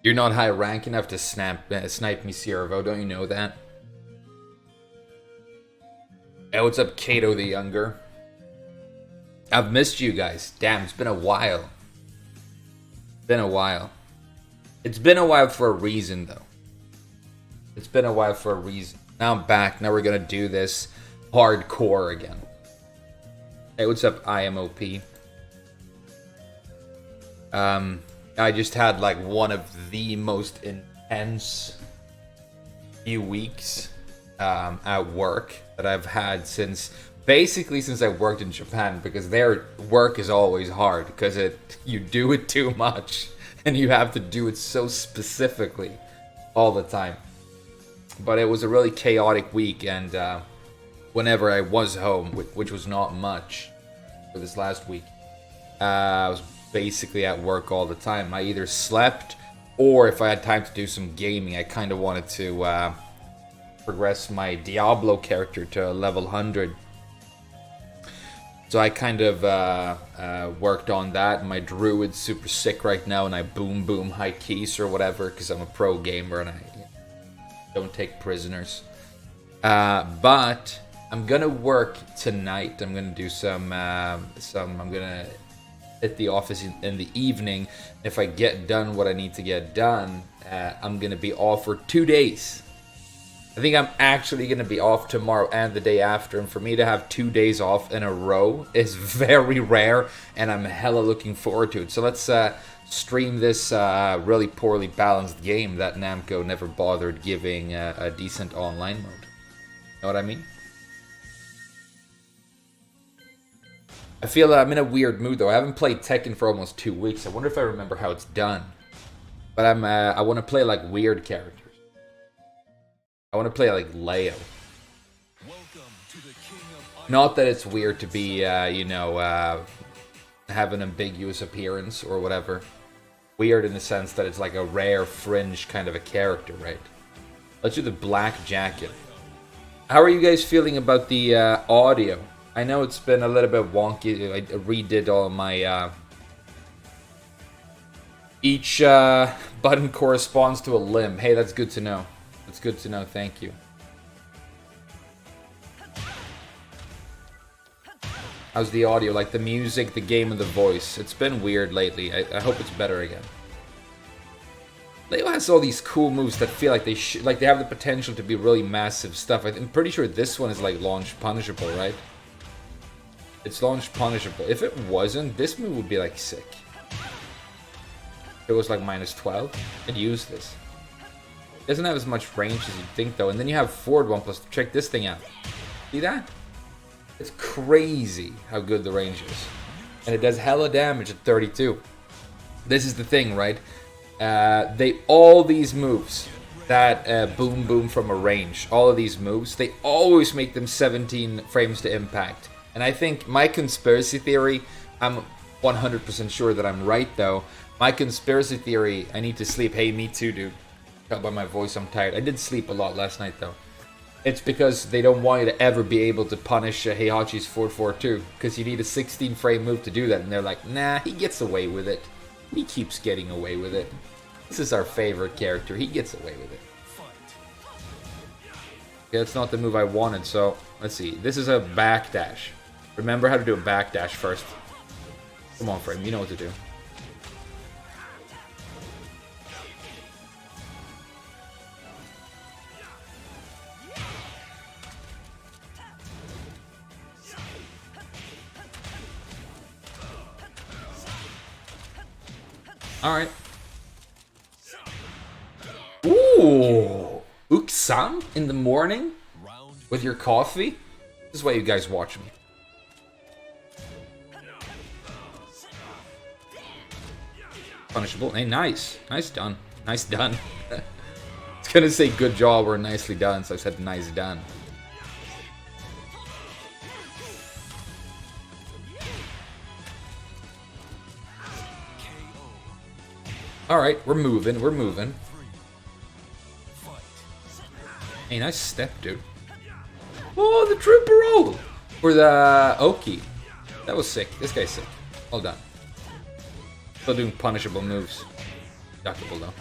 You're not high rank enough to snipe me, Ciervo. Don't you know that? Hey, what's up, Kato the Younger? I've missed you guys. Damn, it's been a while. Been a while. It's been a while for a reason, though. It's been a while for a reason. Now I'm back. Now we're gonna do this hardcore again. Hey, what's up, IMOP? I just had like one of the most intense few weeks at work that I've had since I worked in Japan, because their work is always hard because you do it too much and you have to do it so specifically all the time. But it was a really chaotic week, and whenever I was home, which was not much for this last week, I was basically at work all the time. I either slept, or if I had time to do some gaming, I kind of wanted to progress my Diablo character to level 100. So I kind of worked on that. My druid's super sick right now, and I boom high keys or whatever because I'm a pro gamer and I don't take prisoners. But I'm gonna work tonight. I'm gonna do I'm gonna hit the office in the evening. If I get done what I need to get done, I'm gonna be off for 2 days. I think I'm actually gonna be off tomorrow and the day after, and for me to have 2 days off in a row is very rare, and I'm hella looking forward to it. So let's stream this really poorly balanced game that Namco never bothered giving a decent online mode. Know what I mean? I feel I'm in a weird mood though. I haven't played Tekken for almost 2 weeks. I wonder if I remember how it's done. But I want to play like weird characters. I want to play like Leo. Not that it's weird to be, have an ambiguous appearance or whatever. Weird in the sense that it's like a rare fringe kind of a character, right? Let's do the black jacket. How are you guys feeling about the audio? I know it's been a little bit wonky. I redid all my... Each button corresponds to a limb. Hey, that's good to know. That's good to know, thank you. How's the audio? Like the music, the game, and the voice? It's been weird lately. I hope it's better again. Leo has all these cool moves that feel like they have the potential to be really massive stuff. I'm pretty sure this one is like launch punishable, right? It's launch punishable. If it wasn't, this move would be like sick. If it was like -12, I'd use this. It doesn't have as much range as you'd think though. And then you have forward 1+. Check this thing out. See that? It's crazy how good the range is. And it does hella damage at 32. This is the thing, right? All these moves that boom from a range, all of these moves, they always make them 17 frames to impact. And I think my conspiracy theory, I'm 100% sure that I'm right though. My conspiracy theory, I need to sleep. Hey, me too, dude. Tell by my voice I'm tired. I did sleep a lot last night though. It's because they don't want you to ever be able to punish Heihachi's 4-4-2, because you need a 16 frame move to do that, and they're like, nah, he gets away with it. He keeps getting away with it. This is our favorite character. He gets away with it. Okay, that's not the move I wanted, so let's see. This is a backdash. Remember how to do a backdash first. Come on, frame. You know what to do. Alright. Ooh! Uksam in the morning? With your coffee? This is why you guys watch me. Punishable. Hey, nice. Nice done. Nice done. I was gonna say good job or nicely done, so I said nice done. Alright, we're moving. Hey, nice step, dude. Oh, the triple roll! For the Oki. That was sick. This guy's sick. Well done. Still doing punishable moves. Duckable, though.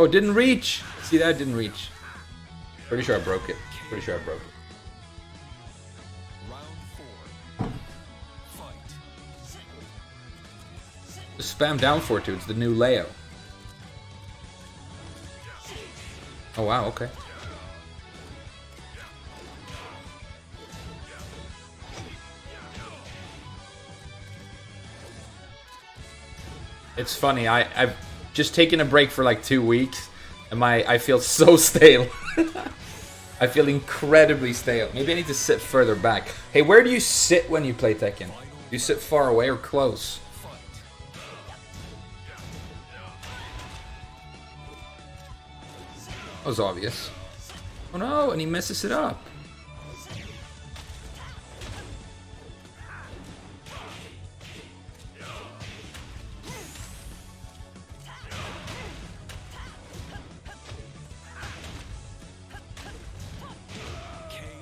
Oh, it didn't reach. See, that didn't reach. Pretty sure I broke it. Pretty sure I broke it. Just spam down for two. It's the new layout. Oh wow, okay. It's funny, I've just taken a break for like 2 weeks, and I feel so stale. I feel incredibly stale. Maybe I need to sit further back. Hey, where do you sit when you play Tekken? Do you sit far away or close? That was obvious. Oh no, and he messes it up.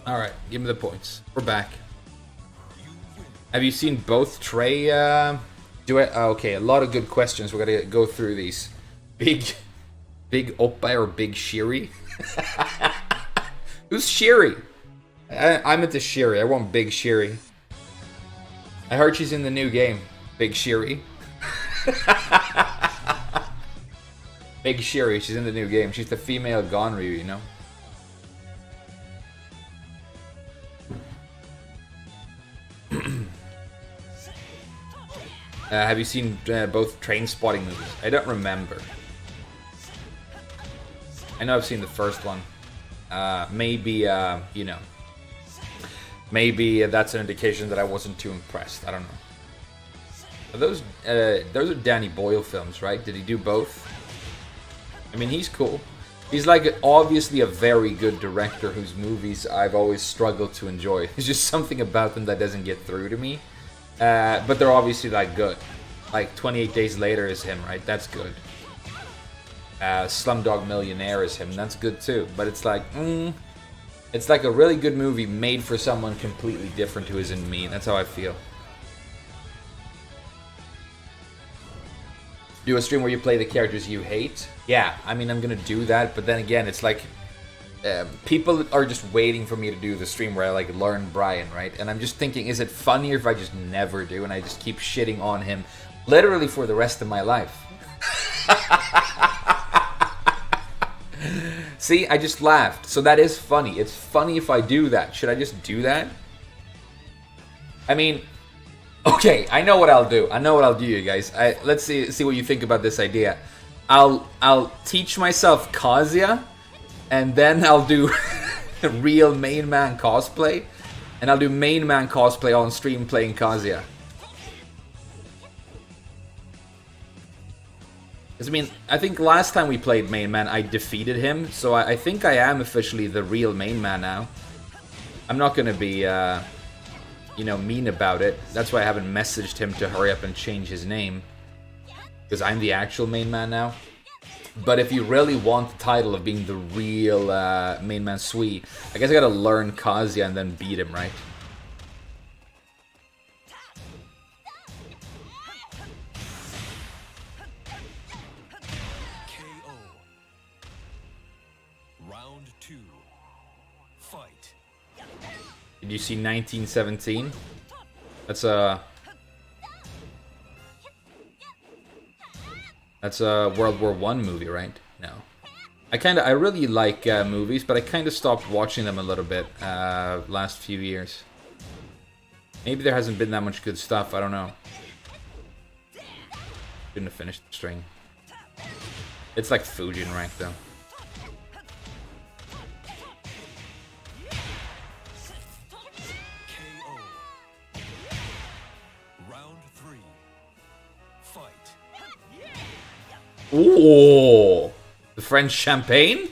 Alright, give me the points. We're back. Have you seen both Trey do it? Okay, a lot of good questions. We're gonna go through these. Big Oppa or Big Shiri? Who's Shiri? I'm into Shiri. I want Big Shiri. I heard she's in the new game. Big Shiri. Big Shiri, she's in the new game. She's the female Gonryu, you know? Have you seen both Train Spotting movies? I don't remember. I know I've seen the first one. Maybe, you know. Maybe that's an indication that I wasn't too impressed. I don't know. Those are Danny Boyle films, right? Did he do both? I mean, he's cool. He's like obviously a very good director whose movies I've always struggled to enjoy. There's just something about them that doesn't get through to me. But they're obviously like good. Like 28 Days Later is him, right? That's good. Slumdog Millionaire is him. That's good too. But it's like, it's like a really good movie made for someone completely different who isn't me. That's how I feel. Do a stream where you play the characters you hate? Yeah, I mean, I'm gonna do that. But then again, it's like people are just waiting for me to do the stream where I like learn Brian, right? And I'm just thinking, is it funnier if I just never do and I just keep shitting on him literally for the rest of my life? See, I just laughed. So that is funny. It's funny if I do that. Should I just do that? I mean, okay, I know what I'll do. I know what I'll do, you guys. Let's see what you think about this idea. I'll teach myself Kazuya, and then I'll do real main man cosplay, and I'll do main man cosplay on stream playing Kazuya. Because, I mean, I think last time we played main man, I defeated him, so I think I am officially the real main man now. I'm not gonna be, you know, mean about it. That's why I haven't messaged him to hurry up and change his name. Because I'm the actual main man now. But if you really want the title of being the real main man Sui, I guess I gotta learn Kazuya and then beat him, right? KO. Round 2. Fight. Did you see 1917? That's a World War I movie, right? No. I really like movies, but I kind of stopped watching them a little bit last few years. Maybe there hasn't been that much good stuff, I don't know. Shouldn't have finished the string. It's like Fujin rank though. Ooh, the French champagne?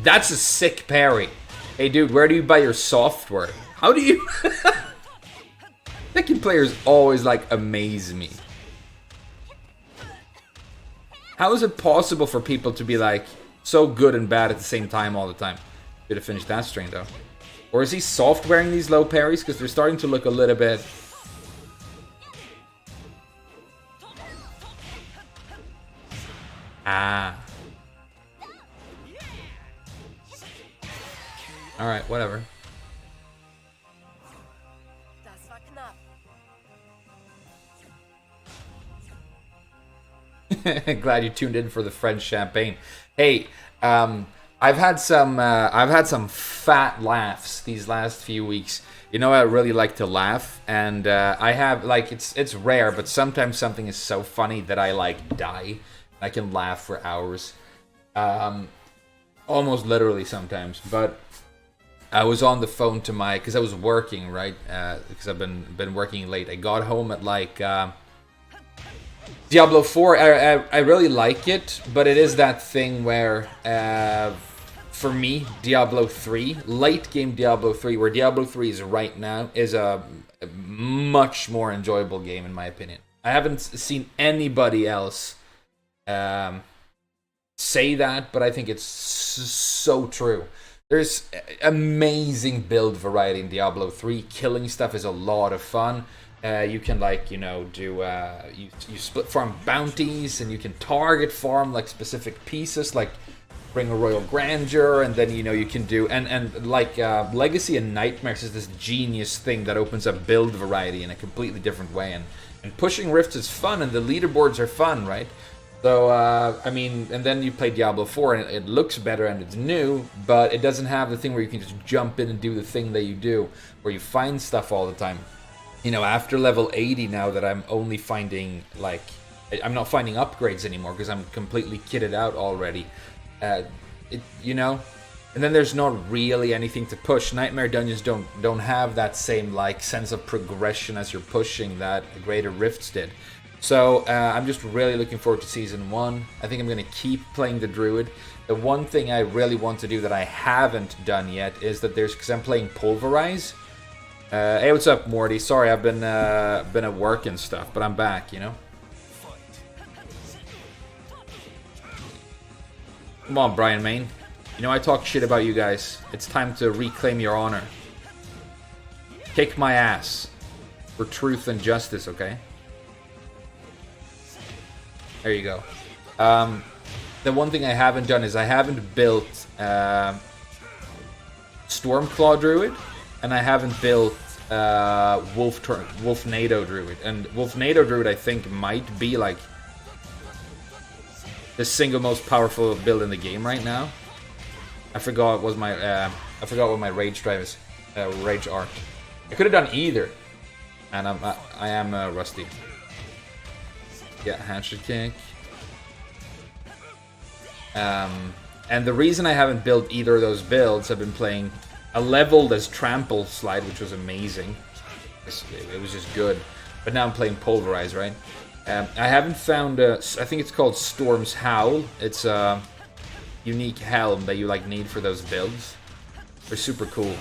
That's a sick parry. Hey dude, where do you buy your software? How do you... Tekken players always like amaze me. How is it possible for people to be like so good and bad at the same time all the time? Should have finished that string though. Or is he softwaring these low parries? Because they're starting to look a little bit... Ah. Alright, whatever. Das war knapp. Glad you tuned in for the French champagne. Hey, I've had some fat laughs these last few weeks. You know, I really like to laugh, and I have like it's rare, but sometimes something is so funny that I like die. I can laugh for hours, almost literally sometimes. But I was on the phone to because I was working, right? Because I've been working late. I got home at like Diablo 4. I really like it, but it is that thing where for me, Diablo 3, late game Diablo 3, where Diablo 3 is right now, is a much more enjoyable game in my opinion. I haven't seen anybody else say that, but I think it's so true. There's amazing build variety in Diablo 3. Killing stuff is a lot of fun. You can like, you know, do you split farm bounties, and you can target farm like specific pieces, like bring a royal grandeur, and then, you know, you can do and like Legacy and Nightmares is this genius thing that opens up build variety in a completely different way, and pushing rifts is fun, and the leaderboards are fun, right? So I mean, and then you play Diablo 4 and it looks better and it's new, but it doesn't have the thing where you can just jump in and do the thing that you do, where you find stuff all the time. You know, after level 80 now that I'm only finding, like, I'm not finding upgrades anymore because I'm completely kitted out already. You know, and then there's not really anything to push. Nightmare Dungeons don't have that same like sense of progression as you're pushing that Greater Rifts did. So I'm just really looking forward to Season 1. I think I'm going to keep playing the Druid. The one thing I really want to do that I haven't done yet is that because I'm playing Pulverize. Hey, what's up, Morty? Sorry, I've been at work and stuff, but I'm back, you know? Come on, Brian Main. You know I talk shit about you guys. It's time to reclaim your honor. Kick my ass. For truth and justice, okay? There you go. The one thing I haven't done is I haven't built Stormclaw Druid, and I haven't built Wolfnado Druid. And Wolfnado Druid, I think, might be like the single most powerful build in the game right now. I forgot what my rage drive is. Rage art. I could have done either, and I am rusty. Yeah, handshake kick. And the reason I haven't built either of those builds, I've been playing a leveled as Trample Slide, which was amazing. It was just good. But now I'm playing Pulverize, right? I haven't found I think it's called Storm's Howl. It's a unique helm that you like need for those builds. They're super cool.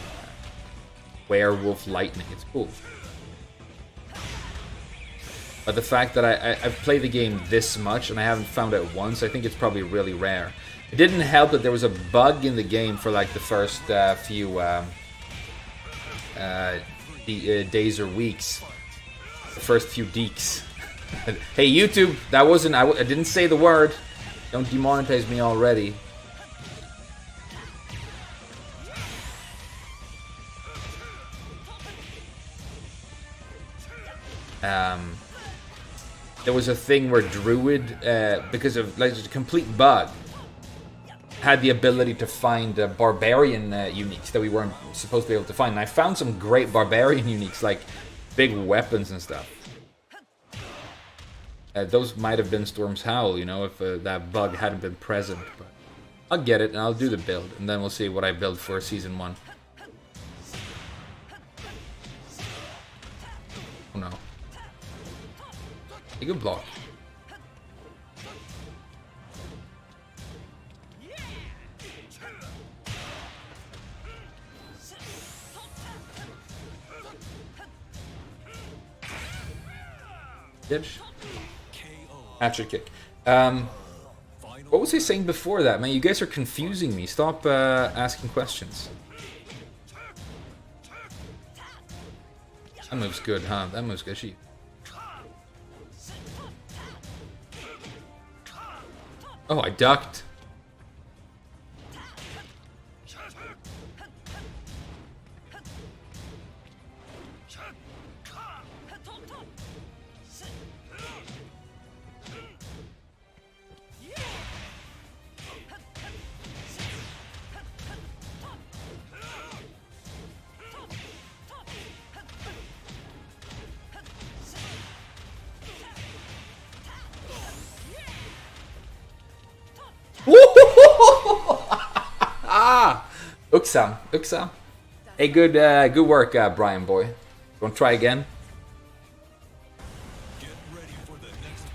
Werewolf Lightning, it's cool. But the fact that I've played the game this much and I haven't found it once, I think it's probably really rare. It didn't help that there was a bug in the game for like the first few days or weeks. The first few deeks. Hey YouTube, that wasn't, I didn't say the word. Don't demonetize me already. There was a thing where Druid, because of like a complete bug, had the ability to find barbarian uniques that we weren't supposed to be able to find. And I found some great barbarian uniques, like big weapons and stuff. Those might have been Storm's Howl, you know, if that bug hadn't been present. But I'll get it and I'll do the build, and then we'll see what I build for Season 1. Oh no. A good block. Ditch. Hatchet kick. What was he saying before that, man? You guys are confusing me. Stop asking questions. That move's good, huh? That move's good. She. Oh, I ducked. Uksa. Hey, good work, Brian boy. You want to try again? Get ready for the next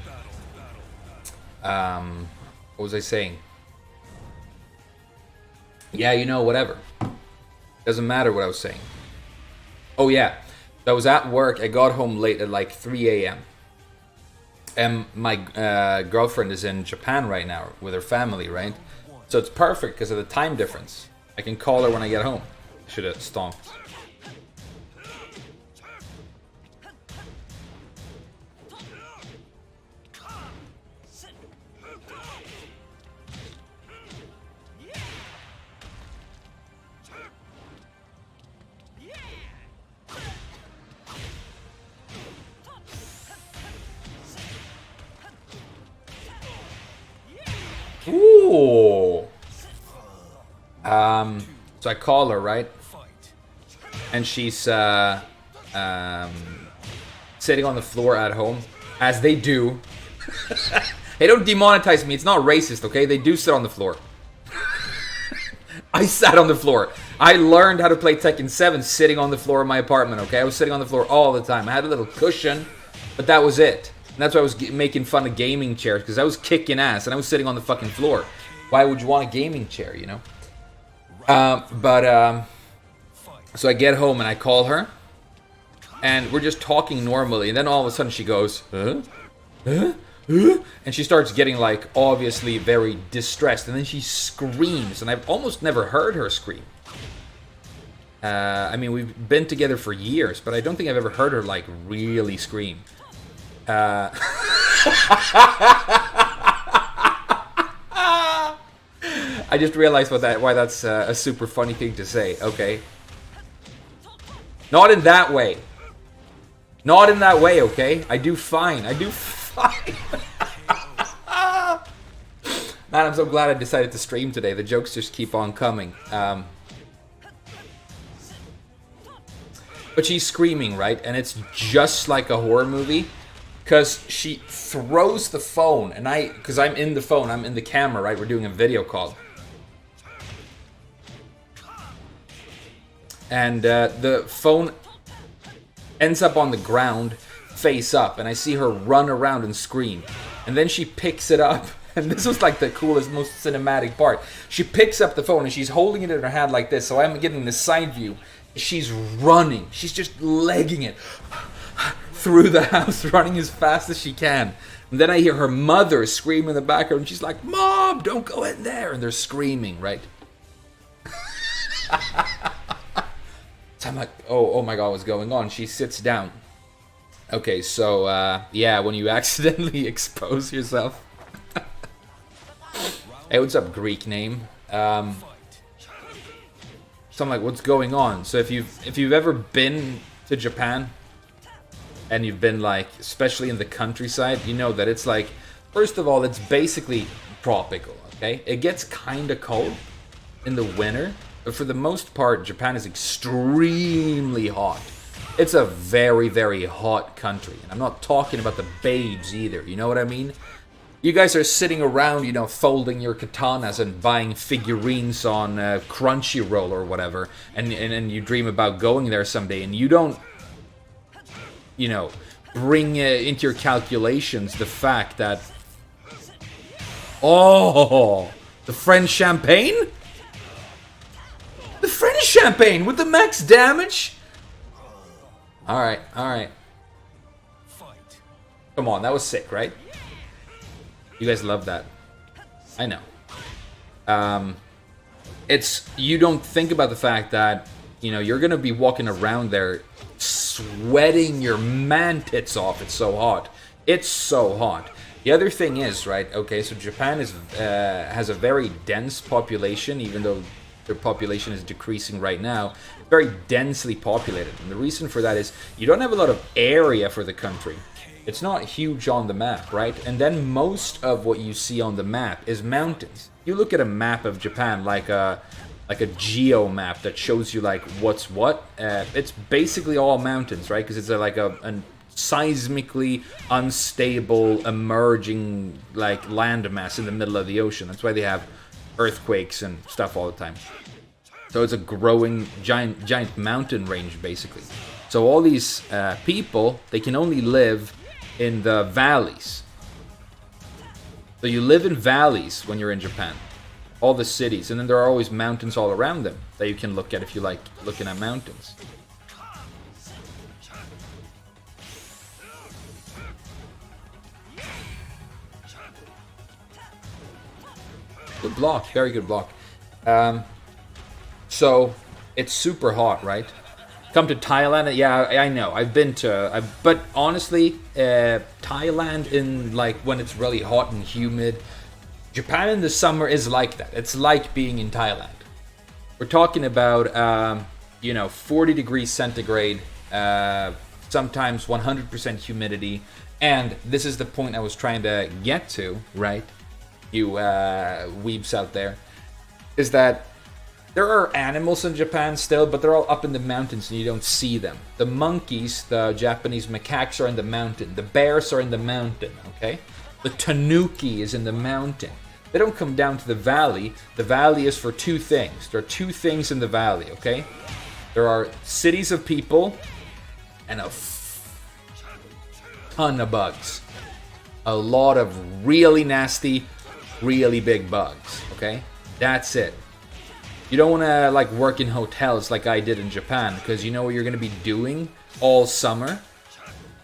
battle. What was I saying? Yeah, you know, whatever. Doesn't matter what I was saying. Oh yeah, I was at work. I got home late at like 3 a.m. And my girlfriend is in Japan right now with her family, right? So it's perfect because of the time difference. I can call her when I get home. Should have stomped. Ooh. So I call her, right? And she's sitting on the floor at home, as they do. Hey, don't demonetize me. It's not racist, okay? They do sit on the floor. I sat on the floor. I learned how to play Tekken 7 sitting on the floor of my apartment, okay? I was sitting on the floor all the time. I had a little cushion, but that was it. And that's why I was making fun of gaming chairs, because I was kicking ass and I was sitting on the fucking floor. Why would you want a gaming chair, you know? So I get home and I call her, and we're just talking normally, and then all of a sudden she goes, huh? Huh? Huh? And she starts getting, like, obviously very distressed, and then she screams, and I've almost never heard her scream. I mean, we've been together for years, but I don't think I've ever heard her, like, really scream. I just realized why that's a super funny thing to say, okay? Not in that way. Not in that way, okay? I do fine. I do fine. Man, I'm so glad I decided to stream today. The jokes just keep on coming. But she's screaming, right? And it's just like a horror movie. Because she throws the phone, and because I'm in the phone, I'm in the camera, right? We're doing a video call. And the phone ends up on the ground, face up, and I see her run around and scream. And then she picks it up, and this was like the coolest, most cinematic part. She picks up the phone, and she's holding it in her hand like this, so I'm getting the side view. She's running. She's just legging it through the house, running as fast as she can. And then I hear her mother scream in the background, and she's like, "Mom, don't go in there!" And they're screaming, right? So I'm like, oh my god, what's going on? She sits down. Okay, so, yeah, when you accidentally expose yourself. Hey, what's up, Greek name? So I'm like, what's going on? So if you've ever been to Japan, and you've been, like, especially in the countryside, you know that it's like, first of all, it's basically tropical, okay? It gets kind of cold in the winter, but for the most part, Japan is extremely hot. It's a very, very hot country. And I'm not talking about the babes either, you know what I mean? You guys are sitting around, you know, folding your katanas and buying figurines on Crunchyroll or whatever, and you dream about going there someday, and you don't, you know, bring into your calculations the fact that, oh, the French champagne? The French champagne with the max damage? Alright, alright. Come on, that was sick, right? You guys love that. I know. It's, you don't think about the fact that, you know, you're gonna be walking around there sweating your man tits off. It's so hot. It's so hot. The other thing is, right, okay, so Japan is has a very dense population, even though their population is decreasing right now. Very densely populated. And the reason for that is you don't have a lot of area for the country. It's not huge on the map, right? And then most of what you see on the map is mountains. You look at a map of Japan like a geo map that shows you like what's what. It's basically all mountains, right? Because it's like a seismically unstable, emerging like landmass in the middle of the ocean. That's why they have earthquakes and stuff all the time. So it's a growing giant mountain range, basically. So all these people, they can only live in the valleys. So you live in valleys when you're in Japan. All the cities. And then there are always mountains all around them that you can look at if you like looking at mountains. Good block. Very good block. So it's super hot, right? Come to Thailand, yeah, I know. But honestly, Thailand in like when it's really hot and humid. Japan in the summer is like that. It's like being in Thailand. We're talking about 40 degrees centigrade, sometimes 100% humidity, and this is the point I was trying to get to, right? You weebs out there, is that there are animals in Japan still, but they're all up in the mountains and you don't see them. The monkeys, the Japanese macaques, are in the mountain. The bears are in the mountain, okay? The tanuki is in the mountain. They don't come down to the valley. The valley is for two things. There are two things in the valley, okay? There are cities of people and a ton of bugs. A lot of really nasty, really big bugs, okay? That's it. You don't want to like work in hotels like I did in Japan, because you know what you're going to be doing all summer?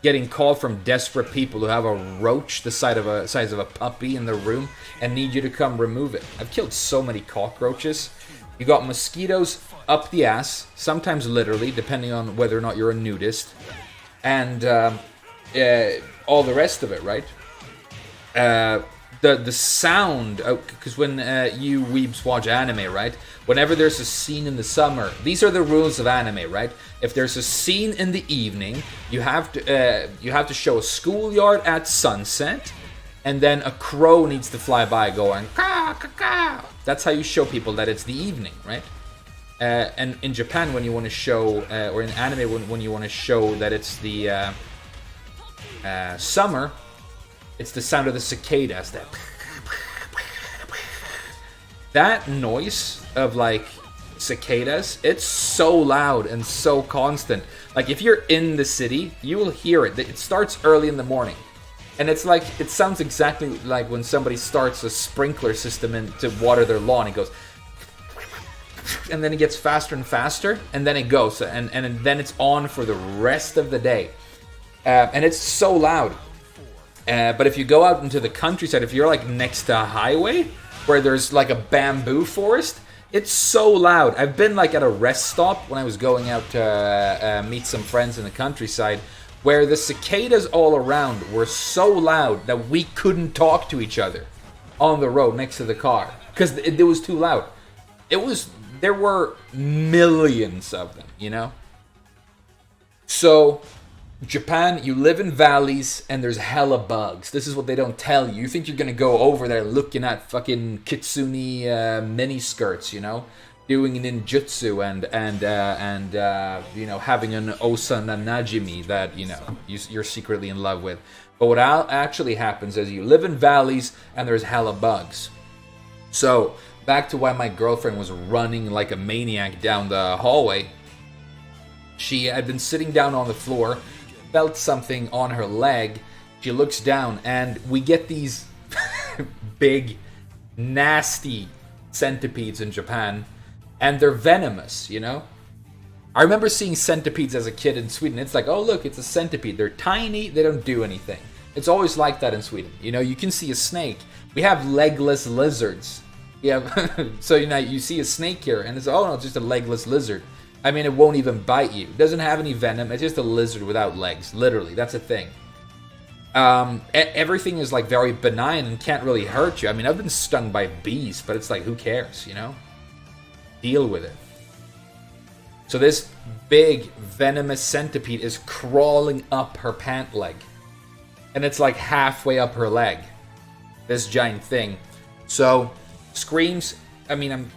Getting called from desperate people who have a roach the size of a puppy in the room and need you to come remove it. I've killed so many cockroaches. You got mosquitoes up the ass, sometimes literally, depending on whether or not you're a nudist, and all the rest of it, right? The sound, because when you weebs watch anime, right? Whenever there's a scene in the summer, these are the rules of anime, right? If there's a scene in the evening, you have to show a schoolyard at sunset, and then a crow needs to fly by going caw, caw, caw. That's how you show people that it's the evening, right? And in Japan, when you want to show, or in anime, when you want to show that it's the summer, it's the sound of the cicadas. That noise of like cicadas, it's so loud and so constant. Like if you're in the city, you will hear it. It starts early in the morning. And it's like, it sounds exactly like when somebody starts a sprinkler system to water their lawn. It goes, and then it gets faster and faster, and then it goes, and then it's on for the rest of the day. And it's so loud. But if you go out into the countryside, if you're like next to a highway where there's like a bamboo forest, it's so loud. I've been like at a rest stop when I was going out to meet some friends in the countryside, where the cicadas all around were so loud that we couldn't talk to each other on the road next to the car because it was too loud. There were millions of them, you know? So Japan, you live in valleys and there's hella bugs. This is what they don't tell you. You think you're gonna go over there looking at fucking kitsune mini skirts, you know, doing ninjutsu and having an Osana Najimi that you're secretly in love with. But what actually happens is you live in valleys and there's hella bugs. So back to why my girlfriend was running like a maniac down the hallway. She had been sitting down on the floor, felt something on her leg. She looks down and we get these big, nasty centipedes in Japan, and they're venomous, you know? I remember seeing centipedes as a kid in Sweden. It's like, oh look, it's a centipede. They're tiny, they don't do anything. It's always like that in Sweden. You know, you can see a snake. We have legless lizards. Yeah, so you see a snake here and it's, oh no, it's just a legless lizard. I mean, it won't even bite you. It doesn't have any venom. It's just a lizard without legs. Literally, that's a thing. Everything is like very benign and can't really hurt you. I mean, I've been stung by bees, but it's like, who cares, you know? Deal with it. So this big venomous centipede is crawling up her pant leg. And it's like halfway up her leg. This giant thing. So, screams. I mean,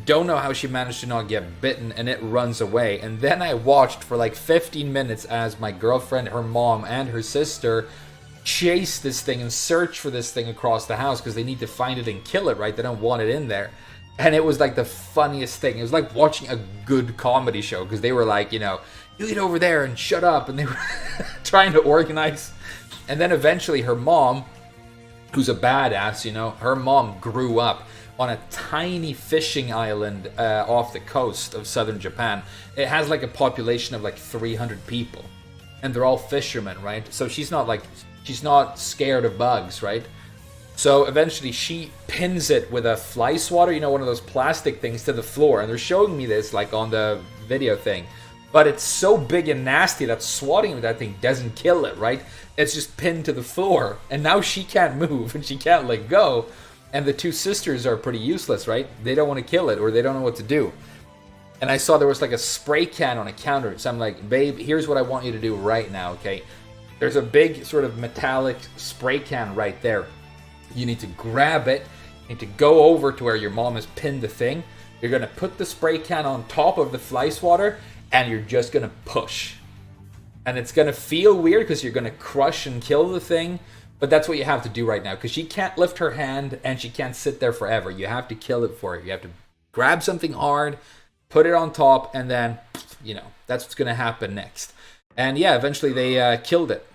Don't know how she managed to not get bitten, and it runs away. And then I watched for like 15 minutes as my girlfriend, her mom, and her sister chase this thing and search for this thing across the house because they need to find it and kill it, right? They don't want it in there. And it was like the funniest thing. It was like watching a good comedy show because they were like, you know, you get over there and shut up. And they were trying to organize. And then eventually her mom, who's a badass, you know, her mom grew up on a tiny fishing island off the coast of southern Japan. It has like a population of like 300 people. And they're all fishermen, right? So she's not scared of bugs, right? So eventually she pins it with a fly swatter, you know, one of those plastic things, to the floor. And they're showing me this like on the video thing. But it's so big and nasty that swatting with that thing doesn't kill it, right? It's just pinned to the floor. And now she can't move and she can't let go. And the two sisters are pretty useless, right? They don't want to kill it or they don't know what to do. And I saw there was like a spray can on a counter. So I'm like, babe, here's what I want you to do right now, okay? There's a big sort of metallic spray can right there. You need to grab it. You need to go over to where your mom has pinned the thing. You're going to put the spray can on top of the fly swatter. And you're just going to push. And it's going to feel weird because you're going to crush and kill the thing. But that's what you have to do right now. Because she can't lift her hand and she can't sit there forever. You have to kill it for her. You have to grab something hard, put it on top, and then, you know, that's what's going to happen next. And yeah, eventually they killed it.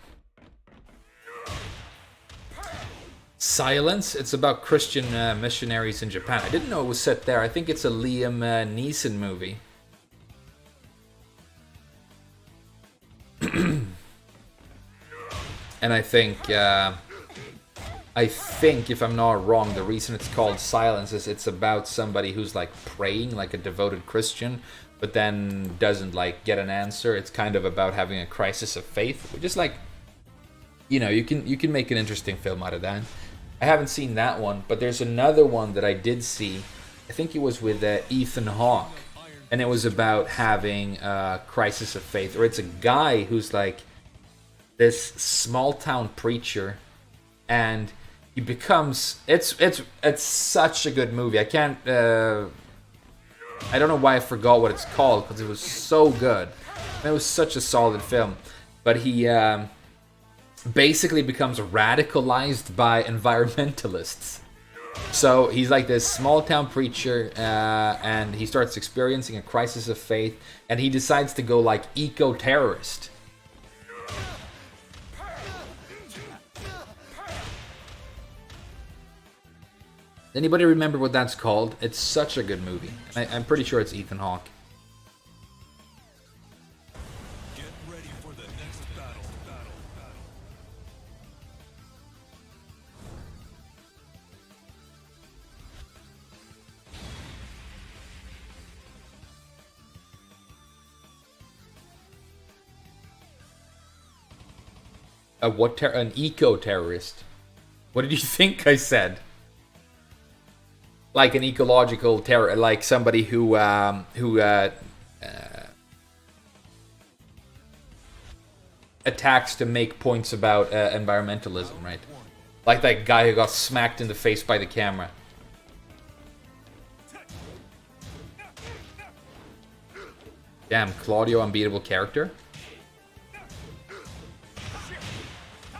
Silence. It's about Christian missionaries in Japan. I didn't know it was set there. I think it's a Liam Neeson movie. And I think if I'm not wrong, the reason it's called Silence is it's about somebody who's like praying like a devoted Christian, but then doesn't like get an answer. It's kind of about having a crisis of faith, which is like, you know, you can make an interesting film out of that. I haven't seen that one, but there's another one that I did see. I think it was with Ethan Hawke. And it was about having a crisis of faith. Or it's a guy who's like this small town preacher. And he becomes... It's such a good movie. I can't... I don't know why I forgot what it's called. Because it was so good. And it was such a solid film. But he basically becomes radicalized by environmentalists. So he's like this small town preacher, and he starts experiencing a crisis of faith, and he decides to go like eco-terrorist. Anybody remember what that's called? It's such a good movie. I'm pretty sure it's Ethan Hawke. Get ready for the next battle. An eco-terrorist. What did you think I said? Like an ecological terror, like somebody who attacks to make points about environmentalism, right? Like that guy who got smacked in the face by the camera. Damn, Claudio, unbeatable character.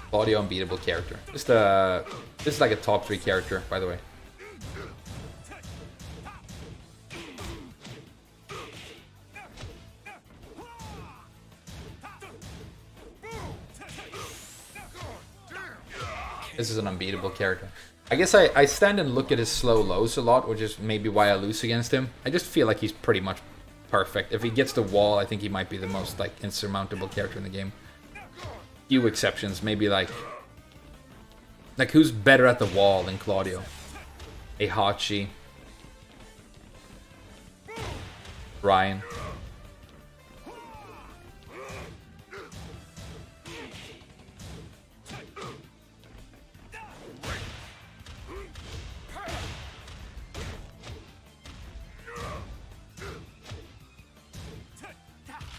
Claudio, unbeatable character. This is like a top 3 character, by the way. This is an unbeatable character. I guess I stand and look at his slow lows a lot, which is maybe why I lose against him. I just feel like he's pretty much perfect. If he gets the wall, I think he might be the most like insurmountable character in the game. Few exceptions, maybe like who's better at the wall than Claudio? A Hachi, Ryan.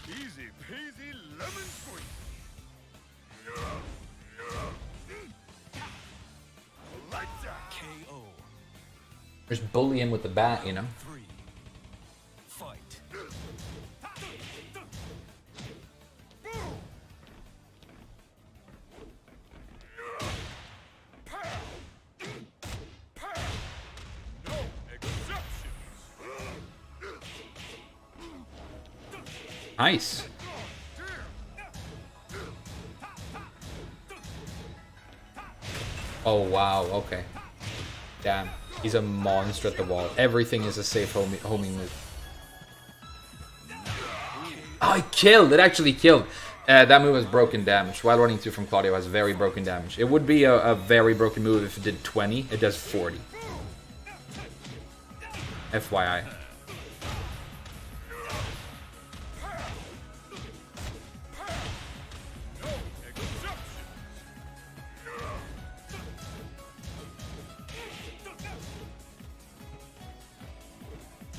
Easy peasy lemon squeeze. Lights out. KO. Just bully him with the bat, you know. 3. Nice. Oh, wow. Okay. Damn. He's a monster at the wall. Everything is a safe homing move. Oh, it killed! It actually killed. That move has broken damage. While running through from Claudio has very broken damage. It would be a very broken move if it did 20. It does 40. FYI.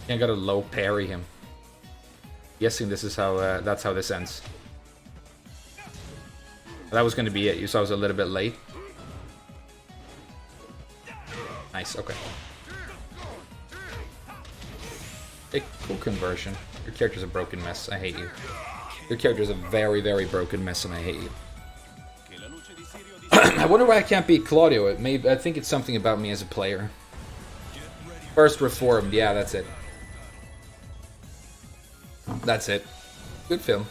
I gotta low parry him. Guessing this is how that's how this ends. That was gonna be it. You saw I was a little bit late. Nice. Okay. Hey, cool conversion. Your character's a broken mess. I hate you. Your character's a very, very broken mess, and I hate you. I wonder why I can't beat Claudio. I think it's something about me as a player. First Reformed. Yeah, that's it. That's it. Good film.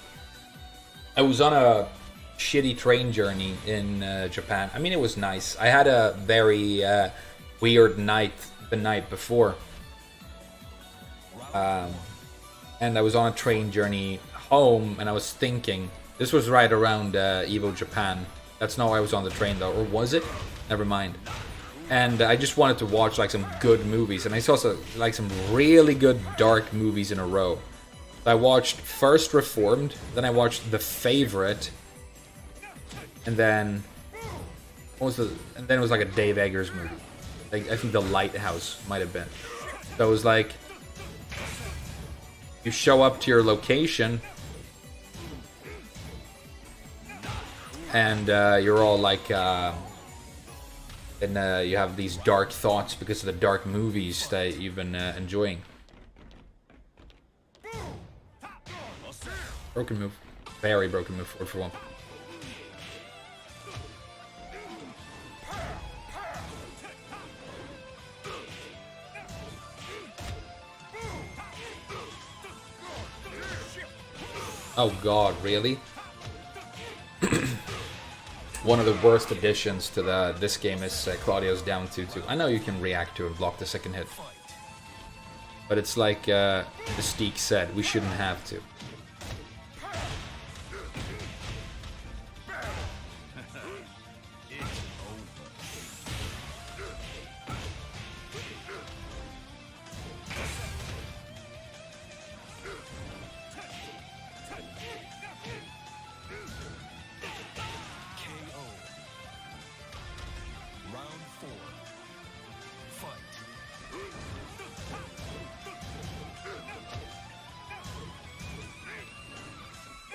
I was on a shitty train journey in Japan. I mean, it was nice. I had a very weird night the night before. And I was on a train journey home, and I was thinking... This was right around Evo Japan. That's not why I was on the train, though. Or was it? Never mind. And I just wanted to watch like some good movies. And I saw some really good dark movies in a row. I watched first Reformed, then I watched The Favorite, and then and then it was like a Dave Eggers movie. Like I think The Lighthouse might have been. So it was like you show up to your location, and you're all like, and you have these dark thoughts because of the dark movies that you've been enjoying. Broken move. Very broken move, 4 for 1. Oh god, really? One of the worst additions to this game is Claudio's down 2-2. I know you can react to and block the second hit. But it's like Mystique said, we shouldn't have to.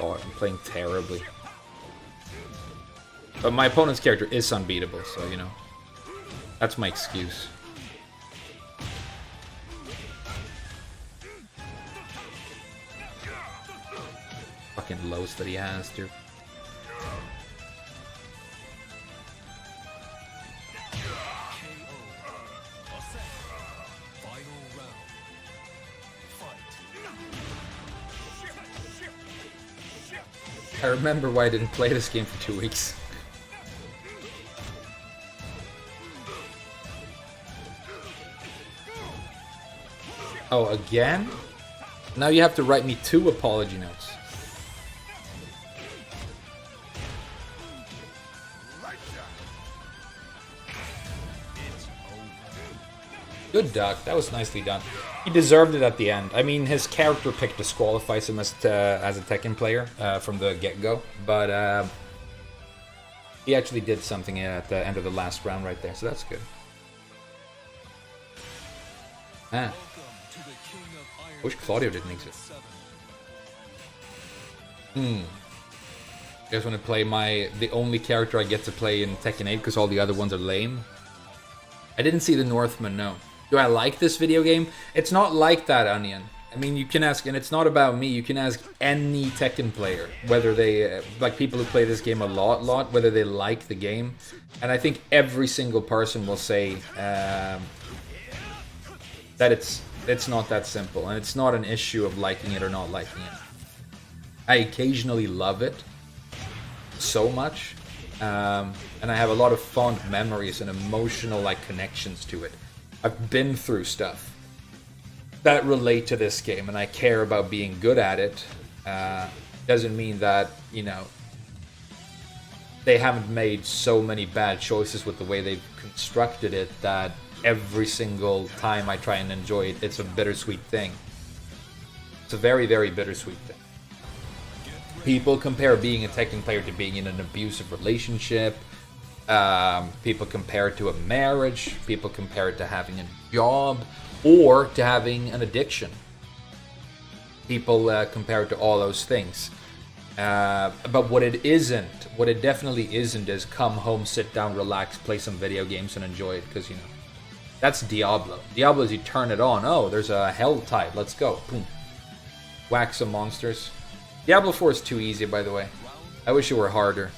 Oh, I'm playing terribly. But my opponent's character is unbeatable, so, you know. That's my excuse. Fucking lows that he has, dude. I remember why I didn't play this game for 2 weeks. Oh, again? Now you have to write me 2 apology notes. Good duck. That was nicely done. He deserved it at the end. I mean, his character pick disqualifies him as a Tekken player from the get-go. But he actually did something at the end of the last round right there, so that's good. Ah. I wish Claudio didn't exist. You guys want to play the only character I get to play in Tekken 8 because all the other ones are lame? I didn't see the Northman, no. Do I like this video game? It's not like that, Onion. I mean, you can ask, and it's not about me, you can ask any Tekken player, whether they, like people who play this game a lot, whether they like the game. And I think every single person will say that it's not that simple, and it's not an issue of liking it or not liking it. I occasionally love it so much, and I have a lot of fond memories and emotional like connections to it. I've been through stuff that relate to this game, and I care about being good at it. Doesn't mean that, you know, they haven't made so many bad choices with the way they've constructed it that every single time I try and enjoy it, it's a bittersweet thing. It's a very, very bittersweet thing. People compare being a Tekken player to being in an abusive relationship. People compare it to a marriage. People compare it to having a job or to having an addiction. People compare it to all those things. But what it isn't, what it definitely isn't, is come home, sit down, relax, play some video games, and enjoy it. Because, you know, that's Diablo. Diablo is you turn it on. Oh, there's a hell type. Let's go. Boom. Whack some monsters. Diablo 4 is too easy, by the way. I wish it were harder.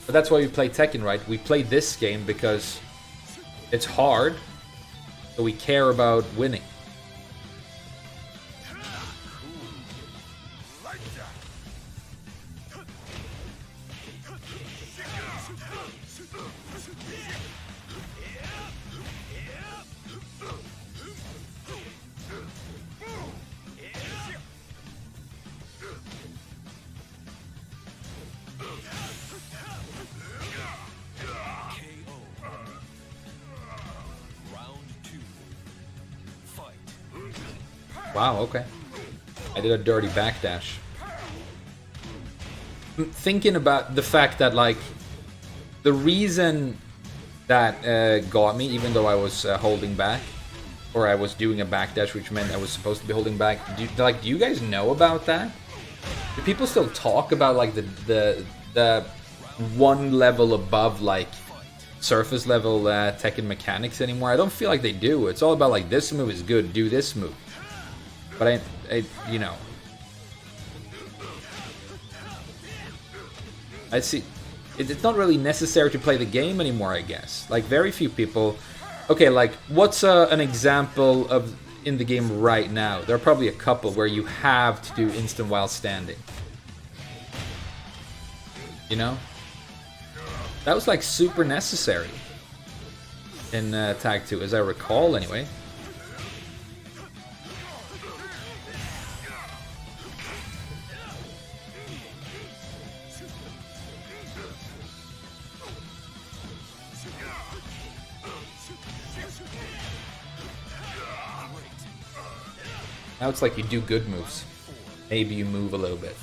But that's why we play Tekken, right? We play this game because it's hard, so we care about winning. Wow, okay. I did a dirty backdash. I'm thinking about the fact that, like, the reason that got me, even though I was holding back, or I was doing a backdash, which meant I was supposed to be holding back. Do you guys know about that? Do people still talk about, like, the one level above, like, surface level Tekken mechanics anymore? I don't feel like they do. It's all about, like, this move is good, do this move. But I you know, I see. It's not really necessary to play the game anymore, I guess. Like, very few people. Okay, like, what's an example of in the game right now? There are probably a couple where you have to do instant while standing. You know, that was like super necessary in Tag 2, as I recall, anyway. Now it's like you do good moves. Maybe you move a little bit.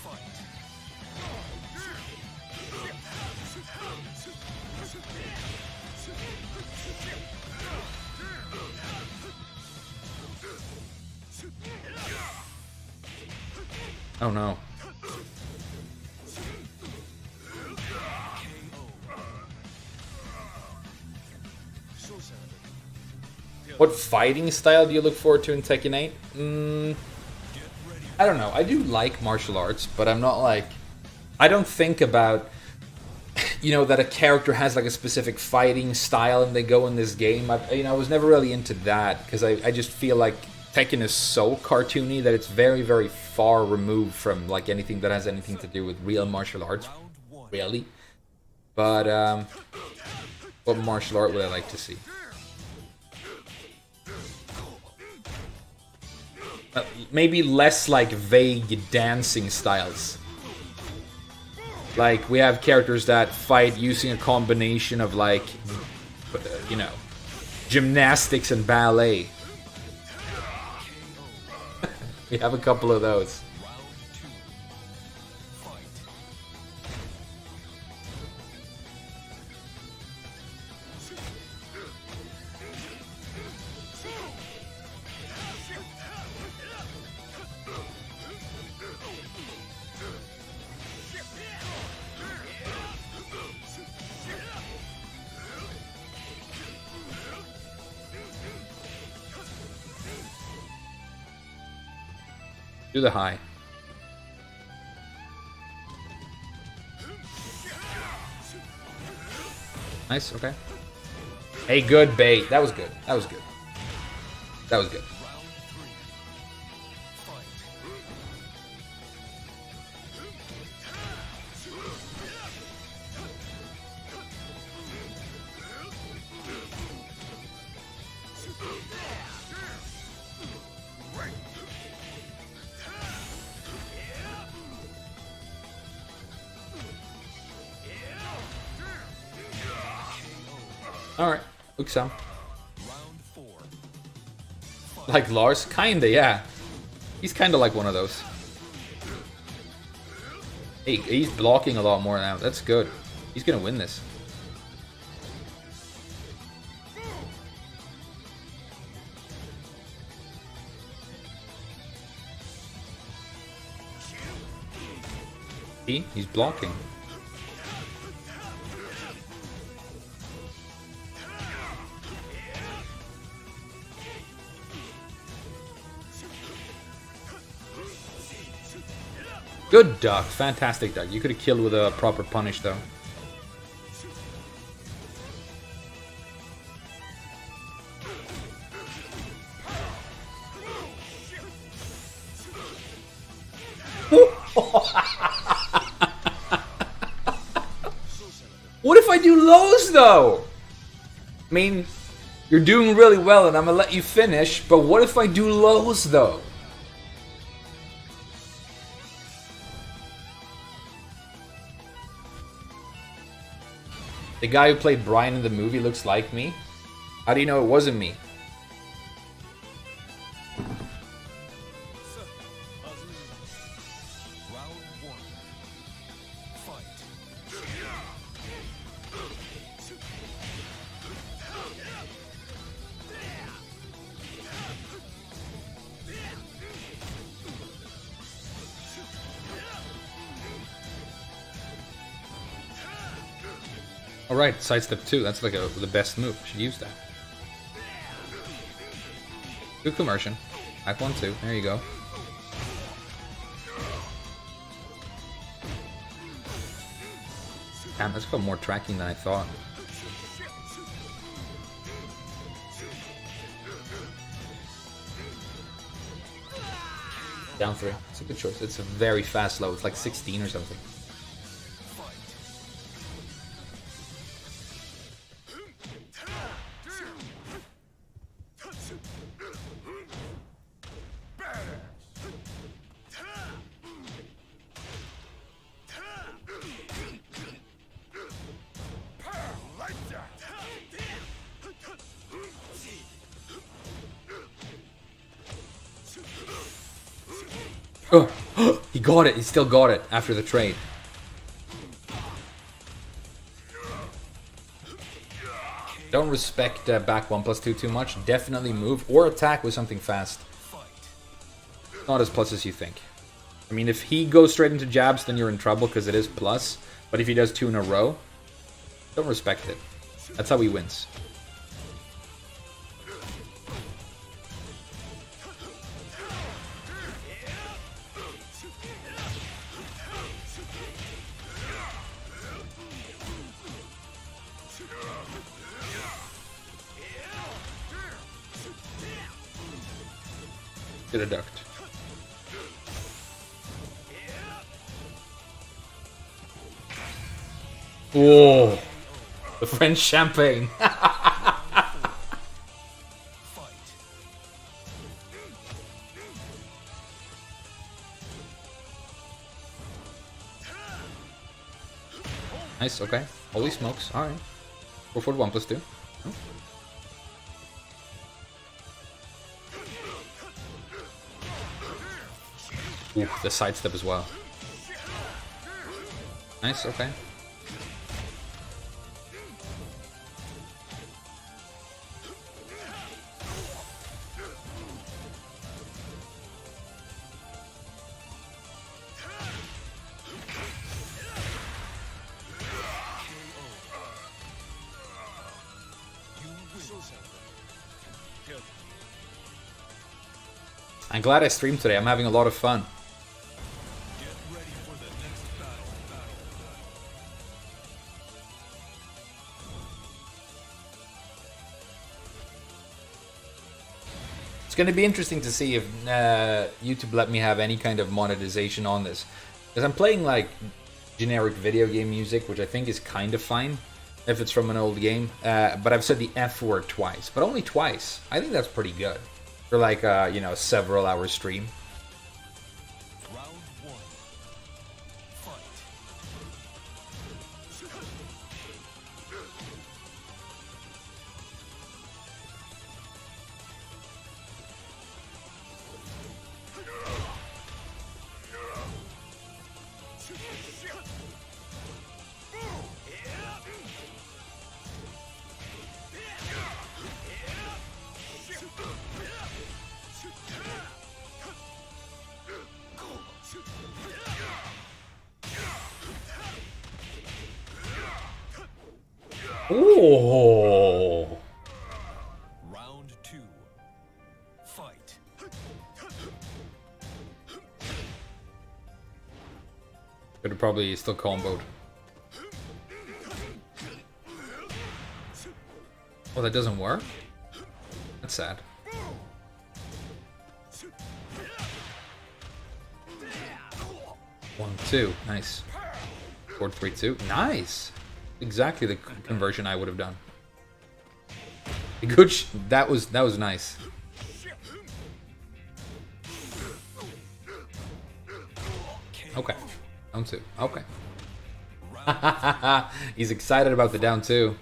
Oh no. What fighting style do you look forward to in Tekken 8? I don't know. I do like martial arts, but I'm not like... I don't think about, you know, that a character has like a specific fighting style and they go in this game. I was never really into that, because I just feel like Tekken is so cartoony that it's very, very far removed from like anything that has anything to do with real martial arts, really. But what martial art would I like to see? Maybe less like vague dancing styles. Like, we have characters that fight using a combination of, like, you know, gymnastics and ballet. We have a couple of those. Do the high. Nice, okay. Hey, good bait. That was good. That was good. That was good. Alright, Uksam. Round 4. Like Lars? Kinda, yeah. He's kinda like one of those. Hey, he's blocking a lot more now. That's good. He's gonna win this. See? He's blocking. Good duck. Fantastic duck. You could have killed with a proper punish, though. What if I do lows, though? I mean, you're doing really well, and I'm gonna let you finish, but what if I do lows, though? The guy who played Brian in the movie looks like me? How do you know it wasn't me? Round 1. Fight. Alright, sidestep 2. That's like the best move. Should use that. Good conversion. Back 1-2. There you go. Damn, that's got more tracking than I thought. Down 3. It's a good choice. It's a very fast low. It's like 16 or something. Oh, he got it. He still got it after the trade. Don't respect back 1+2 too much. Definitely move or attack with something fast. Not as plus as you think. I mean, if he goes straight into jabs, then you're in trouble because it is plus. But if he does 2 in a row, don't respect it. That's how he wins. Should have ducked. Whoa! The French champagne. Nice, okay. Holy smokes, alright. Go for the 1+2. Ooh, the sidestep as well. Nice, okay. I'm glad I streamed today. I'm having a lot of fun. Get ready for the next battle. It's going to be interesting to see if YouTube let me have any kind of monetization on this. Because I'm playing like generic video game music, which I think is kind of fine if it's from an old game. But I've said the F word twice, but only twice. I think that's pretty good for like you know, several hour stream. Round 1. Fight. Oh. Round 2. Fight. Could have probably still comboed. Oh, that doesn't work? That's sad. 1-2. Nice. Scored 3-2. Nice. Exactly the conversion I would have done. Good. That was nice. Okay. Down 2. Okay. He's excited about the down 2.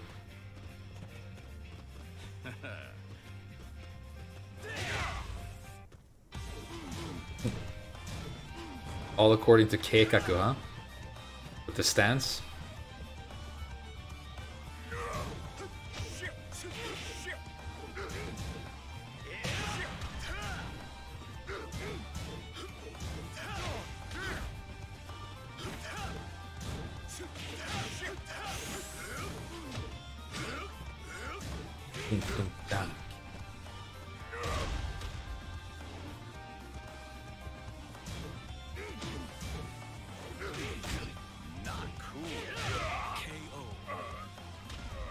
All according to Keikaku, huh? With the stance.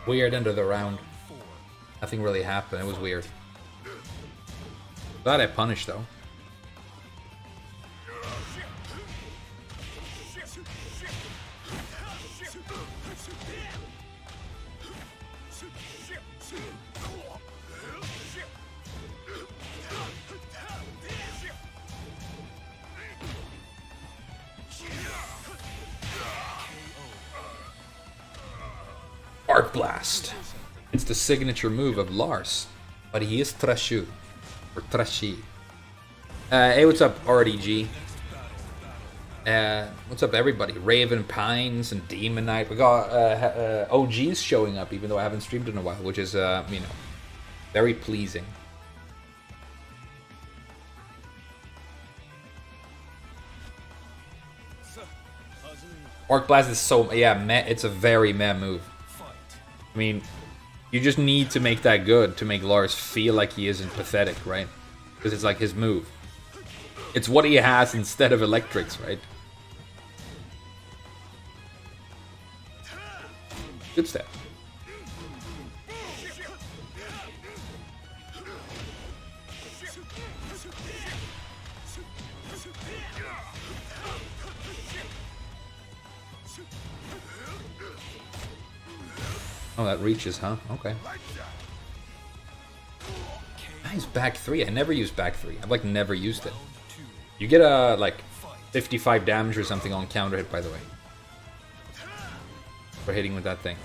Weird end of the round. Nothing really happened. It was weird. Glad I punished though. Arc Blast. It's the signature move of Lars, but he is Trashu, or Trashi. Hey, what's up, RDG? What's up, everybody? Raven Pines and Demon Knight. We got OGs showing up, even though I haven't streamed in a while, which is, very pleasing. Arc Blast is so, yeah, meh, it's a very meh move. I mean, you just need to make that good to make Lars feel like he isn't pathetic, right? Because it's like his move. It's what he has instead of electrics, right? Good step. Oh, that reaches, huh? Okay. Nice back 3. I never used back 3. I've like never used it. You get a like 55 damage or something on counter hit, by the way. For hitting with that thing.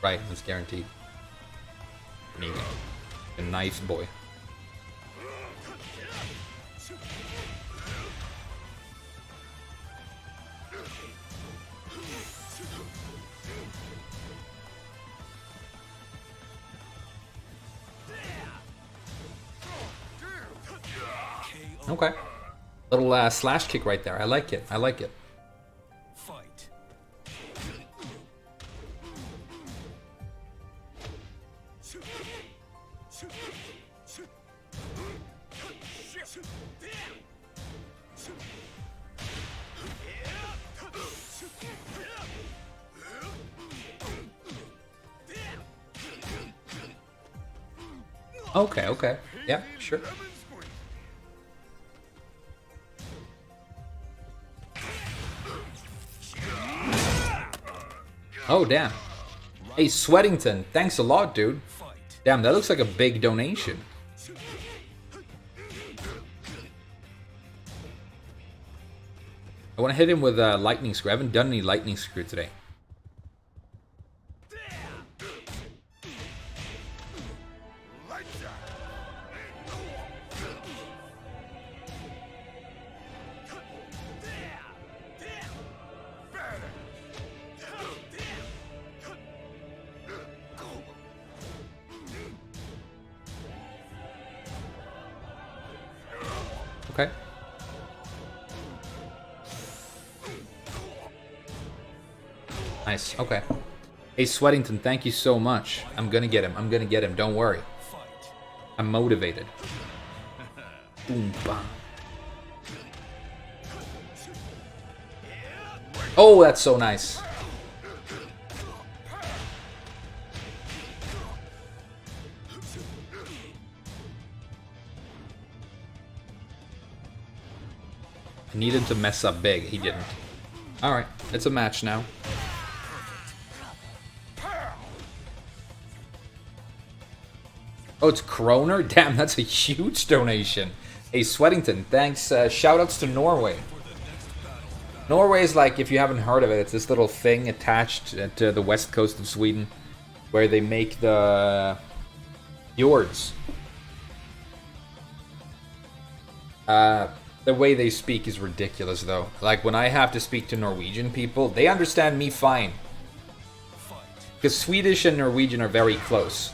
Right, it's guaranteed. A nice boy. Okay. Little slash kick right there. I like it. I like it. Fight. Okay, okay. Yeah, sure. Oh, damn. Hey, Sweatington, thanks a lot, dude. Damn, that looks like a big donation. I want to hit him with a lightning screw. I haven't done any lightning screw today. Okay. Nice. Okay. Hey, Sweatington, thank you so much. I'm gonna get him. I'm gonna get him. Don't worry. I'm motivated. Boom, bam. Oh, that's so nice. I needed to mess up big. He didn't. Alright, it's a match now. Oh, it's Kroner? Damn, that's a huge donation. Hey, Sweatington, thanks. Shoutouts to Norway. Norway is like, if you haven't heard of it, it's this little thing attached to the west coast of Sweden where they make the fjords. The way they speak is ridiculous, though. Like, when I have to speak to Norwegian people, they understand me fine. Because Swedish and Norwegian are very close.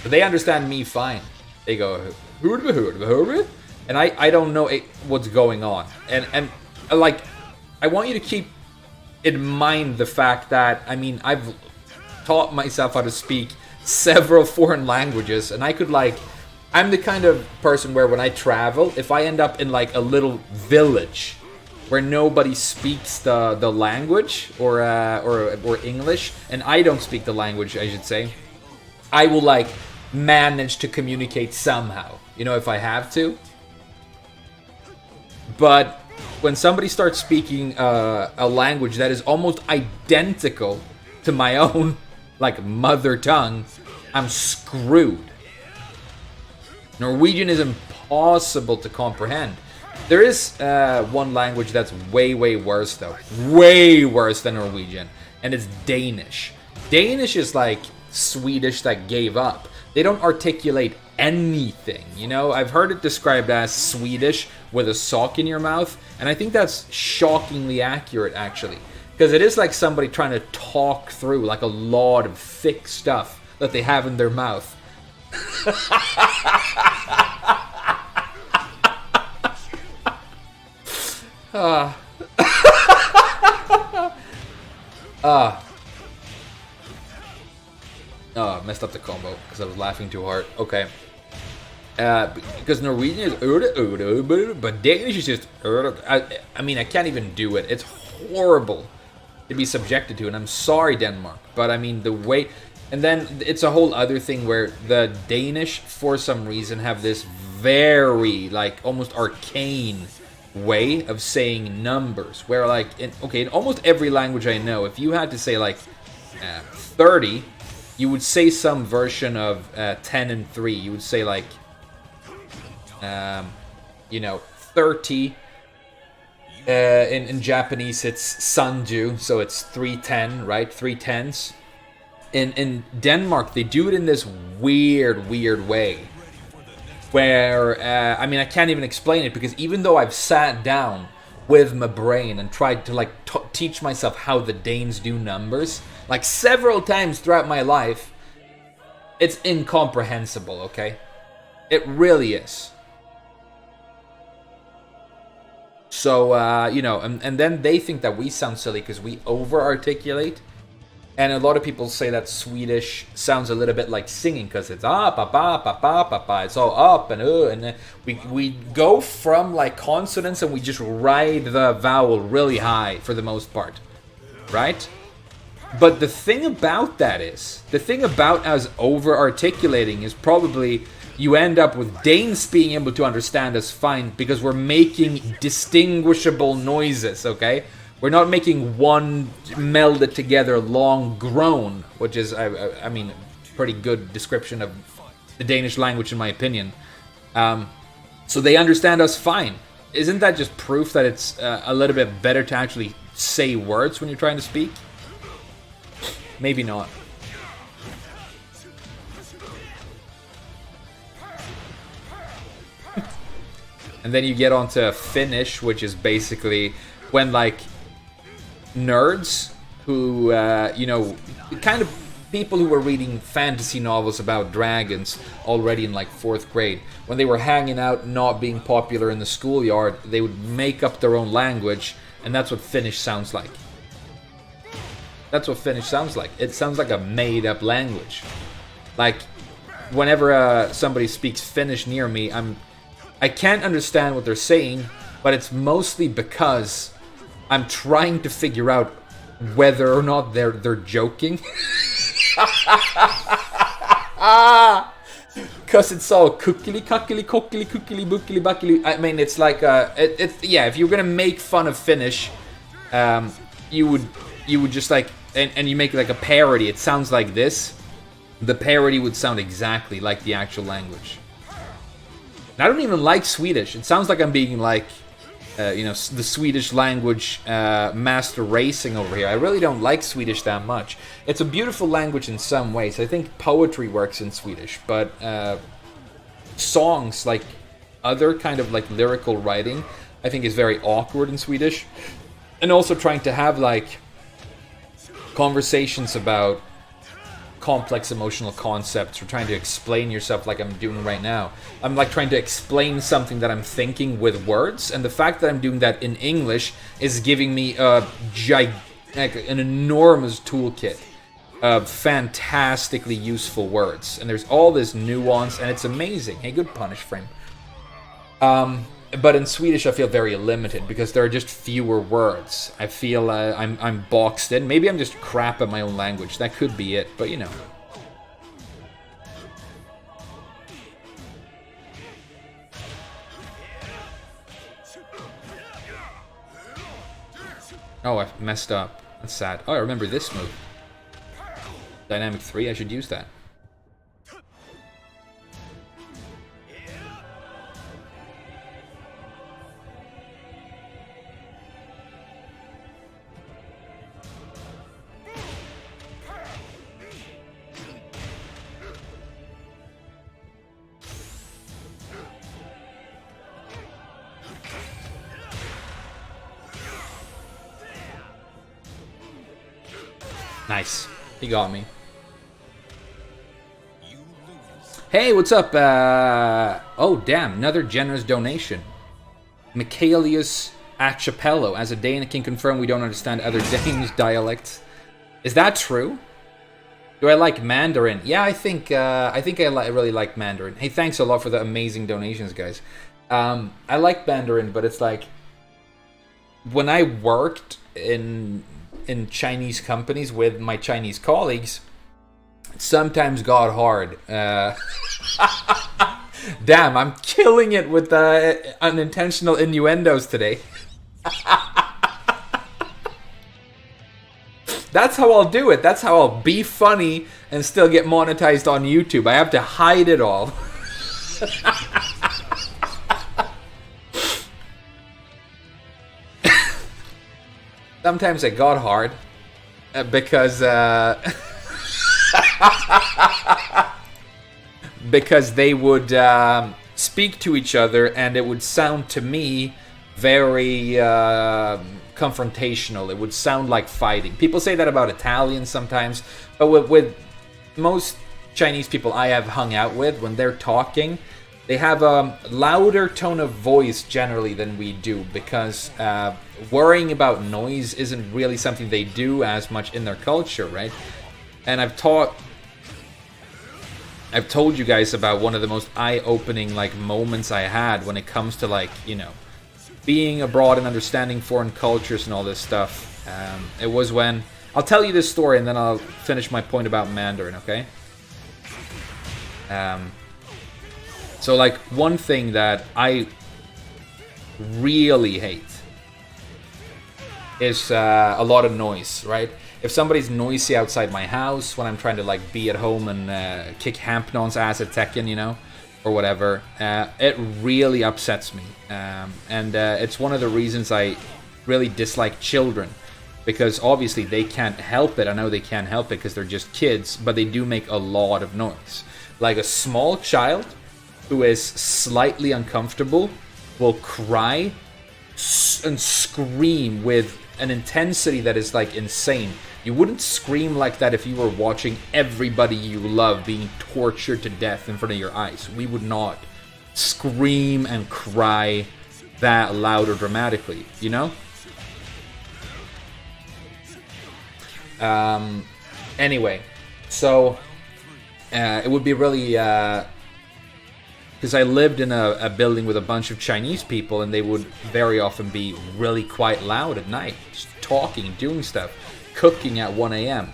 But they understand me fine. They go, and I don't know what's going on. And like, I want you to keep in mind the fact that, I mean, I've taught myself how to speak several foreign languages, and I could, like, I'm the kind of person where when I travel, if I end up in like a little village where nobody speaks the language or English, and I don't speak the language, I should say, I will like manage to communicate somehow, you know, if I have to. But when somebody starts speaking a language that is almost identical to my own, like, mother tongue, I'm screwed. Norwegian is impossible to comprehend. There is one language that's way, way worse, though. Way worse than Norwegian. And it's Danish. Danish is like Swedish that gave up. They don't articulate anything, you know? I've heard it described as Swedish with a sock in your mouth. And I think that's shockingly accurate, actually. Because it is like somebody trying to talk through like a lot of thick stuff that they have in their mouth. Messed up the combo because I was laughing too hard. Okay. Because Norwegian is but Danish is just I mean, I can't even do it. It's horrible to be subjected to, and I'm sorry, Denmark, but I mean the way. And then it's a whole other thing where the Danish, for some reason, have this very, like, almost arcane way of saying numbers. Where, like, in almost every language I know, if you had to say, like, 30, you would say some version of 10 and 3. You would say, like, 30. In Japanese, it's sanju, so it's 310, right? 3 tens. In Denmark, they do it in this weird way. Where, I mean, I can't even explain it, because even though I've sat down with my brain and tried to, like, teach myself how the Danes do numbers, like, several times throughout my life, it's incomprehensible, okay? It really is. So, and then they think that we sound silly because we over-articulate. And a lot of people say that Swedish sounds a little bit like singing because it's ah, pa, pa, pa, pa, pa, pa. It's all up and we go from like consonants and we just ride the vowel really high for the most part, right? But the thing about us over-articulating is probably you end up with Danes being able to understand us fine because we're making distinguishable noises, okay? We're not making one melded together long groan, which is, I mean, pretty good description of the Danish language in my opinion. So they understand us fine. Isn't that just proof that it's a little bit better to actually say words when you're trying to speak? Maybe not. And then you get onto Finnish, which is basically when, like, nerds who, kind of people who were reading fantasy novels about dragons already in like 4th grade, when they were hanging out not being popular in the schoolyard, they would make up their own language, and that's what Finnish sounds like. That's what Finnish sounds like. It sounds like a made-up language. Like, whenever somebody speaks Finnish near me, I can't understand what they're saying, but it's mostly because I'm trying to figure out whether or not they're joking. Because it's all kukkili kakkili kokkili kukkili bukkili bakkili. I mean, it's like yeah. If you're gonna make fun of Finnish, you would just like and you make like a parody. It sounds like this. The parody would sound exactly like the actual language. And I don't even like Swedish. It sounds like I'm being like, the Swedish language master racing over here. I really don't like Swedish that much. It's a beautiful language in some ways. I think poetry works in Swedish, but songs, like other kind of like lyrical writing, I think is very awkward in Swedish. And also trying to have like conversations about complex emotional concepts or trying to explain yourself like I'm doing right now. I'm like trying to explain something that I'm thinking with words, and the fact that I'm doing that in English is giving me an enormous toolkit of fantastically useful words, and there's all this nuance, and it's amazing. Hey, good punish frame. But in Swedish, I feel very limited because there are just fewer words. I feel I'm boxed in. Maybe I'm just crap at my own language. That could be it, but you know. Oh, I messed up. That's sad. Oh, I remember this move. Dynamic 3, I should use that. Nice. He got me. Hey, what's up? Oh, damn. Another generous donation. Michaelius Acapello. As a Dane, I can confirm we don't understand other Danish dialects. Is that true? Do I like Mandarin? Yeah, I think I really like Mandarin. Hey, thanks a lot for the amazing donations, guys. I like Mandarin, but it's like when I worked in Chinese companies with my Chinese colleagues, it sometimes got hard. Damn, I'm killing it with unintentional innuendos today. That's how I'll do it. That's how I'll be funny and still get monetized on YouTube. I have to hide it all. Sometimes it got hard because because they would speak to each other and it would sound to me very confrontational. It would sound like fighting. People say that about Italians sometimes, but with most Chinese people I have hung out with, when they're talking, they have a louder tone of voice generally than we do because worrying about noise isn't really something they do as much in their culture, right? And I've told you guys about one of the most eye-opening like moments I had when it comes to like, you know, being abroad and understanding foreign cultures and all this stuff. It was when... I'll tell you this story and then I'll finish my point about Mandarin, okay? So, like, one thing that I really hate is a lot of noise, right? If somebody's noisy outside my house when I'm trying to, like, be at home and kick Hampnon's ass at Tekken, you know, or whatever, it really upsets me. And it's one of the reasons I really dislike children. Because obviously they can't help it. I know they can't help it because they're just kids, but they do make a lot of noise. Like a small child who is slightly uncomfortable will cry and scream with an intensity that is like insane. You wouldn't scream like that if you were watching everybody you love being tortured to death in front of your eyes. We would not scream and cry that loud or dramatically, you know? Anyway, so it would be really... because I lived in a building with a bunch of Chinese people, and they would very often be really quite loud at night, just talking, doing stuff, cooking at 1 a.m.,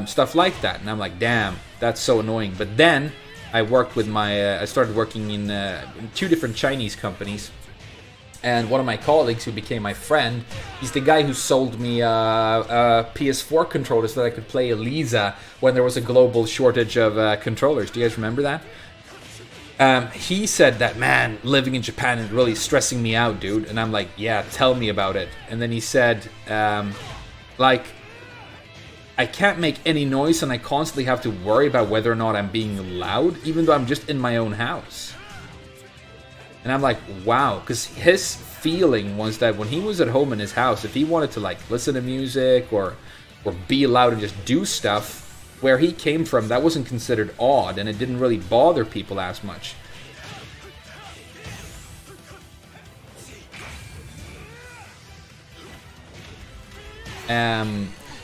stuff like that. And I'm like, damn, that's so annoying. But then I worked with I started working in 2 different Chinese companies, and one of my colleagues who became my friend, he's the guy who sold me PS4 controllers so that I could play Elisa when there was a global shortage of controllers. Do you guys remember that? He said that, man, living in Japan is really stressing me out, dude. And I'm like, yeah, tell me about it. And then he said, like, I can't make any noise and I constantly have to worry about whether or not I'm being loud, even though I'm just in my own house. And I'm like, wow, because his feeling was that when he was at home in his house, if he wanted to, like, listen to music or be loud and just do stuff, where he came from, that wasn't considered odd, and it didn't really bother people as much.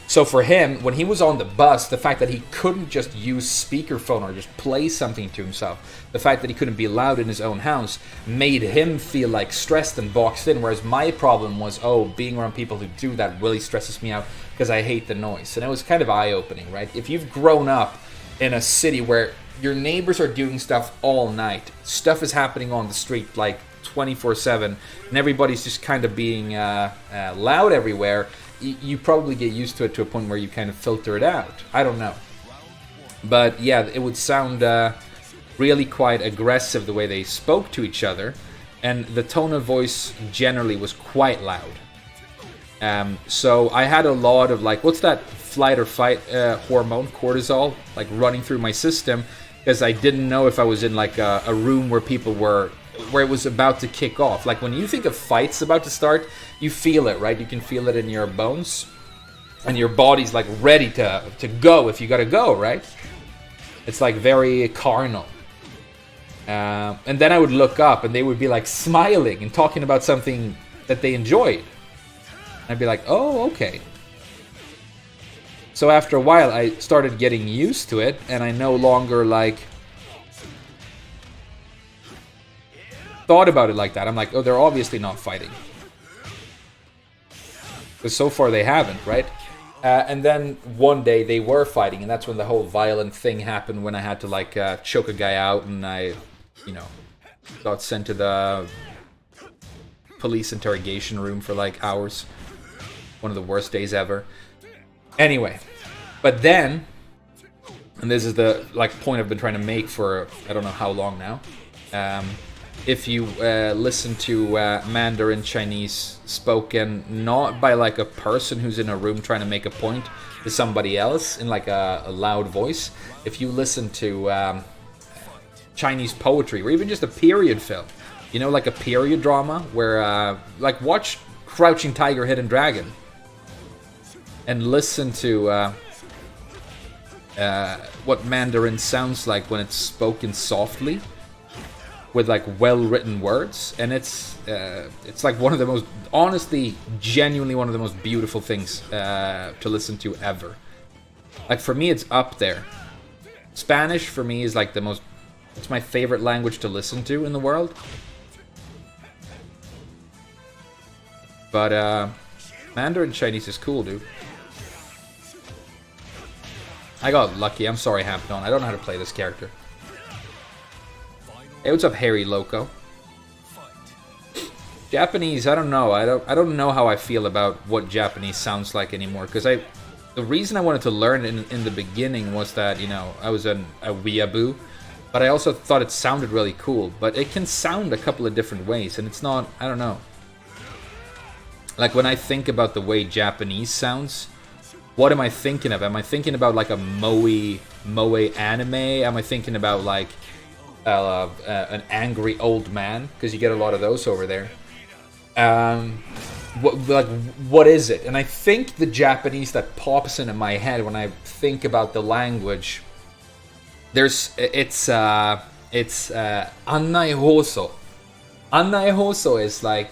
So for him, when he was on the bus, the fact that he couldn't just use speakerphone or just play something to himself, the fact that he couldn't be loud in his own house, made him feel like stressed and boxed in, whereas my problem was, oh, being around people who do that really stresses me out because I hate the noise. And it was kind of eye-opening, right? If you've grown up in a city where your neighbors are doing stuff all night, stuff is happening on the street like 24/7, and everybody's just kind of being loud everywhere, you probably get used to it to a point where you kind of filter it out. I don't know. But yeah, it would sound really quite aggressive the way they spoke to each other, and the tone of voice generally was quite loud. So I had a lot of, like, what's that flight or fight hormone, cortisol, like running through my system, because I didn't know if I was in like a room where people were, where it was about to kick off. Like when you think of fights about to start, you feel it, right? You can feel it in your bones, and your body's like ready to go if you gotta go, right? It's like very carnal. And then I would look up and they would be like smiling and talking about something that they enjoyed. I'd be like, oh, okay. So after a while, I started getting used to it, and I no longer like thought about it like that. I'm like, oh, they're obviously not fighting, because so far they haven't, right? And then one day they were fighting, and that's when the whole violent thing happened, when I had to like choke a guy out, and I, got sent to the police interrogation room for like hours. One of the worst days ever. Anyway, but then, and this is the like point I've been trying to make for I don't know how long now. If you listen to Mandarin Chinese spoken not by like a person who's in a room trying to make a point to somebody else in like a loud voice, if you listen to Chinese poetry or even just a period film, like a period drama where like watch Crouching Tiger, Hidden Dragon and listen to what Mandarin sounds like when it's spoken softly with like well-written words, and it's like one of the most, honestly, genuinely one of the most beautiful things to listen to ever. Like for me, it's up there. Spanish for me is like it's my favorite language to listen to in the world. But Mandarin Chinese is cool, dude. I got lucky. I'm sorry, Hampton. I don't know how to play this character. Hey, what's up, Harry Loco? Japanese, I don't know. I don't know how I feel about what Japanese sounds like anymore. Because the reason I wanted to learn in the beginning was that, I was a weeaboo. But I also thought it sounded really cool. But it can sound a couple of different ways. And it's not, I don't know. Like when I think about the way Japanese sounds, what am I thinking of? Am I thinking about like a moe anime? Am I thinking about like an angry old man? Because you get a lot of those over there. What is it? And I think the Japanese that pops into my head when I think about the language, it's annai hoso. Annai hoso is like,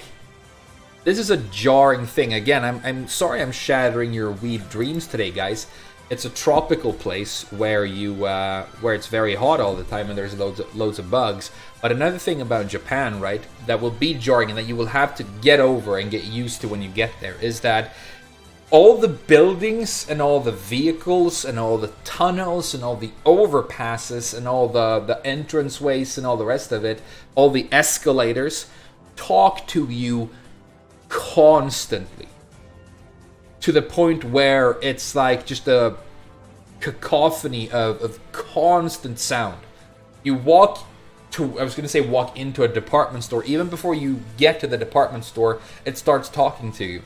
this is a jarring thing. Again, I'm sorry I'm shattering your weed dreams today, guys. It's a tropical place where where it's very hot all the time and there's loads of bugs. But another thing about Japan, right, that will be jarring and that you will have to get over and get used to when you get there is that all the buildings and all the vehicles and all the tunnels and all the overpasses and all the entranceways and all the rest of it, all the escalators, talk to you constantly. To the point where it's like just a cacophony of constant sound. You walk into a department store. Even before you get to the department store, it starts talking to you.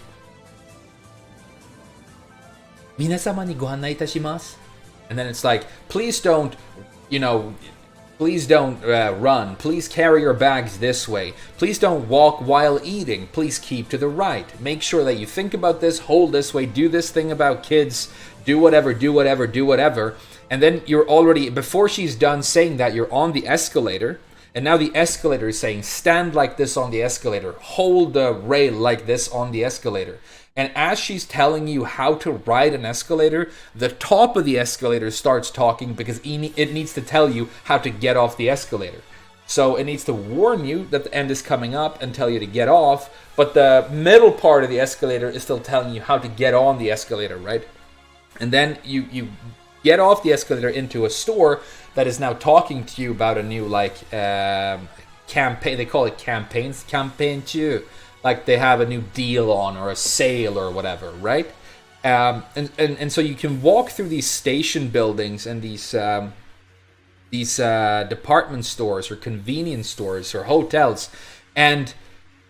皆様にご案内いたします. And then it's like, please don't run. Please carry your bags this way. Please don't walk while eating. Please keep to the right. Make sure that you think about this, hold this way, do this thing about kids, do whatever. And then you're already, before she's done saying that, you're on the escalator. And now the escalator is saying, stand like this on the escalator. Hold the rail like this on the escalator. And as she's telling you how to ride an escalator, the top of the escalator starts talking because it needs to tell you how to get off the escalator. So it needs to warn you that the end is coming up and tell you to get off, but the middle part of the escalator is still telling you how to get on the escalator, right? And then you get off the escalator into a store that is now talking to you about a new campaign. They call it campaigns. Campaign 2. Like they have a new deal on or a sale or whatever, right? And so you can walk through these station buildings and these department stores or convenience stores or hotels, and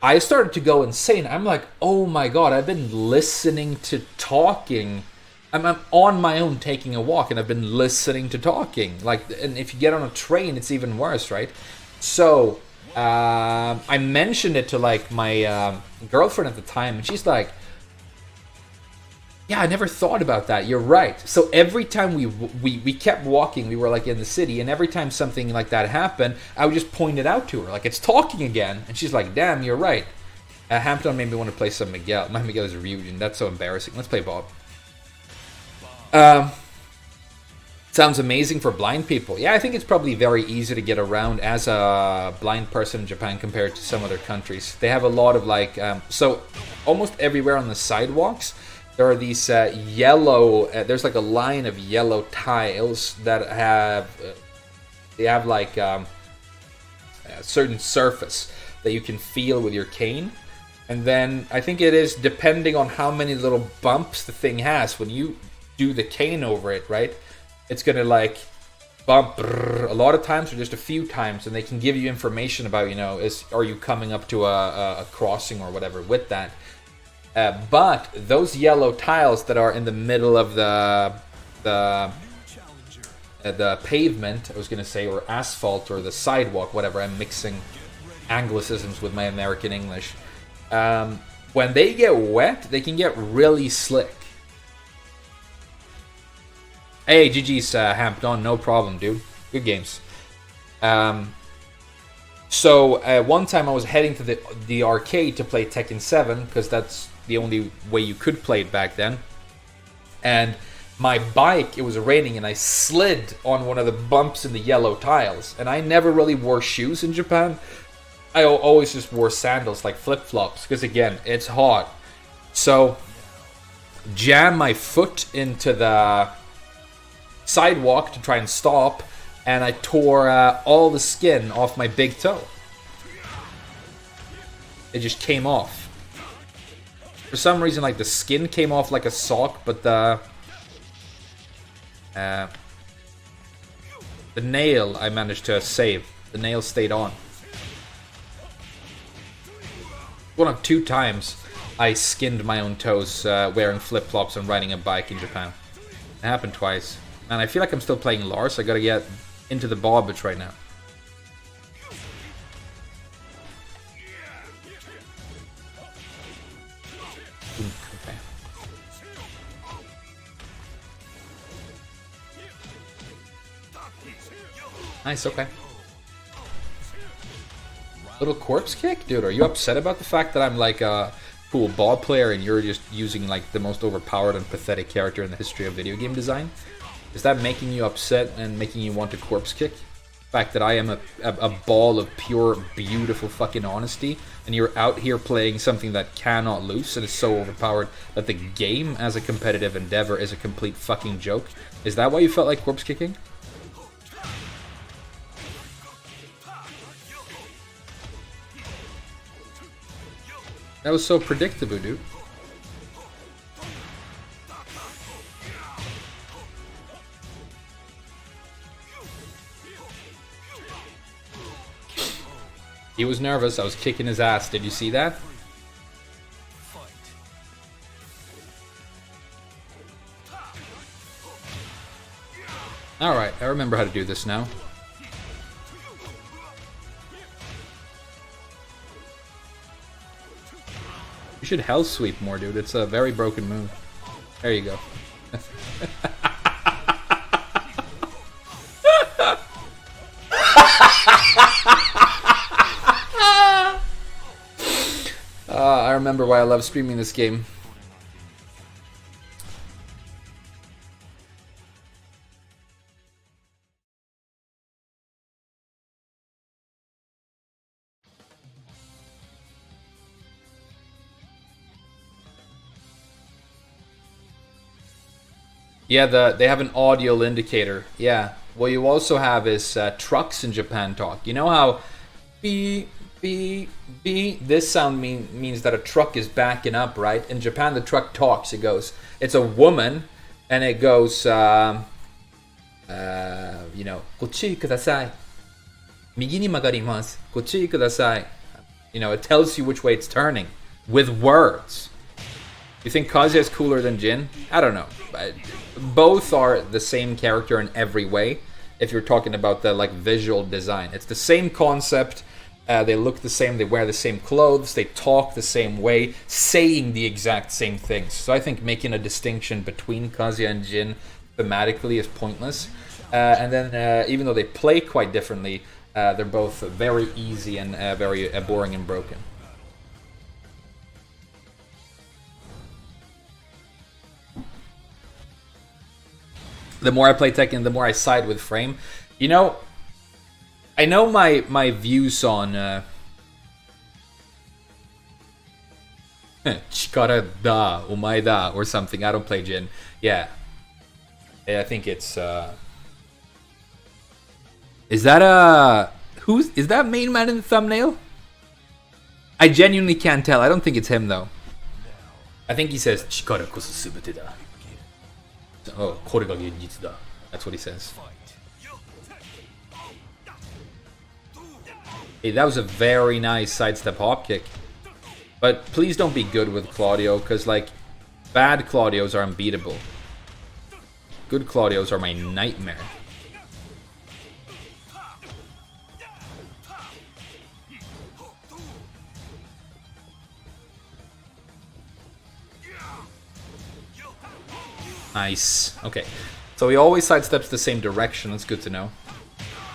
I started to go insane. I'm like, oh my god, I've been listening to talking. I'm on my own taking a walk, and I've been listening to talking. Like, and if you get on a train, it's even worse, right? So I mentioned it to like my girlfriend at the time, and she's like, yeah, I never thought about that. You're right. So every time we kept walking, we were like in the city, and every time something like that happened, I would just point it out to her, like, it's talking again. And she's like, damn, you're right. Hampton made me want to play some Miguel. My Miguel is a Ryujin. That's so embarrassing. Let's play Bob. Sounds amazing for blind people. Yeah, I think it's probably very easy to get around as a blind person in Japan compared to some other countries. They have a lot of like, so almost everywhere on the sidewalks, there are these yellow, there's like a line of yellow tiles that have, they have like a certain surface that you can feel with your cane. And then I think it is depending on how many little bumps the thing has, when you do the cane over it, right? It's gonna like bump a lot of times or just a few times, and they can give you information about, are you coming up to a crossing or whatever with that. But those yellow tiles that are in the middle of the pavement, I was gonna say, or asphalt or the sidewalk, whatever. I'm mixing Anglicisms with my American English. When they get wet, they can get really slick. Hey, GG's Hampton, no problem, dude. Good games. So one time I was heading to the arcade to play Tekken 7, because that's the only way you could play it back then. And my bike, it was raining, and I slid on one of the bumps in the yellow tiles. And I never really wore shoes in Japan. I always just wore sandals, like flip-flops, because again, it's hot. So, jam my foot into the sidewalk to try and stop, and I tore all the skin off my big toe. It just came off. For some reason, like, the skin came off like a sock, but the nail I managed to save. The nail stayed on. One of 2 times I skinned my own toes wearing flip-flops and riding a bike in Japan. It happened twice. And I feel like I'm still playing Lars. I gotta get into the Bobbage right now. Nice, okay. Little corpse kick? Dude, are you upset about the fact that I'm like a cool ball player and you're just using like the most overpowered and pathetic character in the history of video game design? Is that making you upset and making you want to corpse kick? The fact that I am a ball of pure, beautiful fucking honesty and you're out here playing something that cannot lose and is so overpowered that the game as a competitive endeavor is a complete fucking joke? Is that why you felt like corpse kicking? That was so predictable, dude. He was nervous. I was kicking his ass. Did you see that? Alright, I remember how to do this now. You should hell sweep more, dude. It's a very broken move. There you go. I remember why I love streaming this game. Yeah, they have an audio indicator. Yeah. What you also have is trucks in Japan talk. You know how beep, beep, beep, this sound means that a truck is backing up, right? In Japan, the truck talks. It goes, it's a woman, and it goes, you know, ご注意ください. 右に曲がります. ご注意ください. You know, it tells you which way it's turning with words. You think Kazuya is cooler than Jin? I don't know. Both are the same character in every way. If you're talking about the like visual design, it's the same concept. They look the same. They wear the same clothes. They talk the same way, saying the exact same things. So I think making a distinction between Kazuya and Jin thematically is pointless. And then even though they play quite differently, they're both very easy and very boring and broken. The more I play Tekken, the more I side with Frame. You know, I know my views on Chikara da, omae da, or something. I don't play Jin. Yeah. I think it's is that is that main man in the thumbnail? I genuinely can't tell. I don't think it's him though. I think he says Chikara koso subete da. Oh, これが現実だ. That's what he says. Hey, that was a very nice sidestep hop kick. But please don't be good with Claudio, because like, bad Claudios are unbeatable. Good Claudios are my nightmare. Nice. Okay. So he always sidesteps the same direction. That's good to know.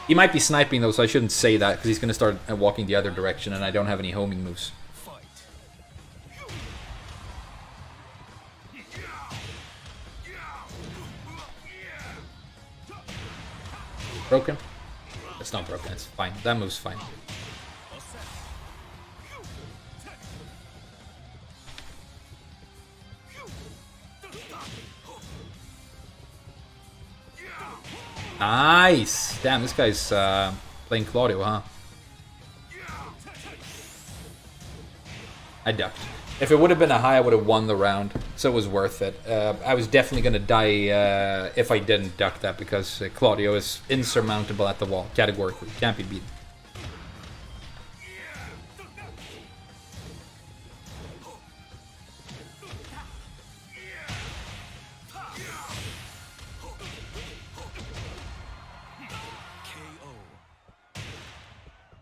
He might be sniping though, so I shouldn't say that because he's going to start walking the other direction and I don't have any homing moves. Broken? It's not broken. It's fine. That move's fine. Nice! Damn, this guy's playing Claudio, huh? I ducked. If it would have been a high, I would have won the round, so it was worth it. I was definitely going to die if I didn't duck that, because Claudio is insurmountable at the wall, categorically. Can't be beaten.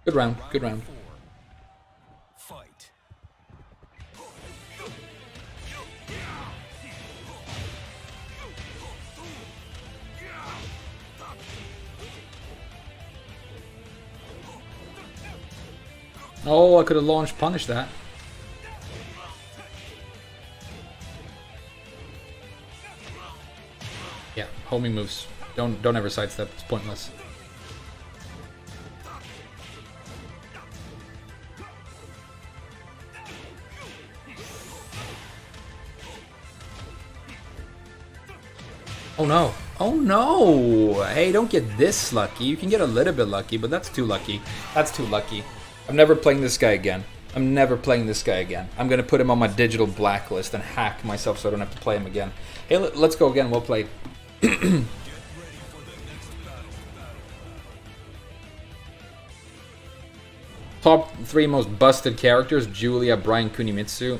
Good round, good round. Fight. Oh, I could have launched punish that. Yeah, homing moves. Don't ever sidestep. It's pointless. Oh no. Oh no! Hey, don't get this lucky. You can get a little bit lucky, but that's too lucky. That's too lucky. I'm never playing this guy again. I'm never playing this guy again. I'm gonna put him on my digital blacklist and hack myself so I don't have to play him again. Hey, let's go again. We'll play. Top 3 most busted characters: Julia, Brian, Kunimitsu.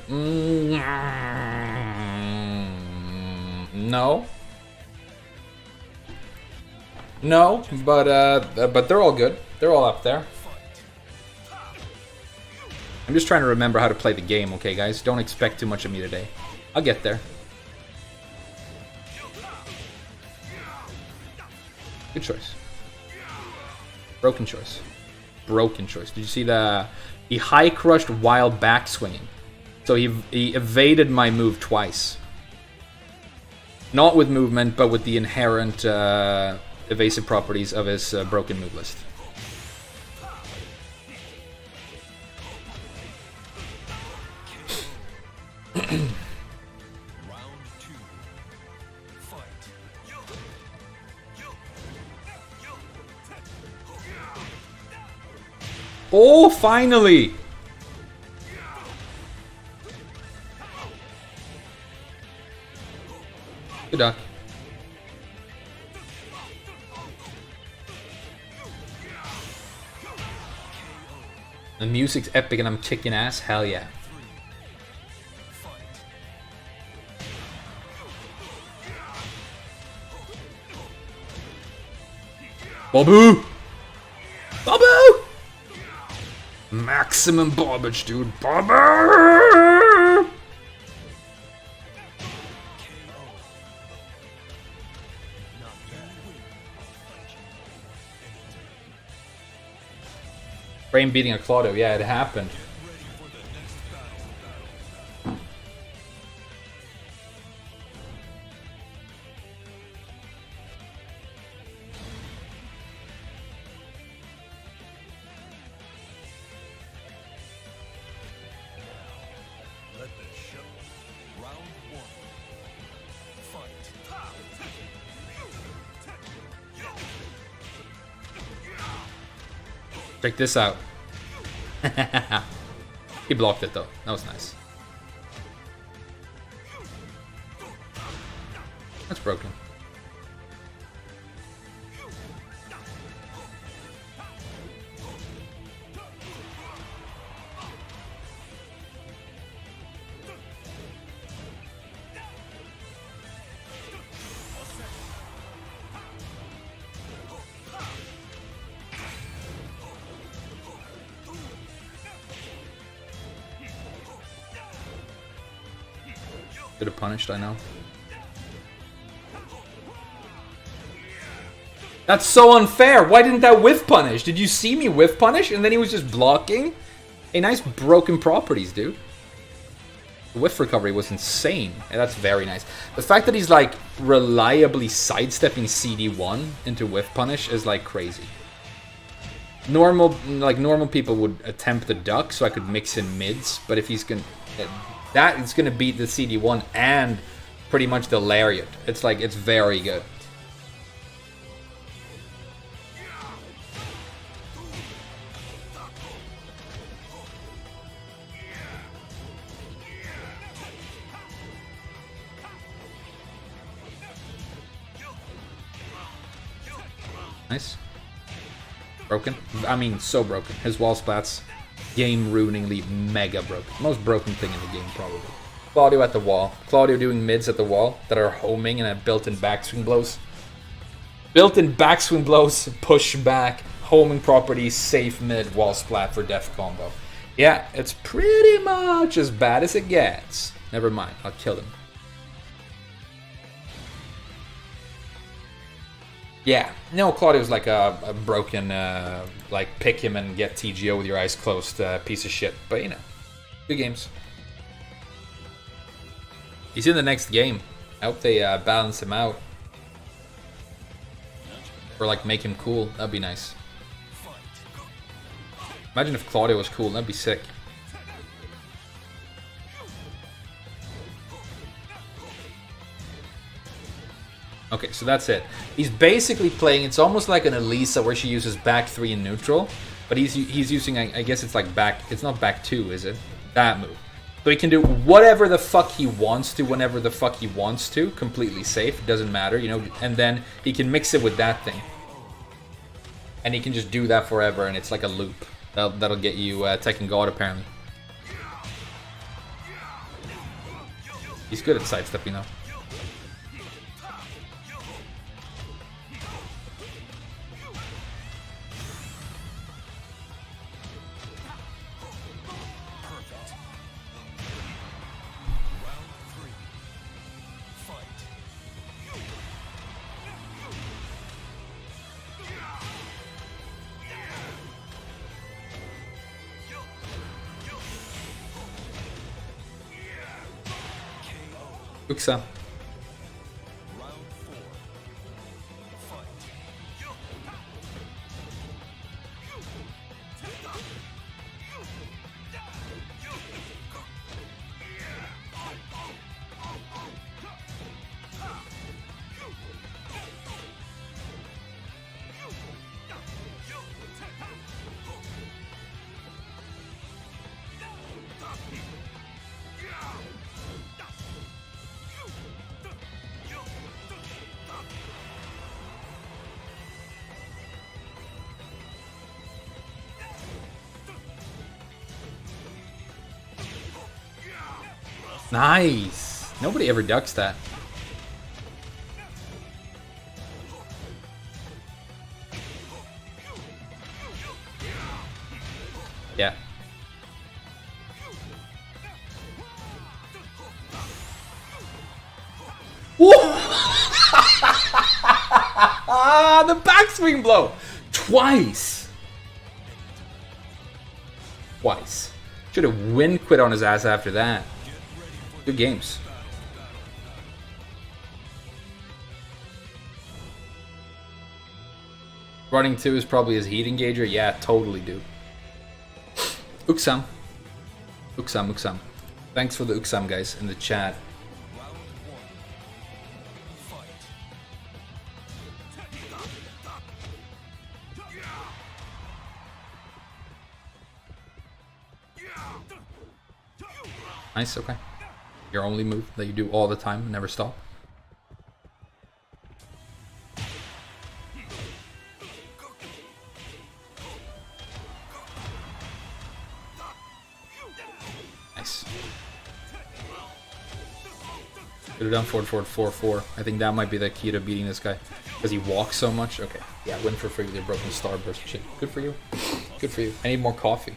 No. No, but they're all good. They're all up there. I'm just trying to remember how to play the game, okay, guys? Don't expect too much of me today. I'll get there. Good choice. Broken choice. Broken choice. Did you see he high crushed while back swinging? So he evaded my move twice. Not with movement, but with the inherent evasive properties of his broken move list. Oh, finally! Good duck. The music's epic and I'm kicking ass? Hell yeah. Babu! Babu! Maximum bobbage, dude. Babu! Frame beating a Claudio. Yeah, it happened. Let the show. Round 1. Fight. Check this out. He blocked it though. That was nice. That's broken. Could have punished, I know. That's so unfair. Why didn't that whiff punish? Did you see me whiff punish? And then he was just blocking? Hey, nice broken properties, dude. The whiff recovery was insane. And that's very nice. The fact that he's like reliably sidestepping CD1 into whiff punish is like crazy. Normal people would attempt the duck so I could mix in mids, but if he's gonna... that is gonna beat the CD1 and pretty much the lariat. It's like, it's very good. Nice. Broken. I mean, so broken. His wall splats, game-ruiningly mega broken. Most broken thing in the game, probably. Claudio at the wall. Claudio doing mids at the wall that are homing and have built-in backswing blows. Built-in backswing blows, push back, homing properties, safe mid, wall splat for death combo. Yeah, it's pretty much as bad as it gets. Never mind, I'll kill him. Yeah, no, Claudio's like a broken, like pick him and get TGO with your eyes closed piece of shit. But you know, good games. He's in the next game. I hope they balance him out. Or like make him cool. That'd be nice. Imagine if Claudio was cool. That'd be sick. Okay, so that's it. He's basically playing, it's almost like an Elisa where she uses back 3 in neutral. But he's using, I guess it's like back, it's not back 2, is it? That move. So he can do whatever the fuck he wants to, whenever the fuck he wants to. Completely safe, it doesn't matter, you know. And then he can mix it with that thing. And he can just do that forever, and it's like a loop. That'll get you Tekken God, apparently. He's good at sidestepping, though. Uksa. Nice. Nobody ever ducks that. Yeah. Whoa! The backswing blow! Twice! Twice. Should have win quit on his ass after that. Good games. Running 2 is probably his heat engager. Yeah, totally, dude. Uksam. Uksam. Thanks for the Uksam, guys, in the chat. Nice, okay. Your only move that you do all the time and never stop. Nice. Could have done forward 4-4. I think that might be the key to beating this guy. Because he walks so much. Okay. Yeah, win for free with your broken starburst shit. Good for you. Good for you. I need more coffee.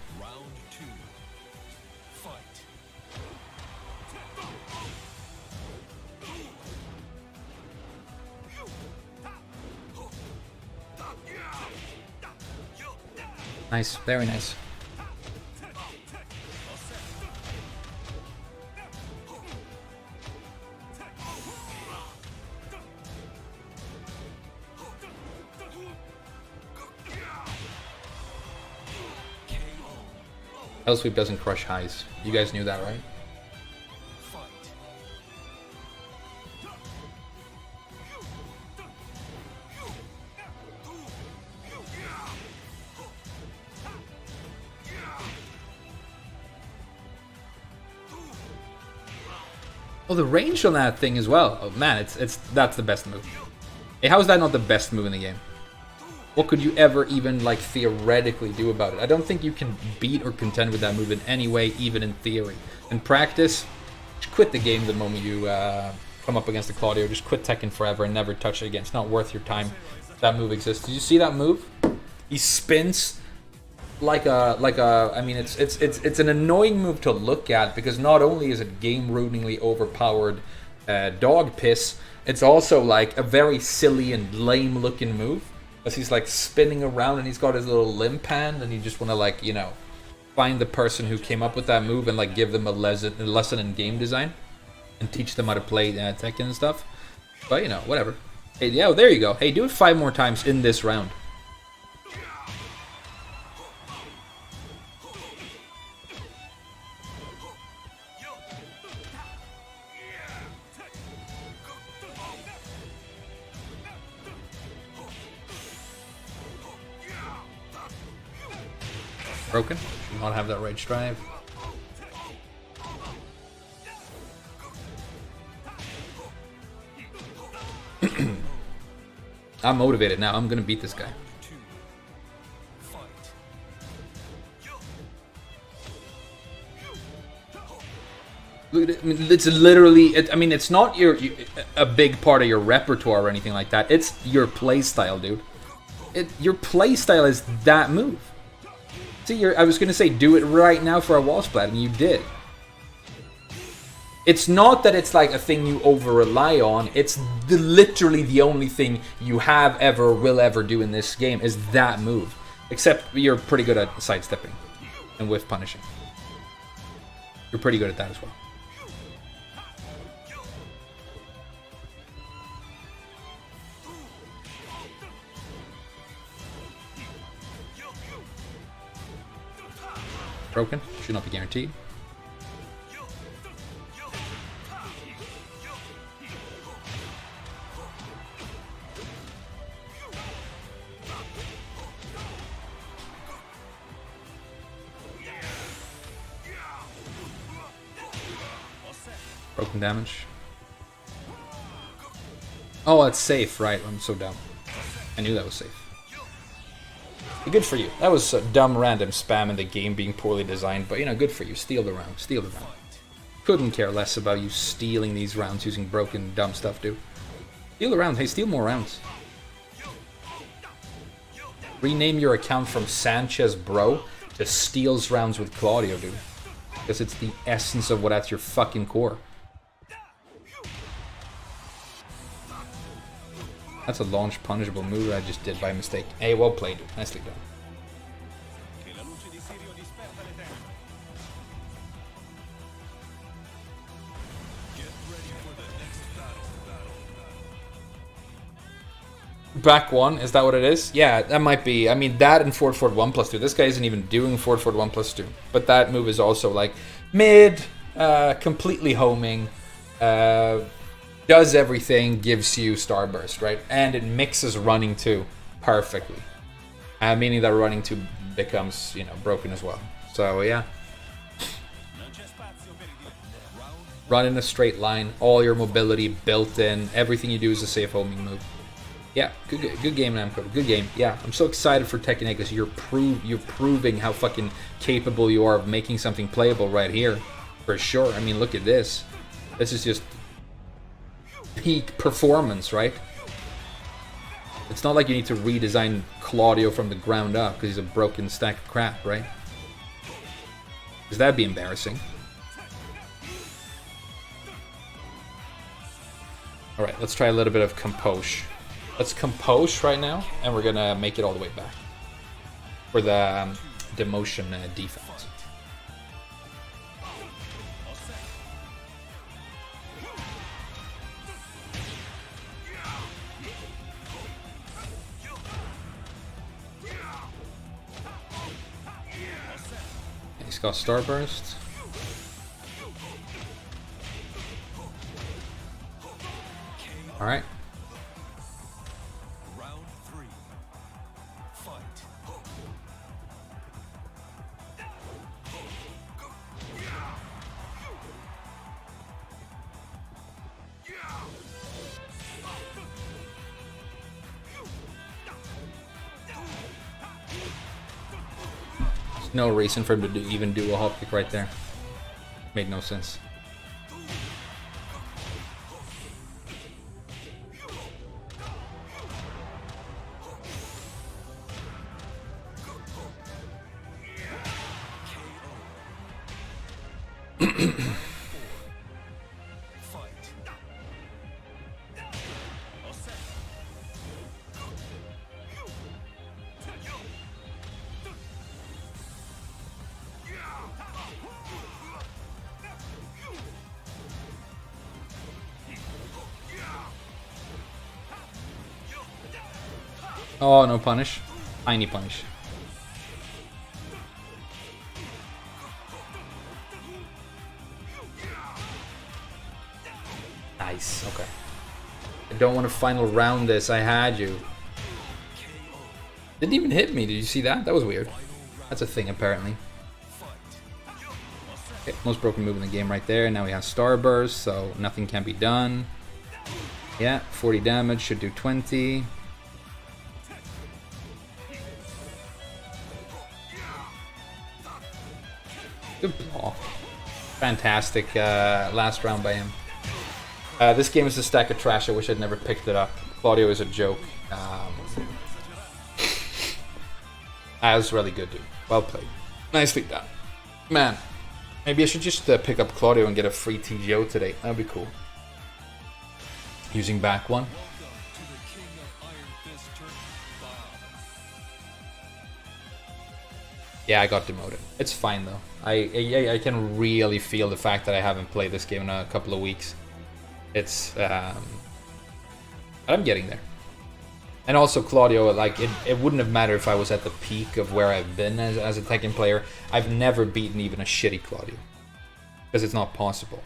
Nice, very nice. L sweep doesn't crush highs. You guys knew that, right? Oh, the range on that thing as well. Oh man, that's the best move. Hey, how is that not the best move in the game? What could you ever even like theoretically do about it? I don't think you can beat or contend with that move in any way, even in theory. In practice, just quit the game the moment you come up against the Claudio. Just quit Tekken forever and never touch it again. It's not worth your time. That move exists. Did you see that move? He spins like a. I mean, it's an annoying move to look at because not only is it game-ruiningly overpowered dog piss, it's also like a very silly and lame looking move. Because he's like spinning around and he's got his little limp hand and you just want to like, you know, find the person who came up with that move and like give them a lesson in game design. And teach them how to play Tekken and stuff. But you know, whatever. Hey, yeah, there you go. Hey, do it 5 more times in this round. Broken. Should not have that rage drive. I'm motivated now. I'm gonna beat this guy. It's literally. I mean, it's not a big part of your repertoire or anything like that. It's your playstyle, dude. Your playstyle is that move. See, I was gonna say do it right now for a wall splat, and you did. It's not that it's like a thing you over-rely on. It's literally the only thing you have ever, will ever do in this game is that move. Except you're pretty good at sidestepping and whiff punishing. You're pretty good at that as well. Broken. Should not be guaranteed. Broken damage. Oh, it's safe, right? I'm so dumb. I knew that was safe. Good for you. That was a dumb random spam in the game being poorly designed, but you know, good for you. Steal the round. Steal the round. Couldn't care less about you stealing these rounds using broken, dumb stuff, dude. Steal the round. Hey, steal more rounds. Rename your account from Sanchez Bro to Steals Rounds with Claudio, dude. Because it's the essence of what at your fucking core. That's a launch punishable move I just did by mistake. Hey, well played, dude. Nicely done. Back 1, is that what it is? Yeah, that might be. I mean, that and forward 1+2. This guy isn't even doing forward 1+2. But that move is also like mid, completely homing, does everything, gives you Starburst, right? And it mixes running 2 perfectly. Meaning that running 2 becomes, you know, broken as well. So, yeah. Run in a straight line, all your mobility built in, everything you do is a safe homing move. Yeah, good game, Namco. Good game. Yeah, I'm so excited for Tekken 8 because you're proving how fucking capable you are of making something playable right here. For sure. I mean, look at this. This is just peak performance, right? It's not like you need to redesign Claudio from the ground up because he's a broken stack of crap, right? Because that'd be embarrassing. Alright, let's try a little bit of compose. Let's compose right now, and we're gonna make it all the way back for the demotion defense. He's got Starburst. All right. Round 3. Fight. There's no reason for him to even do a hop kick right there. Made no sense. Oh, no punish. Tiny punish. Nice, okay. I don't want to final round this, I had you. Didn't even hit me, did you see that? That was weird. That's a thing, apparently. Okay, most broken move in the game right there. Now we have Starburst, so nothing can be done. Yeah, 40 damage, should do 20. Good block. Fantastic last round by him. This game is a stack of trash. I wish I'd never picked it up. Claudio is a joke. That was really good, dude. Well played. Nicely done. Man, maybe I should just pick up Claudio and get a free TGO today. That'd be cool. Using back one. Yeah, I got demoted. It's fine though. I can really feel the fact that I haven't played this game in a couple of weeks. It's but I'm getting there. And also Claudio, like it wouldn't have mattered if I was at the peak of where I've been as a Tekken player. I've never beaten even a shitty Claudio. Because it's not possible.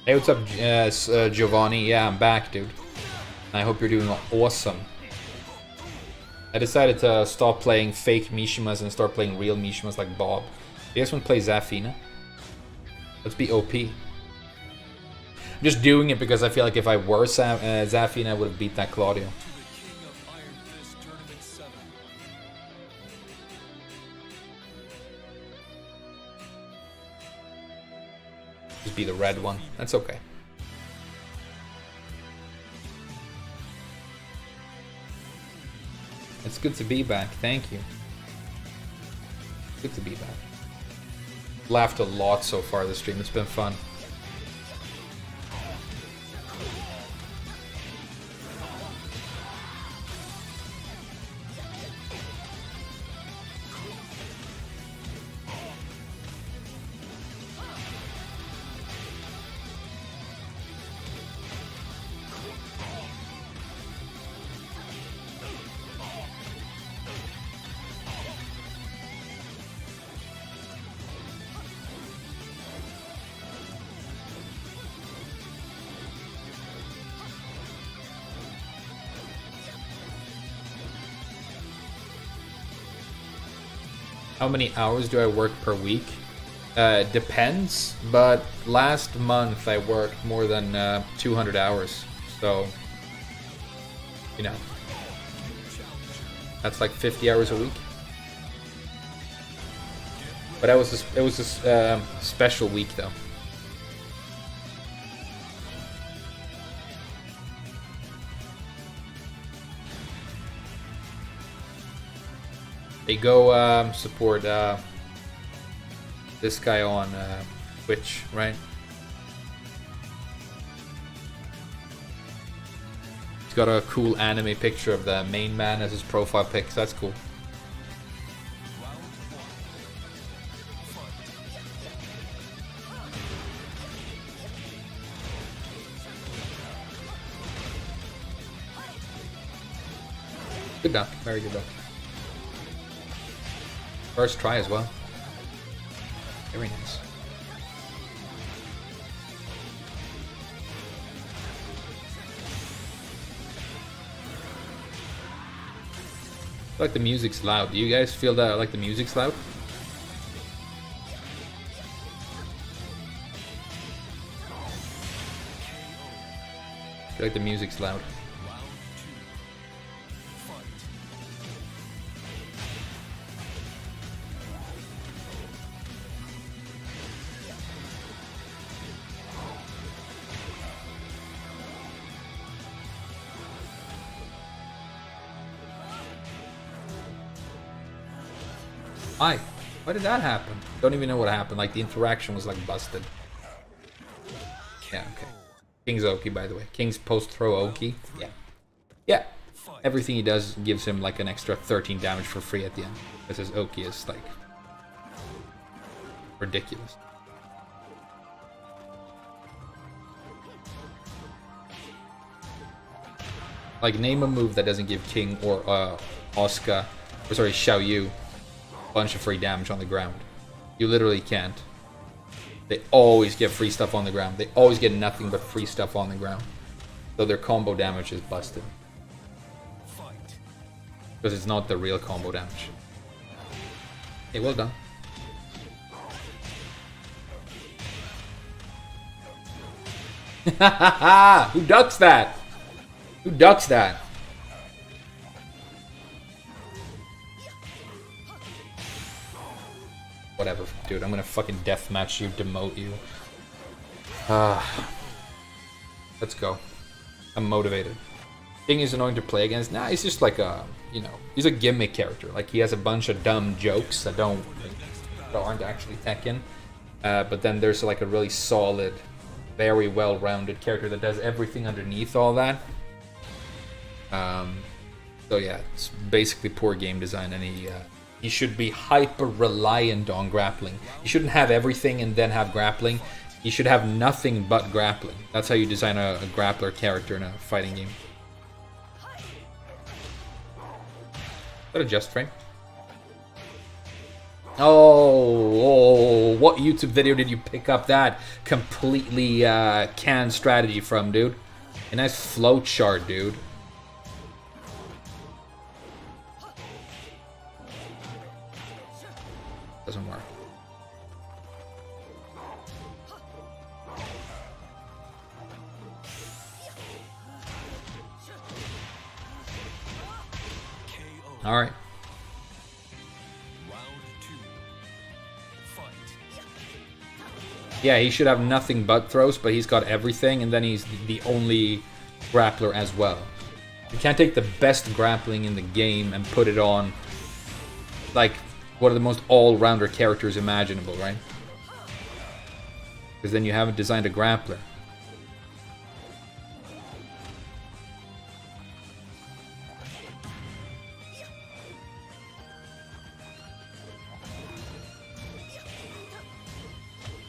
Hey, what's up, Giovanni? Yeah, I'm back, dude. I hope you're doing awesome. I decided to stop playing fake Mishimas and start playing real Mishimas like Bob. You guys want to play Zafina? Let's be OP. I'm just doing it because I feel like if I were Zafina, I would have beat that Claudio. Just be the red one. That's okay. It's good to be back. Thank you. Good to be back. Laughed a lot so far this stream. It's been fun. How many hours do I work per week? Depends, but last month I worked more than 200 hours, so, you know, that's like 50 hours a week. But it was a special week though. They go support this guy on Twitch, right? He's got a cool anime picture of the main man as his profile pic, so that's cool. Good duck, very good duck. First try as well. Very nice. I feel like the music's loud. Do you guys feel that like the music's loud? I feel like the music's loud. Why? Why did that happen? Don't even know what happened. Like, the interaction was, like, busted. Yeah, okay. King's Oki, by the way. King's post-throw Oki. Yeah. Yeah. Everything he does gives him, like, an extra 13 damage for free at the end. Because his Oki is, like, ridiculous. Like, name a move that doesn't give King or Asuka, or sorry, Xiao Yu, a bunch of free damage on the ground. You literally can't. They always get free stuff on the ground. They always get nothing but free stuff on the ground. So their combo damage is busted. Because it's not the real combo damage. Hey, well done. Who ducks that? Who ducks that? Whatever, dude. I'm gonna fucking deathmatch you, demote you. Let's go. I'm motivated. King is annoying to play against. Nah, he's just like a, you know, he's a gimmick character. Like, he has a bunch of dumb jokes that aren't actually Tekken. But then there's like a really solid, very well-rounded character that does everything underneath all that. So yeah, it's basically poor game design, and he should be hyper-reliant on grappling. He shouldn't have everything and then have grappling. He should have nothing but grappling. That's how you design a grappler character in a fighting game. Is that a just frame? Oh, what YouTube video did you pick up that completely canned strategy from, dude? A nice flowchart, dude. Doesn't work. All right. Yeah, he should have nothing but throws, but he's got everything, and then he's the only grappler as well. You can't take the best grappling in the game and put it on, like, one of the most all-rounder characters imaginable, right? Because then you haven't designed a grappler.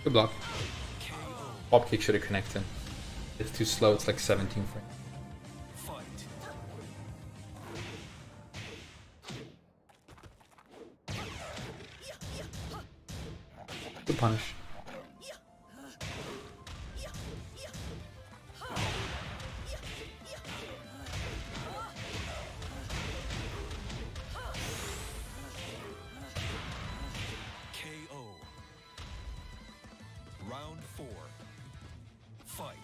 Good block. Pop kick should have connected. It's too slow, it's like 17 frames. Good punish. Round 4. Fight.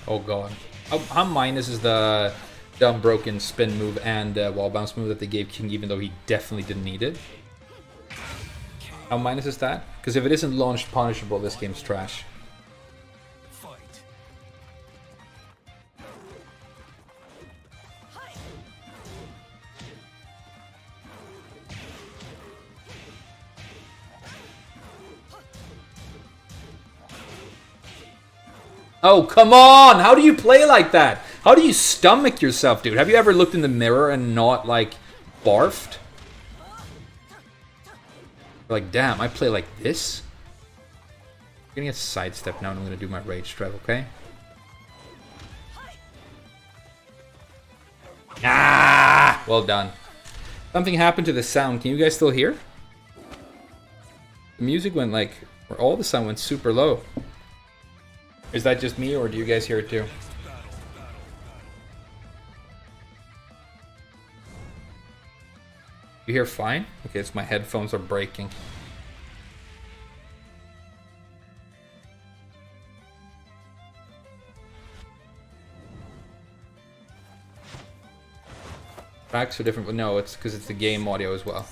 Oh god. How minus is the dumb broken spin move and wall bounce move that they gave King, even though he definitely didn't need it? How minus is that? Because if it isn't launched punishable, this game's trash. Fight. Oh, come on! How do you play like that? How do you stomach yourself, dude? Have you ever looked in the mirror and not, like, barfed? Like, damn, I play like this? I'm gonna get sidestep now and I'm gonna do my rage drive, okay? Ah! Well done. Something happened to the sound. Can you guys still hear? The music went, like, or all the sound went super low. Is that just me, or do you guys hear it too? You hear fine? Okay, it's my headphones are breaking. Tracks are different, but no, it's because it's the game audio as well.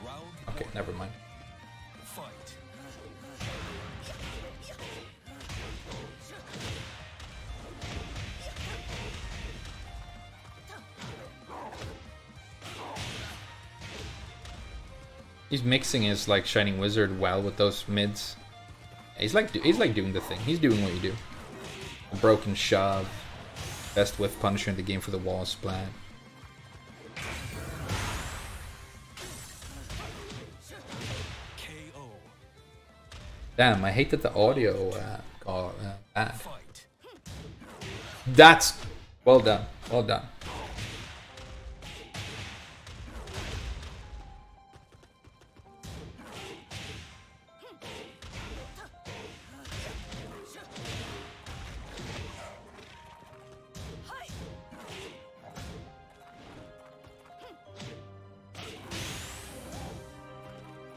Round Okay, one. never mind. Fight. He's mixing his like Shining Wizard well with those mids. He's like doing the thing. He's doing what you do. A broken shove. Best whiff punisher in the game for the wall splat. KO. Damn, I hate that the audio got bad. Fight. That's well done. Well done.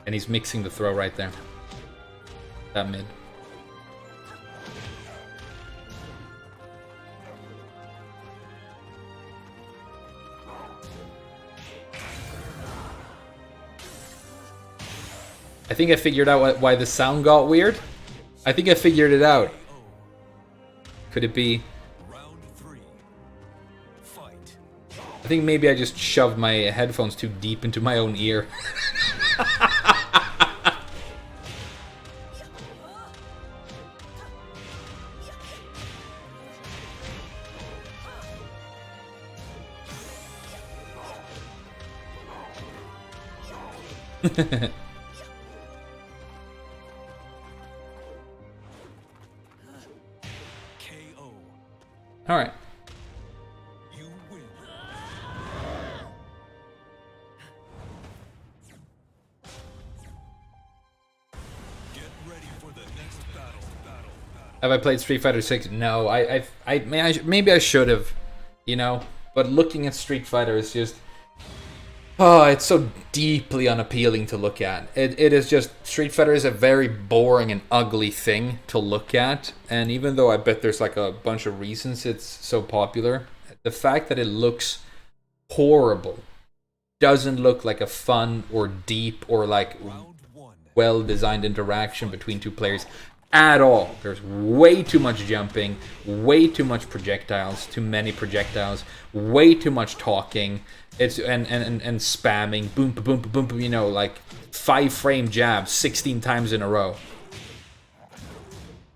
And he's mixing the throw right there. That mid. I think I figured out why the sound got weird. I think I figured it out. Could it be? Round three. Fight. I think maybe I just shoved my headphones too deep into my own ear. KO. All right. You win. Get ready for the next battle. Have I played Street Fighter 6? No, maybe I should have, you know. But looking at Street Fighter is just, oh, it's so deeply unappealing to look at. It is just, Street Fighter is a very boring and ugly thing to look at. And even though I bet there's like a bunch of reasons it's so popular, the fact that it looks horrible, doesn't look like a fun or deep or like Round one. well-designed interaction between two players at all. There's way too much jumping, way too much projectiles, too many projectiles, way too much talking. It's and spamming, boom, boom, boom, boom, you know, like 5-frame jabs 16 times in a row.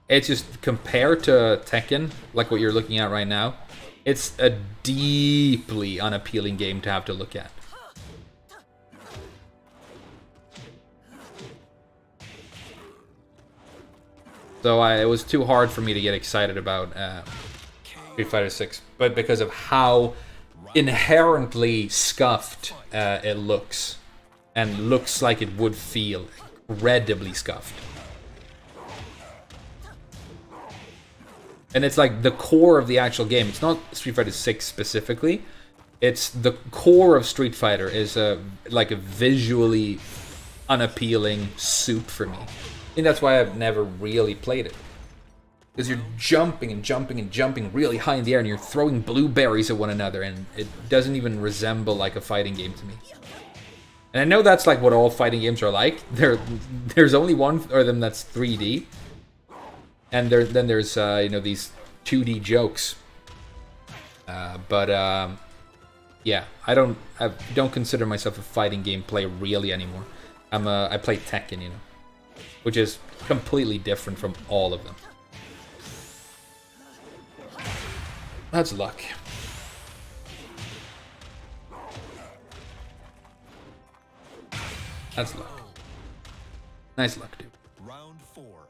It's just, compared to Tekken, like what you're looking at right now, it's a deeply unappealing game to have to look at. So it was too hard for me to get excited about Street Fighter 6, but because of how inherently scuffed it looks, and looks like it would feel incredibly scuffed. And it's like the core of the actual game. It's not Street Fighter 6 specifically. It's the core of Street Fighter is like a visually unappealing soup for me. I think that's why I've never really played it. Because you're jumping and jumping and jumping really high in the air and you're throwing blueberries at one another and it doesn't even resemble like a fighting game to me. And I know that's like what all fighting games are like. There's only one of them that's 3D. And then there's you know, these 2D jokes. Yeah, I don't consider myself a fighting game player really anymore. I play Tekken, you know, which is completely different from all of them. That's luck. That's luck. Nice luck, dude. Round four.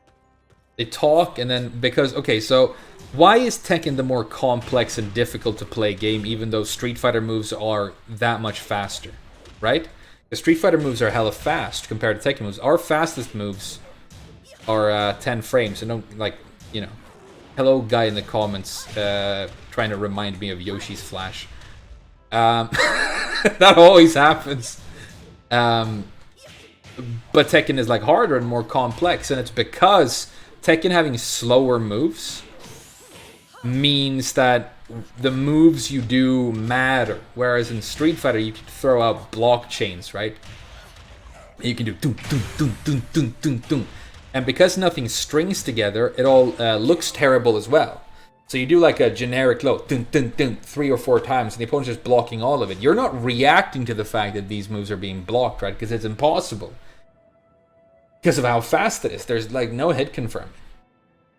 They talk and then, because, okay, so why is Tekken the more complex and difficult to play game even though Street Fighter moves are that much faster, right? The Street Fighter moves are hella fast compared to Tekken moves. Our fastest moves are 10 frames, and don't, like, you know, hello guy in the comments trying to remind me of Yoshi's Flash. That always happens. But Tekken is like harder and more complex, and it's because Tekken having slower moves means that the moves you do matter. Whereas in Street Fighter, you can throw out block chains, right? You can do dun dun dun dun dun dun dun. And because nothing strings together, it all looks terrible as well. So you do like a generic low dun dun dun 3 or 4 times, and the opponent's just blocking all of it. You're not reacting to the fact that these moves are being blocked, right? Because it's impossible. Because of how fast it is. There's like no hit confirming.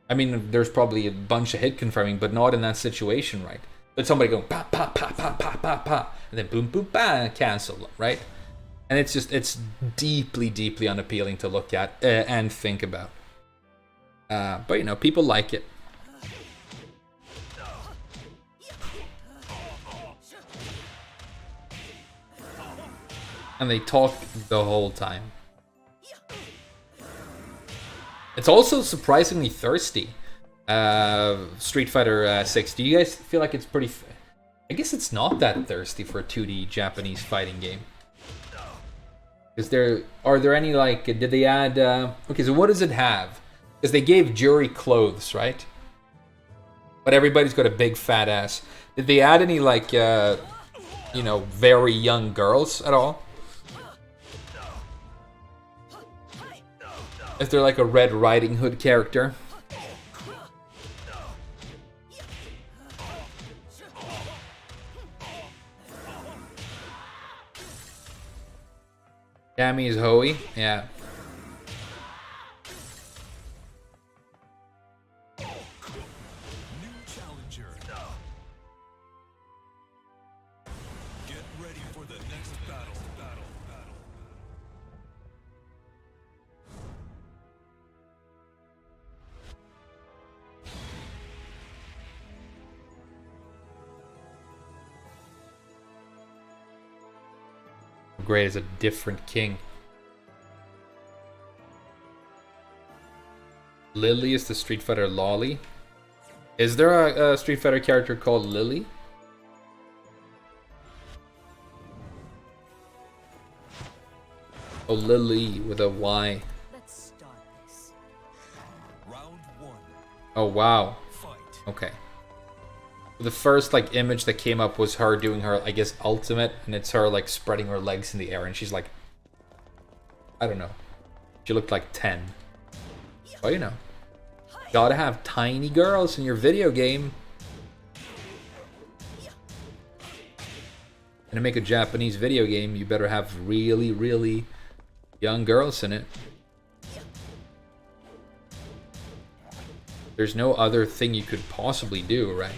I mean, there's probably a bunch of hit confirming, but not in that situation, right? But somebody going pa pa pa pa pa pa pa, and then boom boom ba, cancel, right? And it's deeply, deeply unappealing to look at and think about. But you know, people like it. And they talk the whole time. It's also surprisingly thirsty. Street Fighter 6. Do you guys feel like it's pretty... I guess it's not that thirsty for a 2D Japanese fighting game. Are there any, like... Did they add... Okay, so what does it have? Because they gave Jury clothes, right? But everybody's got a big fat ass. Did they add any, like, you know, very young girls at all? Is there like a Red Riding Hood character? Yami's Hoey? Yeah. New challenger. Get ready for the next battle. Great as a different king. Lily is the Street Fighter Lolly. Is there a Street Fighter character called Lily? Oh, Lily with a Y. Let's start this. Round 1. Oh, wow. Fight. Okay. The first like image that came up was her doing her, I guess, ultimate, and it's her like spreading her legs in the air, and she's like, I don't know. She looked like 10. Well, you know, gotta have tiny girls in your video game. And to make a Japanese video game, you better have really, really young girls in it. There's no other thing you could possibly do, right?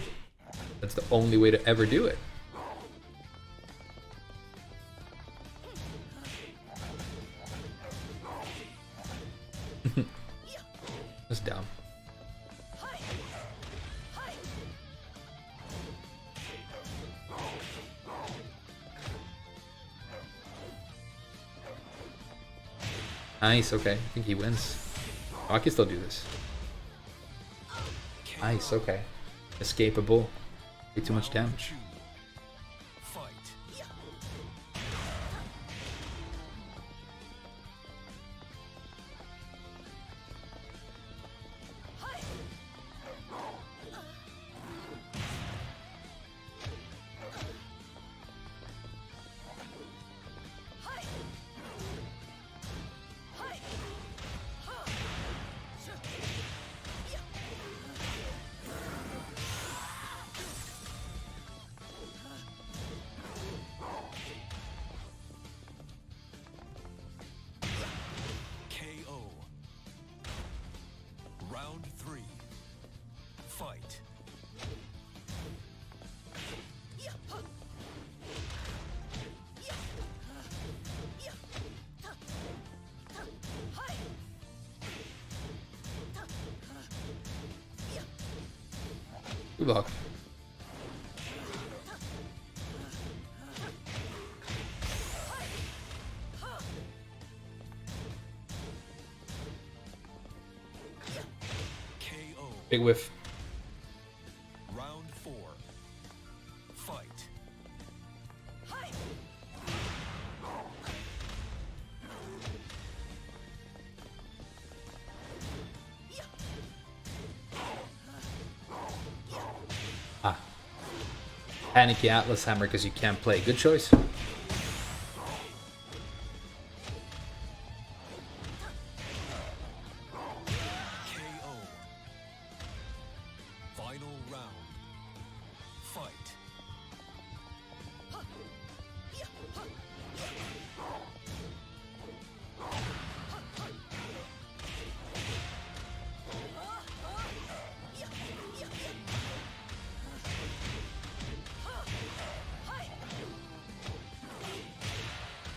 That's the only way to ever do it. That's dumb. Nice, okay. I think he wins. Oh, I can still do this. Nice, okay. Escapable. Way too much damage. Fight. KO. Round 3. Fight. Good luck. KO. Big whiff. Round 4. Fight. Ah. Panicky Atlas Hammer because you can't play. Good choice. KO. Final round. Fight.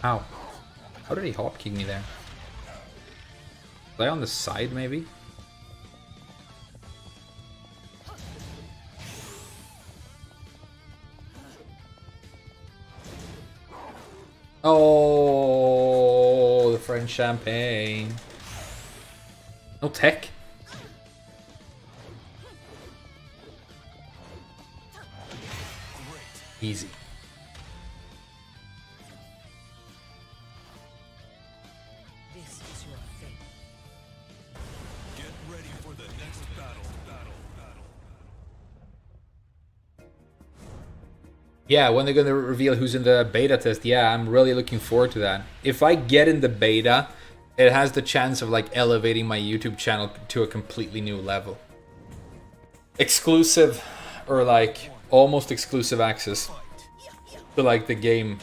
Ow. How did he hop kick me there? Was I on the side maybe? Oh, the French champagne. No tech. Easy. This is your fate. Get ready for the next battle. Yeah, when they're gonna reveal who's in the beta test, yeah, I'm really looking forward to that. If I get in the beta, it has the chance of like elevating my YouTube channel to a completely new level. Exclusive, or like almost exclusive access to like the game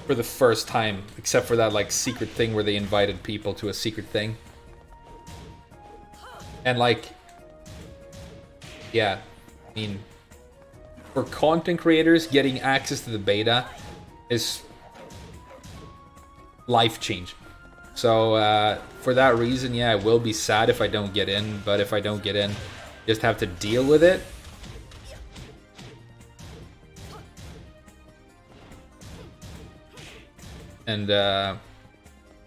for the first time, except for that like secret thing where they invited people to a secret thing. And like, yeah, I mean, for content creators, getting access to the beta is life-changing. So for that reason, yeah, it will be sad if I don't get in, but if I don't get in, just have to deal with it. And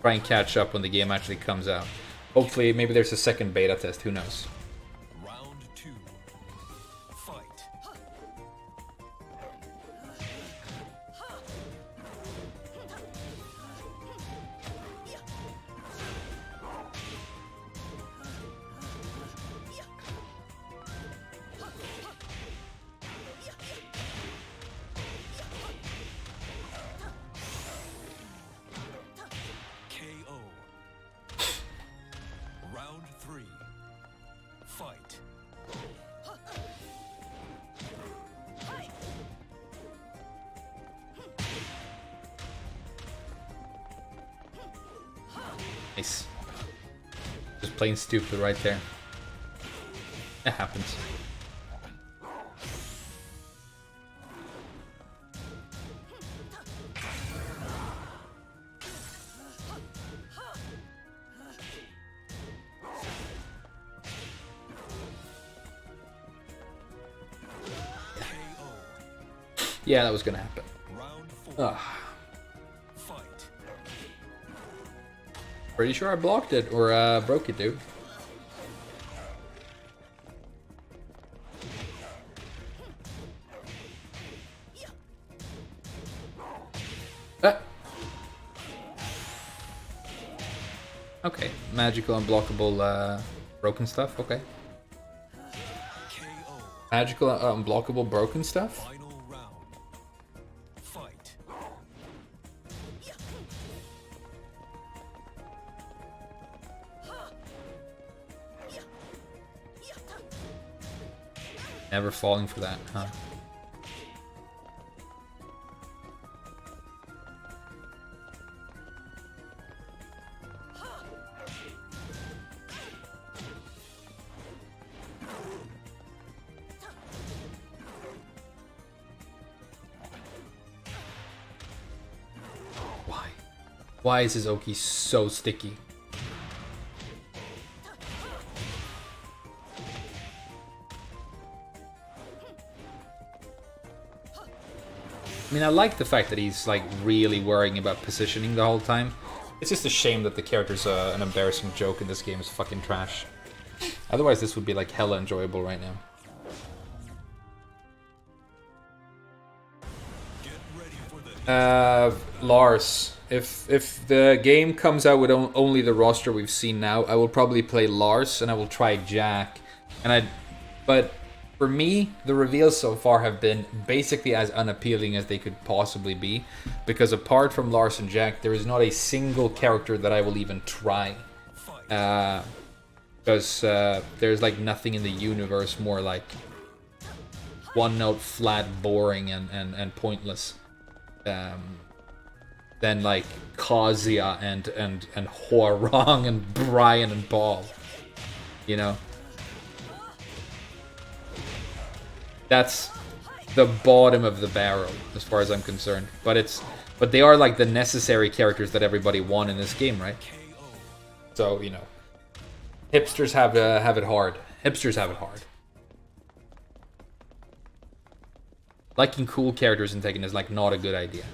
try and catch up when the game actually comes out. Hopefully, maybe there's a second beta test, who knows. Round 2. Fight. KO. Round 3. Fight. Nice. Just plain stupid right there. It happens. Yeah, that was gonna happen. Round 4. Ugh. Fight. Pretty sure I blocked it or broke it, dude. Ah. Okay, magical unblockable broken stuff. Okay, KO. magical unblockable broken stuff. Final round. Fight. Never falling for that, huh? Why? Why is his Oki so sticky? I mean, I like the fact that he's like really worrying about positioning the whole time. It's just a shame that the character's an embarrassing joke and this game is fucking trash. Otherwise, this would be like hella enjoyable right now. Get ready for the Lars. If the game comes out with only the roster we've seen now, I will probably play Lars and I will try Jack. But For me, the reveals so far have been basically as unappealing as they could possibly be, because apart from Lars and Jack, there is not a single character that I will even try. Because there's like nothing in the universe more like one note flat, boring, and pointless than like Kazuya and Hwoarang and Brian and Ball. You know? That's the bottom of the barrel as far as I'm concerned. But they are like the necessary characters that everybody want in this game, right? So, you know, hipsters have it hard. Hipsters have it hard. Liking cool characters in Tekken is like not a good idea.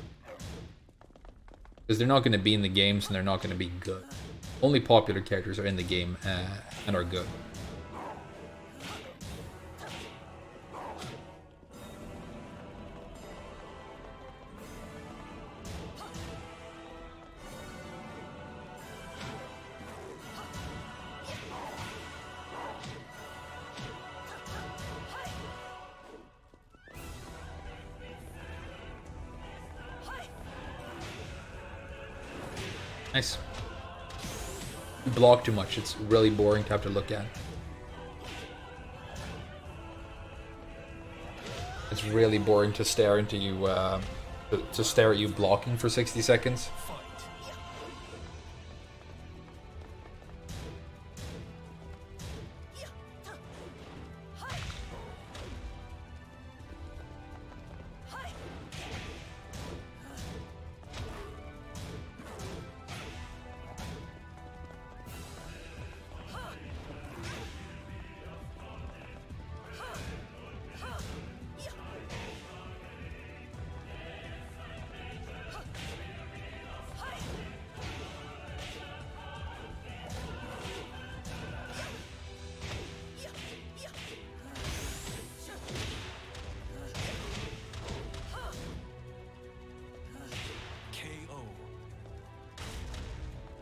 Because they're not going to be in the games and they're not going to be good. Only popular characters are in the game and are good. Nice. You block too much. It's really boring to have to look at. It's really boring to stare into you, to stare at you blocking for 60 seconds.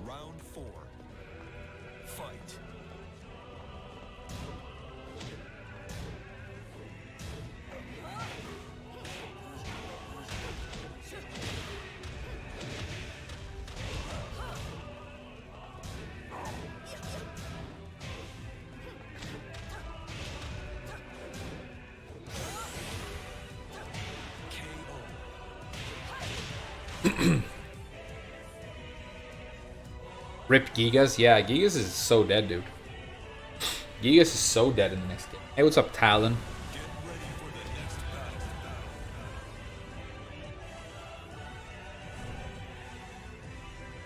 Round 4. Fight. Rip Gigas? Yeah, Gigas is so dead, dude. Gigas is so dead in the next game. Hey, what's up, Talon? Get ready for the next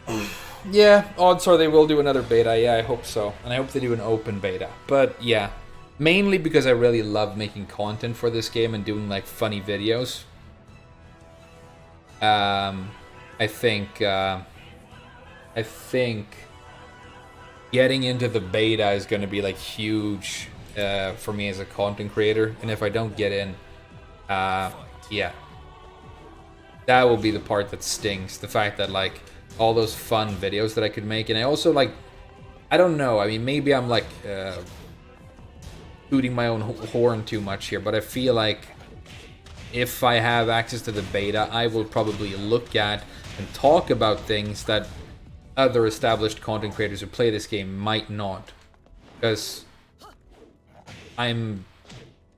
battle. Yeah, odds are they will do another beta. Yeah, I hope so. And I hope they do an open beta. But yeah, mainly because I really love making content for this game and doing like funny videos. I think getting into the beta is going to be like huge for me as a content creator. And if I don't get in, yeah, that will be the part that stings. The fact that like all those fun videos that I could make. And I also like, I don't know, I mean, maybe I'm like tooting my own horn too much here, but I feel like if I have access to the beta, I will probably look at and talk about things that other established content creators who play this game might not. Because I'm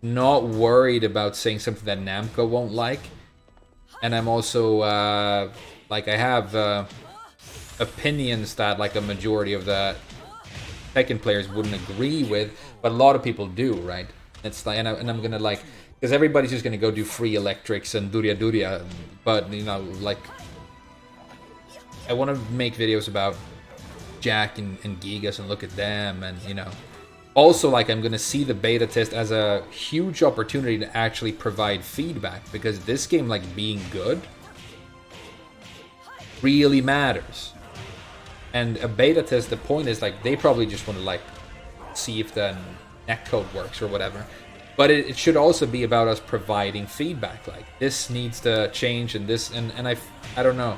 not worried about saying something that Namco won't like. And I'm also, like, I have opinions that, like, a majority of the Tekken players wouldn't agree with, but a lot of people do, right? It's like, and I'm gonna, like, because everybody's just gonna go do free electrics and Duria, but, you know, like, I want to make videos about Jack and Gigas and look at them, and, you know, also, like, I'm gonna see the beta test as a huge opportunity to actually provide feedback, because this game, like, being good really matters. And a beta test, the point is, like, they probably just want to, like, see if the netcode works or whatever. But it should also be about us providing feedback. Like, this needs to change, and this, and I don't know.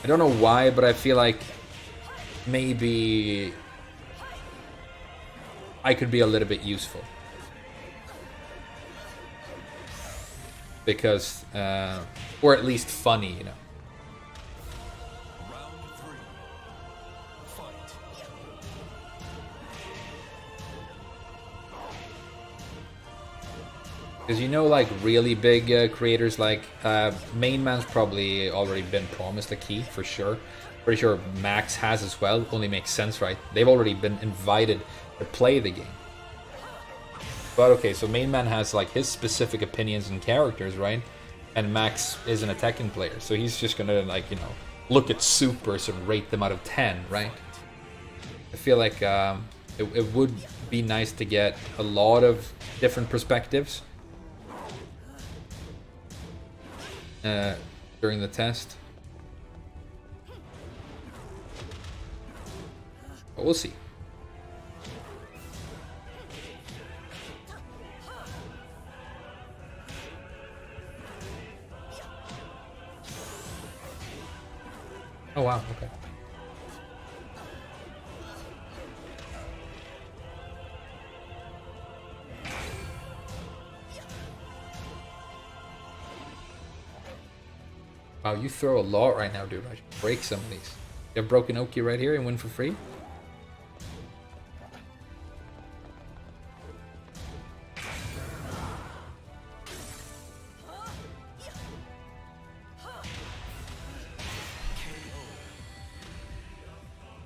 I don't know why, but I feel like maybe I could be a little bit useful. because, or at least funny, you know. Round 3. Fight. Because you know, like really big creators, like Main Man's probably already been promised a key for sure. Pretty sure Max has as well. Only makes sense, right? They've already been invited to play the game. But okay, so Main Man has like his specific opinions and characters, right? And Max isn't a Tekken player, so he's just gonna like, you know, look at supers and rate them out of 10, right? I feel like it would be nice to get a lot of different perspectives during the test. But we'll see. Oh wow, okay. Wow, you throw a lot right now, dude. I should break some of these. You have broken Oki right here and win for free?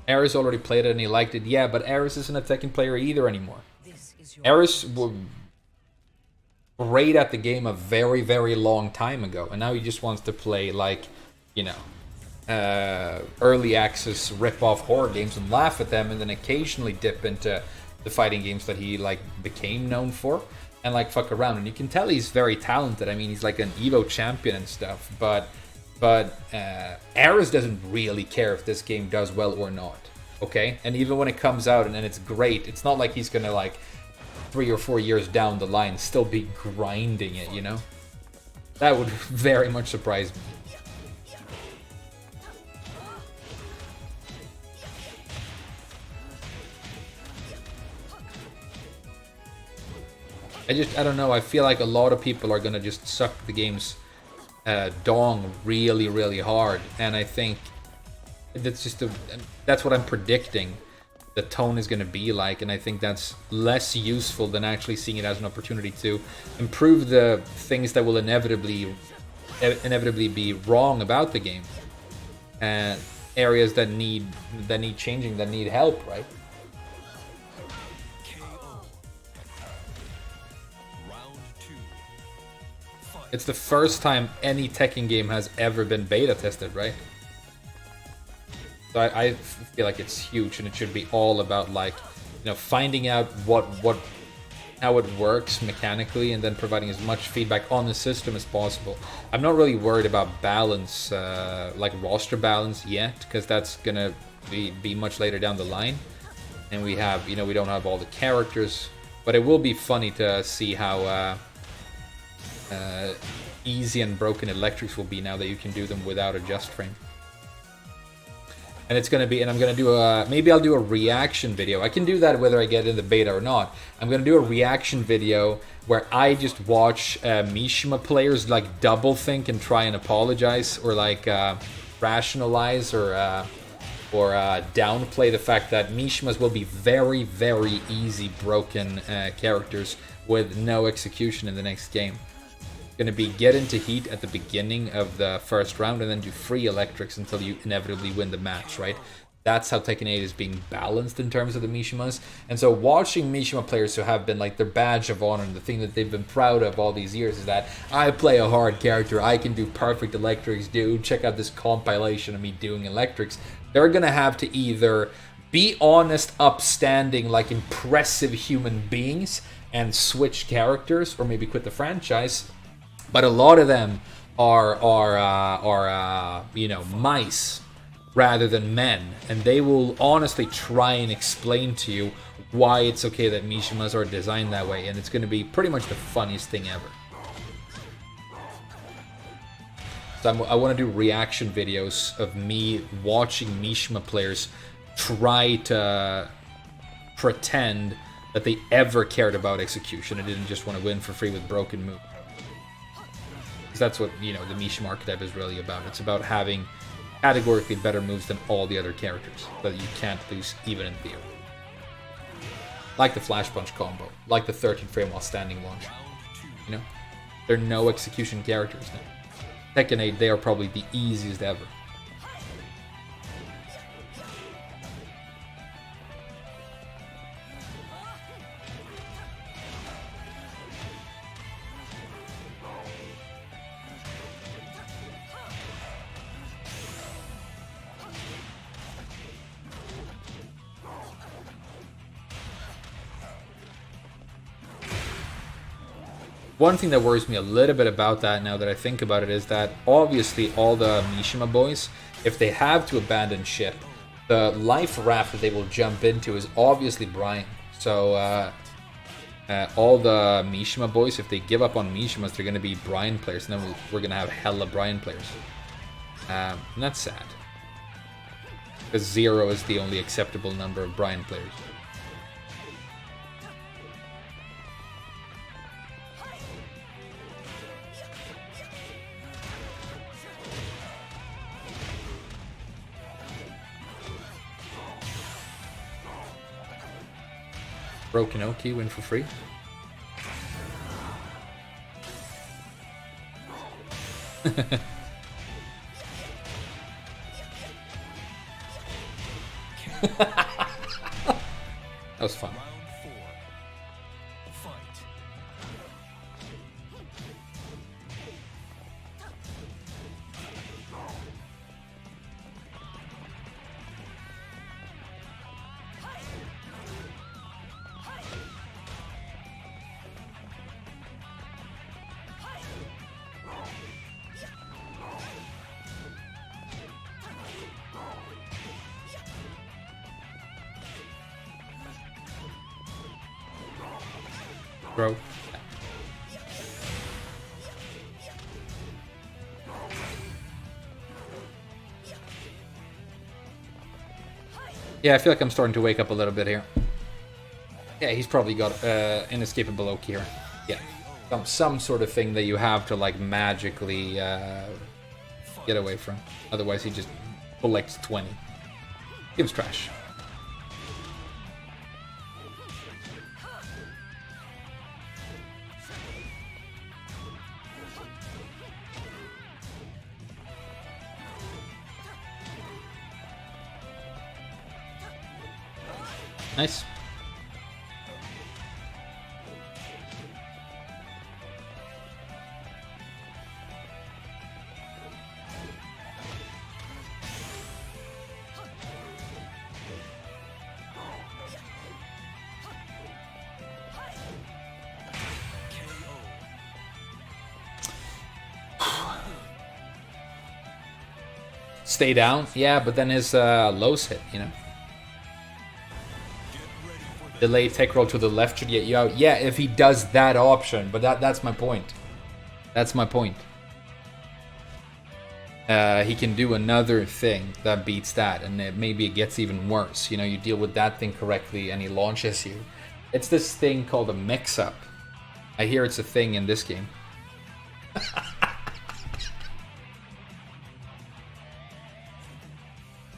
Aris already played it and he liked it. Yeah, but Aris isn't a Tekken player either anymore. This is your Aris was great at the game a very, very long time ago. And now he just wants to play, like, you know, early access rip-off horror games and laugh at them and then occasionally dip into the fighting games that he, like, became known for and, like, fuck around. And you can tell he's very talented. I mean, he's like an Evo champion and stuff. But Aris doesn't really care if this game does well or not, okay? And even when it comes out and it's great, it's not like he's gonna, like, 3 or 4 years down the line still be grinding it, you know? That would very much surprise me. I don't know, I feel like a lot of people are gonna just suck the game's dong really, really hard, and I think that's what I'm predicting the tone is going to be like, and I think that's less useful than actually seeing it as an opportunity to improve the things that will inevitably be wrong about the game, and areas that need changing, that need help, right? It's the first time any Tekken game has ever been beta tested, right? So I feel like it's huge, and it should be all about, like, you know, finding out how it works mechanically, and then providing as much feedback on the system as possible. I'm not really worried about balance, like roster balance yet, because that's gonna be much later down the line, and we have, you know, we don't have all the characters, but it will be funny to see how easy and broken electrics will be now that you can do them without a just frame. And it's gonna be, and I'm gonna do maybe I'll do a reaction video. I can do that whether I get in the beta or not. I'm gonna do a reaction video where I just watch Mishima players like double think and try and apologize, or like rationalize or downplay the fact that Mishimas will be very, very easy broken characters with no execution in the next game. Going to be get into heat at the beginning of the first round and then do free electrics until you inevitably win the match, right? That's how Tekken 8 is being balanced in terms of the Mishimas. And so watching Mishima players who have been like their badge of honor and the thing that they've been proud of all these years is that I play a hard character, I can do perfect electrics, dude, check out this compilation of me doing electrics. They're going to have to either be honest, upstanding, like impressive human beings and switch characters, or maybe quit the franchise. But a lot of them are you know, mice rather than men, and they will honestly try and explain to you why it's okay that Mishimas are designed that way, and it's going to be pretty much the funniest thing ever. So I want to do reaction videos of me watching Mishima players try to pretend that they ever cared about execution and didn't just want to win for free with broken moves. Because that's what, you know, the Mishima archetype is really about. It's about having categorically better moves than all the other characters that you can't lose even in theory. Like the Flash Punch combo, like the 13 frame while standing launch. You know? There are no execution characters now. Tekken 8, they are probably the easiest ever. One thing that worries me a little bit about that now that I think about it is that obviously all the Mishima boys, if they have to abandon ship, the life raft that they will jump into is obviously Brian. So all the Mishima boys, if they give up on Mishimas, they're going to be Brian players, and then we're going to have hella Brian players. And that's sad. Because 0 is the only acceptable number of Brian players. Broken Oki win for free. That was fun. Bro. Yeah, I feel like I'm starting to wake up a little bit here. Yeah, he's probably got inescapable oak here. Yeah, some sort of thing that you have to like magically get away from. Otherwise, he just collects 20. Game's trash. Nice. Stay down? Yeah, but then his lows hit, you know? Delay tech roll to the left should get you out. Yeah, if he does that option, but that's my point. That's my point. He can do another thing that beats that, and maybe it gets even worse. You know, you deal with that thing correctly, and he launches you. It's this thing called a mix-up. I hear it's a thing in this game. What's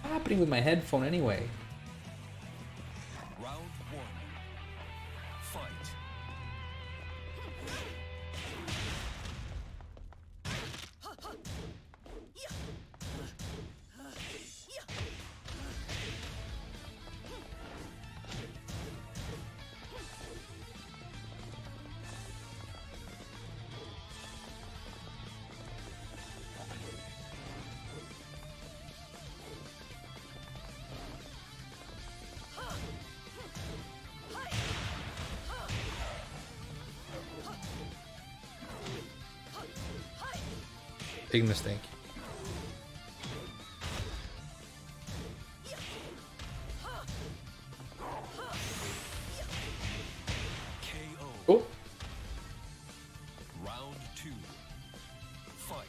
happening with my headphone anyway? Big mistake. Oh. Round 2. Fight.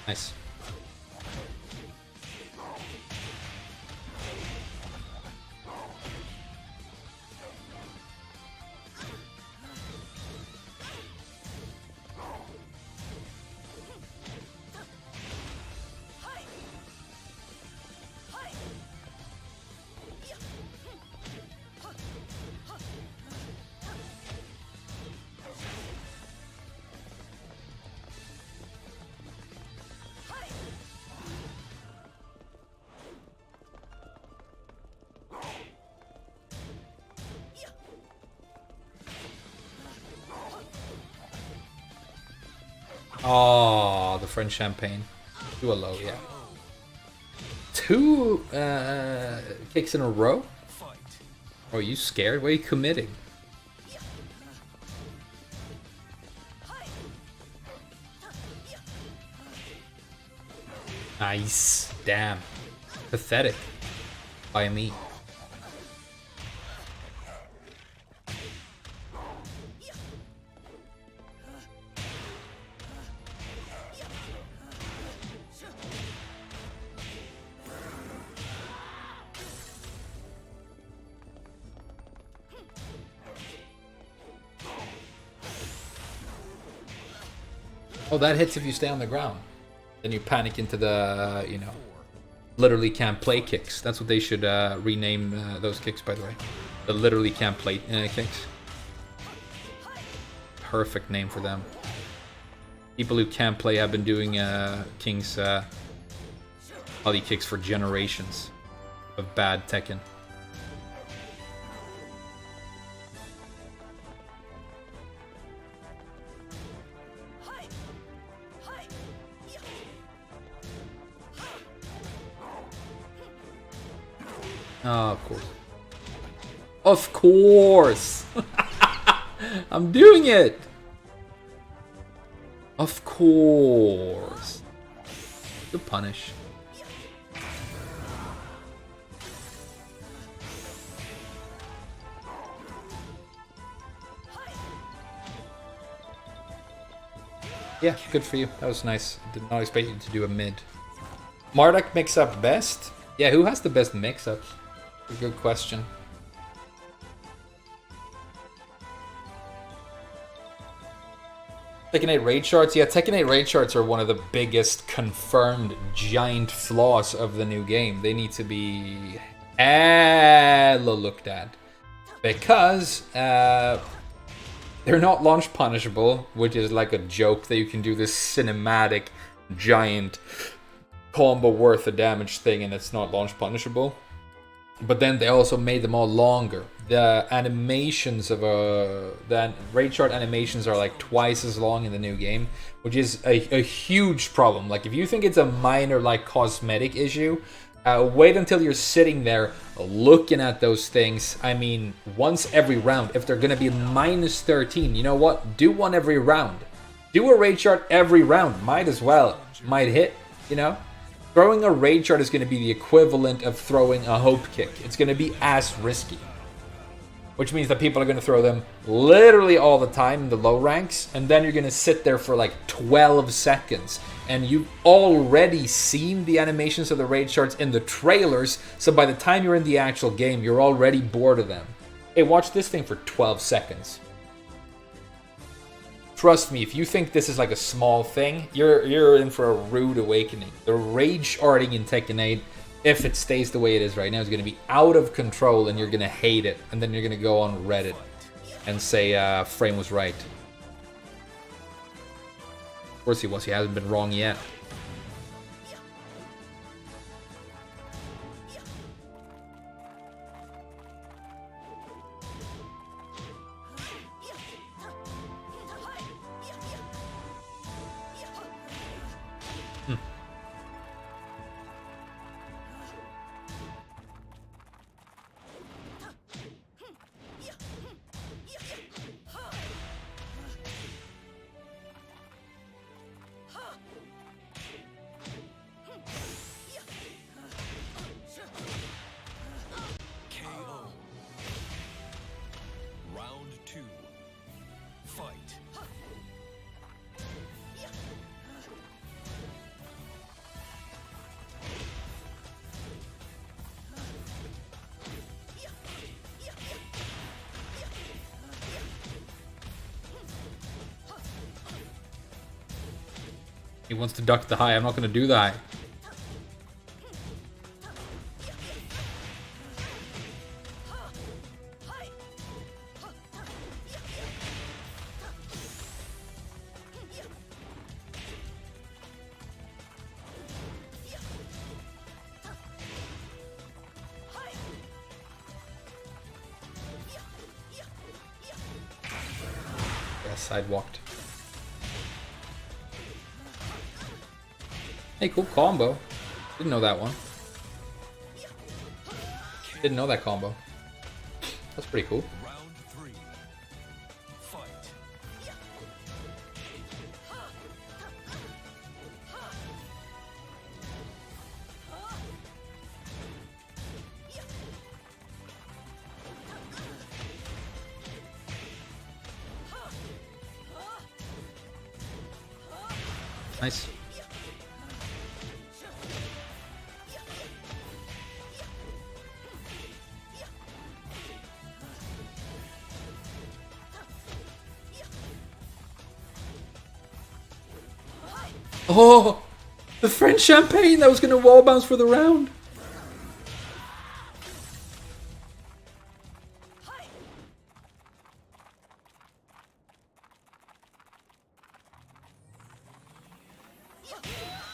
Nice. Oh, the French champagne. 2 a low, yeah. 2 kicks in a row? Oh, are you scared? What are you committing? Nice. Damn. Pathetic. By me. Oh, that hits if you stay on the ground. Then you panic into the, you know, literally can't play kicks. That's what they should rename those kicks, by the way. The literally can't play kicks. Perfect name for them. People who can't play have been doing King's volley kicks for generations of bad Tekken. Oh, of course. Of course! I'm doing it! Of course. Good punish. Yeah, good for you. That was nice. Did not expect you to do a mid. Marduk mix-up best? Yeah, who has the best mix-ups? A good question. Tekken 8 raid charts? Yeah, Tekken 8 raid charts are one of the biggest confirmed giant flaws of the new game. They need to be hella looked at. Because they're not launch punishable, which is like a joke that you can do this cinematic giant combo worth of damage thing and it's not launch punishable. But then they also made them all longer. The animations of the raid chart animations are like twice as long in the new game, which is a huge problem. Like if you think it's a minor like cosmetic issue, wait until you're sitting there looking at those things. I mean, once every round. If they're gonna be minus 13, you know what? Do one every round. Do a raid chart every round. Might as well. Might hit, you know? Throwing a raid chart is going to be the equivalent of throwing a hope kick. It's going to be as risky. Which means that people are going to throw them literally all the time in the low ranks. And then you're going to sit there for like 12 seconds. And you've already seen the animations of the raid charts in the trailers. So by the time you're in the actual game, you're already bored of them. Hey, watch this thing for 12 seconds. Trust me, if you think this is like a small thing, you're in for a rude awakening. The rage arting in Tekken 8, if it stays the way it is right now, is going to be out of control and you're going to hate it. And then you're going to go on Reddit and say Frame was right. Of course he was, he hasn't been wrong yet. KO. Round 2. Fight. He wants to duck the high. I'm not going to do the high. Yeah, sidewalked. Hey, cool combo. Didn't know that one. Didn't know that combo. That's pretty cool. Round 3. Fight. Nice. Oh, the French champagne that was going to wall bounce for the round.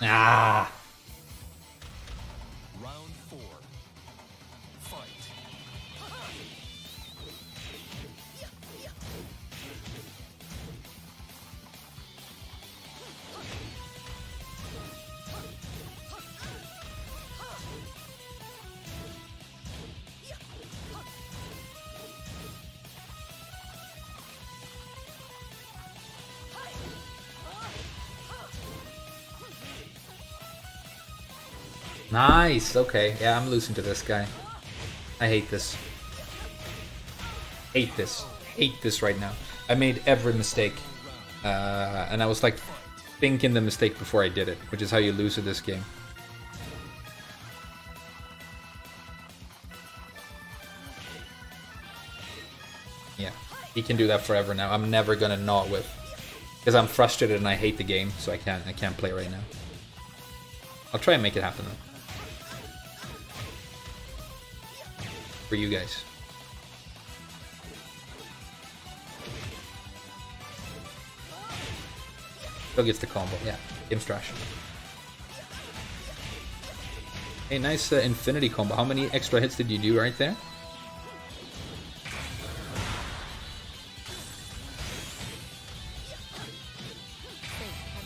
Ah. Round 4. Fight. Nice. Okay. Yeah, I'm losing to this guy. I hate this. Hate this. Hate this right now. I made every mistake. And I was like thinking the mistake before I did it, which is how you lose at this game. Yeah. He can do that forever now. I'm never gonna not whip. Because I'm frustrated and I hate the game, so I can't play right now. I'll try and make it happen though. For you guys. Still gets the combo. Yeah, game's trash. Hey, nice infinity combo. How many extra hits did you do right there?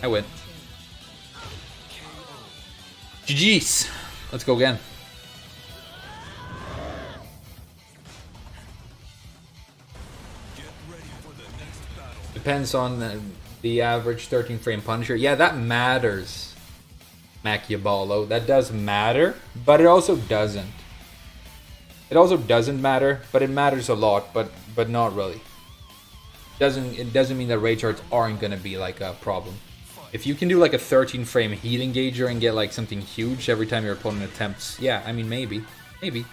I win. GG's. Let's go again. Get ready for the next battle. Depends on the average 13 frame Punisher. Yeah, that matters, Machiaballo. That does matter, but it also doesn't. It also doesn't matter, but it matters a lot, but not really. It doesn't mean that rage arts aren't gonna be like a problem. If you can do like a 13 frame heat engager and get like something huge every time your opponent attempts, yeah, I mean maybe. Maybe.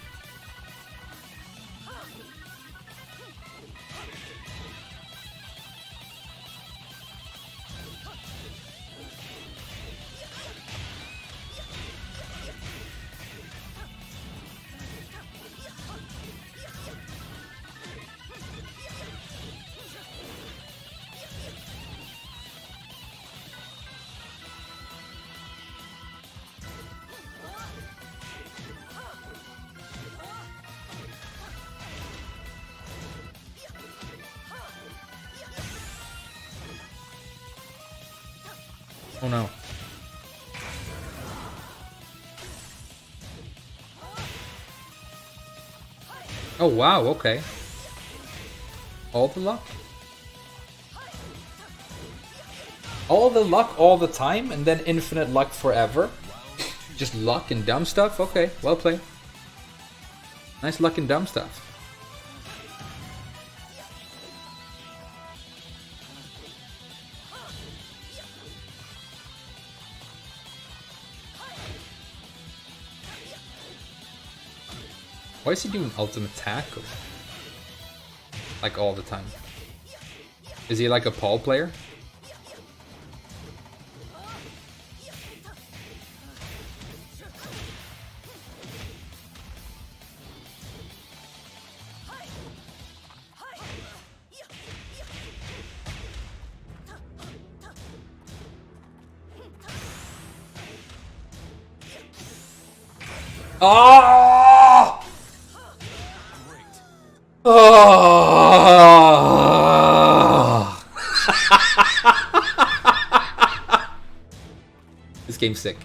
Oh no. Oh wow, okay. All the luck? All the luck all the time and then infinite luck forever? Just luck and dumb stuff? Okay, well played. Nice luck and dumb stuff. Why is he doing ultimate tackle? Like all the time. Is he like a Paul player? Oh! Oh! This game's sick.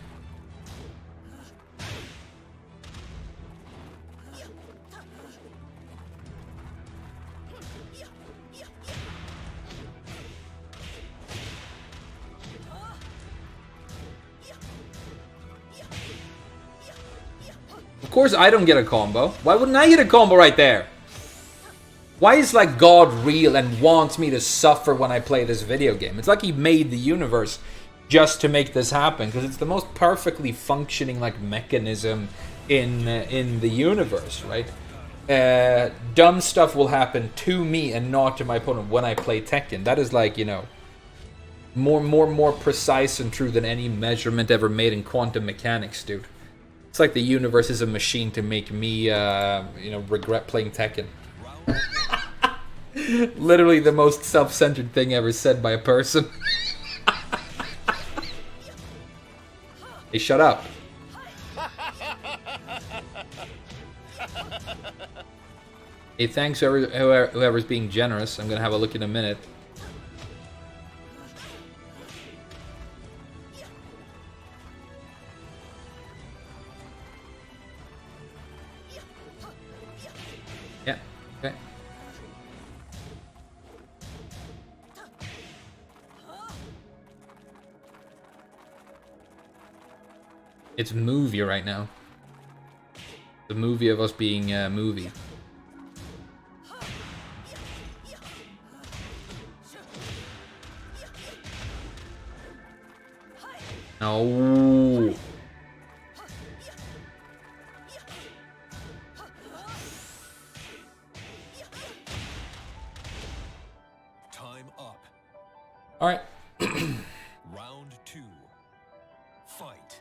course I don't get a combo. Why wouldn't I get a combo right there? Why is like God real and wants me to suffer when I play this video game? It's like he made the universe just to make this happen, because it's the most perfectly functioning like mechanism in the universe, right? Dumb stuff will happen to me and not to my opponent when I play Tekken. That is like, you know, more precise and true than any measurement ever made in quantum mechanics, dude. It's like the universe is a machine to make me, you know, regret playing Tekken. Literally the most self-centered thing ever said by a person. Hey, shut up. Hey, thanks whoever's being generous. I'm gonna have a look in a minute. Yeah, okay. It's movie right now. The movie of us being movie. No. Time up. All right. Round 2. Fight.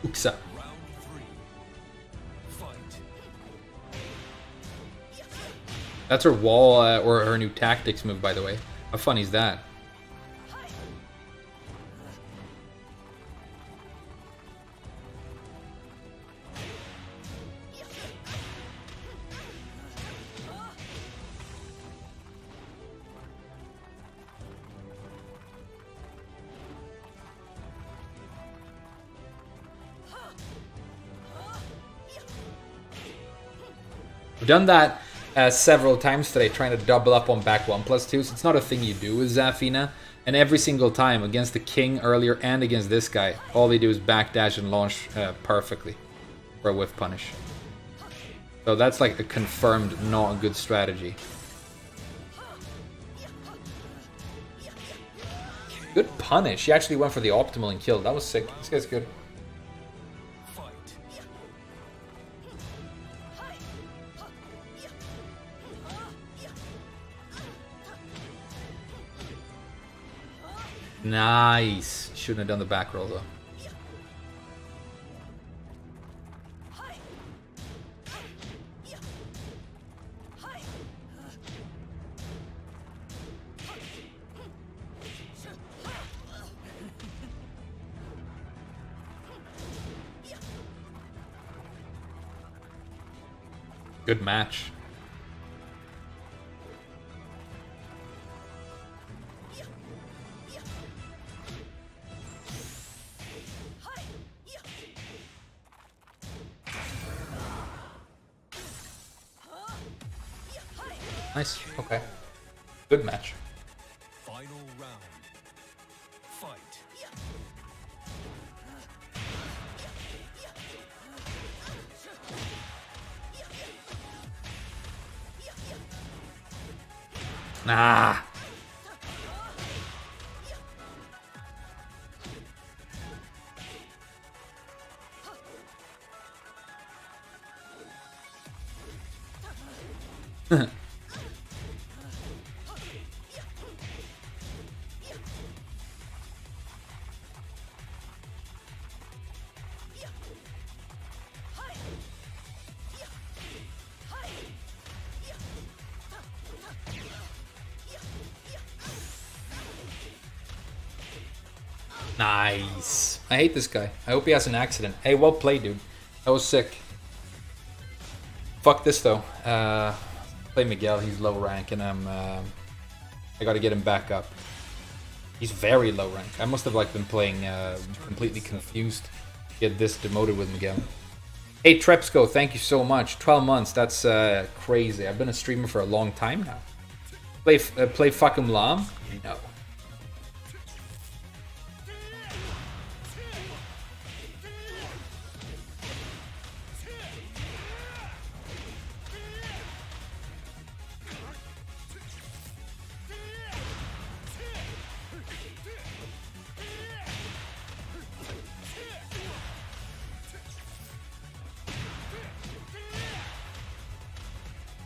Uksa. Round 3. Fight. That's her wall or her new tactics move, by the way. How funny is that? We've done that several times today, trying to double up on back 1+2s. It's not a thing you do with Zafina. And every single time, against the King earlier and against this guy, all they do is backdash and launch perfectly for a whiff punish. So that's like a confirmed not a good strategy. Good punish. She actually went for the optimal and killed. That was sick. This guy's good. Nice. Shouldn't have done the back roll though. Good match. Nice. Okay. Good match. Final round. Fight. Nah. Nice. I hate this guy. I hope he has an accident. Hey, well played, dude. That was sick. Fuck this, though. Play Miguel. He's low rank, and I gotta get him back up. He's very low rank. I must have like been playing completely confused. Get this demoted with Miguel. Hey Trepsco, thank you so much. 12 months, that's crazy. I've been a streamer for a long time now. Play Fuckum Lam? No.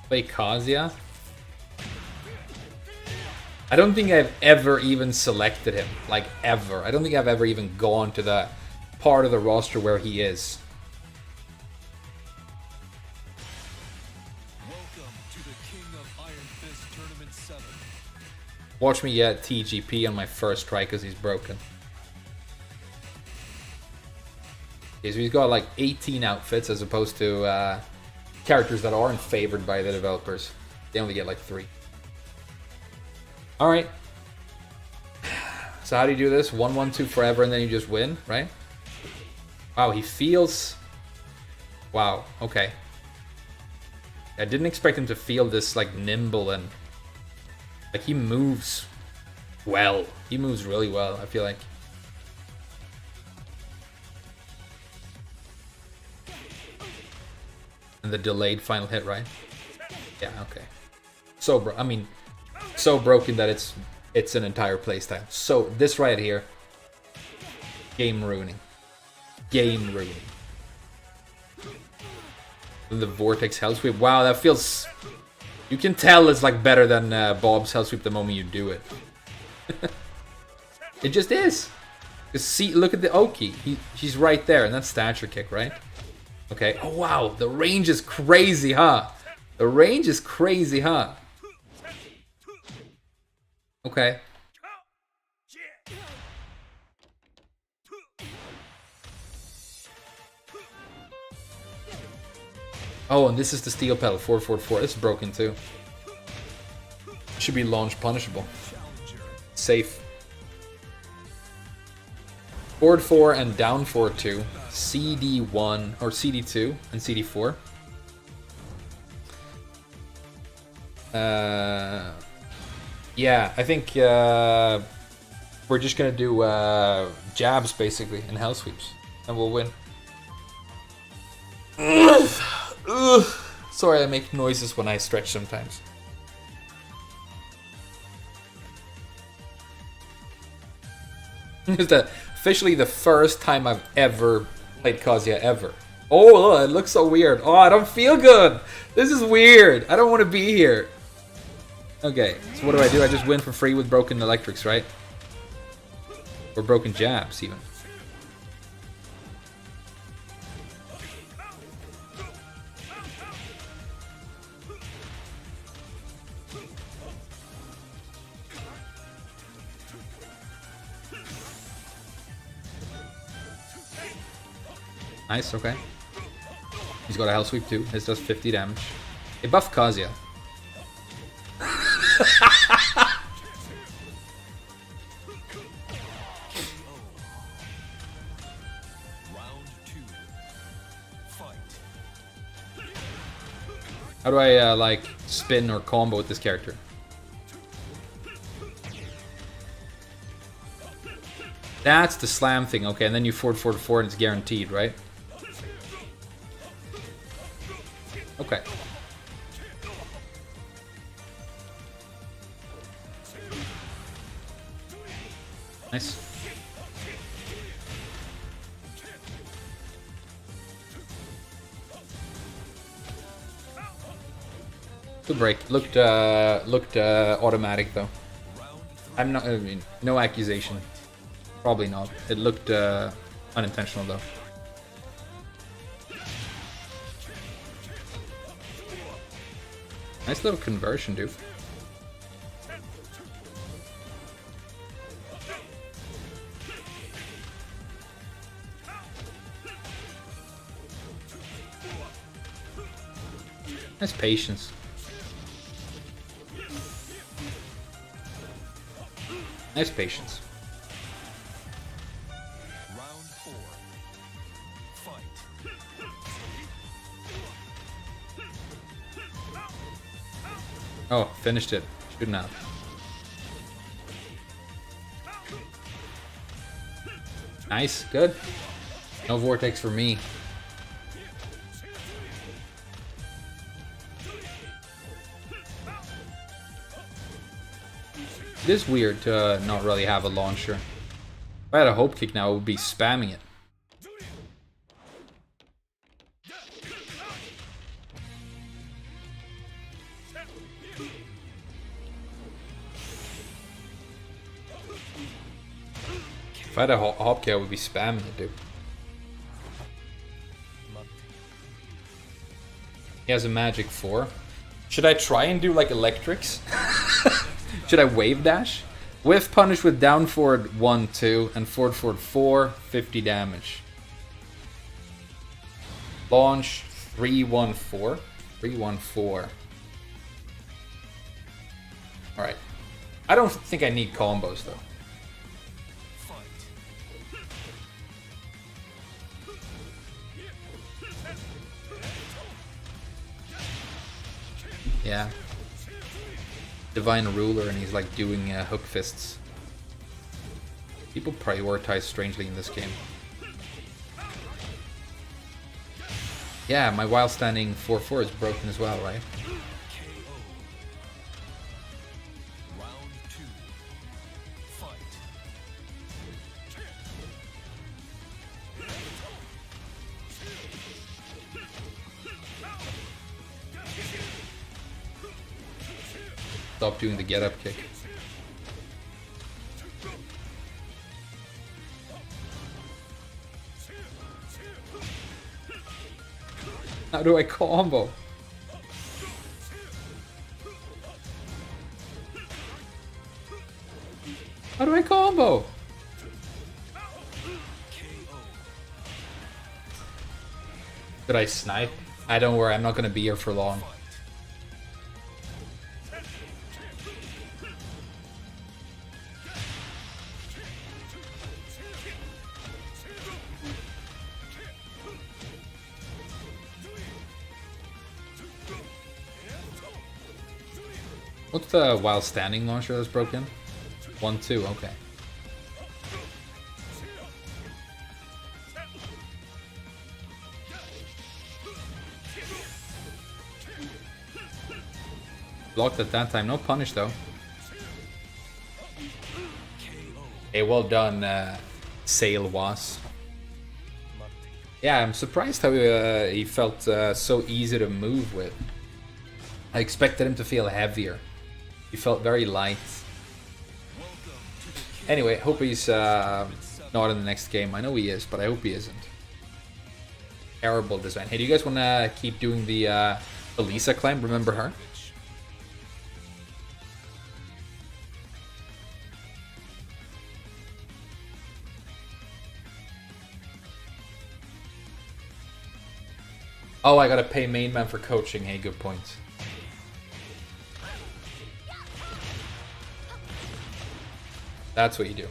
Play Kazuya? I don't think I've ever even selected him. Like, ever. I don't think I've ever even gone to the part of the roster where he is. Welcome to the King of Iron Fist Tournament 7. Watch me get TGP on my first try because he's broken. Okay, so he's got like 18 outfits as opposed to characters that aren't favored by the developers. They only get like 3. Alright. So how do you do this? 1-1-2 forever and then you just win, right? Wow, he feels... Wow, okay. I didn't expect him to feel this like nimble and... Like he moves well. He moves really well, I feel like. And the delayed final hit, right? Yeah, okay. So so broken that it's an entire playstyle. So this right here, game ruining. Game ruining. And the Vortex Hell Sweep. Wow, that feels... You can tell it's like better than Bob's Hell Sweep the moment you do it. It just is. Just see, look at the Oki. He's right there, and that's stature kick, right? Okay. Oh wow, the range is crazy, huh? The range is crazy, huh? Okay. Oh, and this is the steel pedal 444. This is broken too. Should be launch punishable. Safe. Forward 4 and down 4-2. CD1 or CD2 and CD4. Yeah, I think we're just gonna do jabs basically and hell sweeps, and we'll win. Ugh. Sorry, I make noises when I stretch sometimes. It's officially the first time I've ever played Kazuya ever. Oh, it looks so weird. Oh, I don't feel good. This is weird. I don't want to be here. Okay, so what do? I just win for free with broken electrics, right? Or broken jabs, even. Nice, okay. He's got a hell sweep too. This does 50 damage. They buff Kazuya. How do I like spin or combo with this character? That's the slam thing, okay, and then you forward 4 and it's guaranteed, right? Okay. Nice. Good break. Looked automatic though. I'm not. I mean, no accusation. Probably not. It looked unintentional though. Nice little conversion, dude. Nice patience. Nice patience. Round 4. Fight. Oh, finished it. Shouldn't have. Nice, good. No vortex for me. It is weird to not really have a launcher. If I had a hope kick now, I would be spamming it. If I had a hop kick, I would be spamming it, dude. He has a magic 4. Should I try and do like electrics? Should I wave dash? Whiff punish with down forward 1-2 and forward 4, 50 damage. Launch 3-1-4. 3-1-4. Alright. I don't think I need combos though. Yeah. Divine Ruler, and he's like doing hook fists. People prioritize strangely in this game. Yeah, my while standing 4-4 is broken as well, right? Round 2. Fight. Stop doing the get up kick. How do I combo? How do I combo? Did I snipe? I don't worry, I'm not gonna be here for long. What's the while standing launcher that's broken? 1-2, okay. Blocked at that time, no punish though. Hey, well done, Sail Was. Yeah, I'm surprised how he felt so easy to move with. I expected him to feel heavier. He felt very light. Anyway, hope he's not in the next game. I know he is, but I hope he isn't. Terrible design. Hey, do you guys want to keep doing the Elisa climb? Remember her? Oh, I gotta pay main man for coaching. Hey, good point. That's what you do. I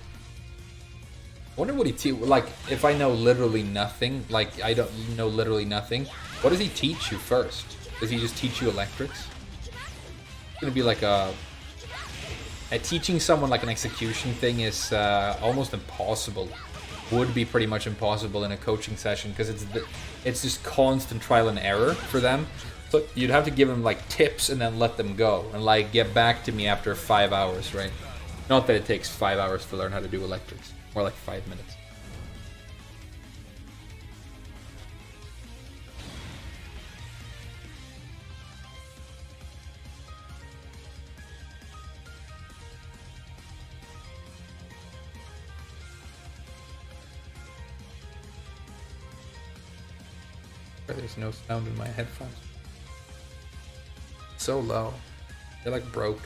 wonder what he like. If I know literally nothing, like I don't know literally nothing, what does he teach you first? Does he just teach you electrics? It's gonna be like teaching someone like an execution thing is almost impossible. Would be pretty much impossible in a coaching session because it's just constant trial and error for them. So you'd have to give them like tips and then let them go and like get back to me after 5 hours, right? Not that it takes 5 hours to learn how to do electrics, more like 5 minutes. There's no sound in my headphones. So low. They're like broke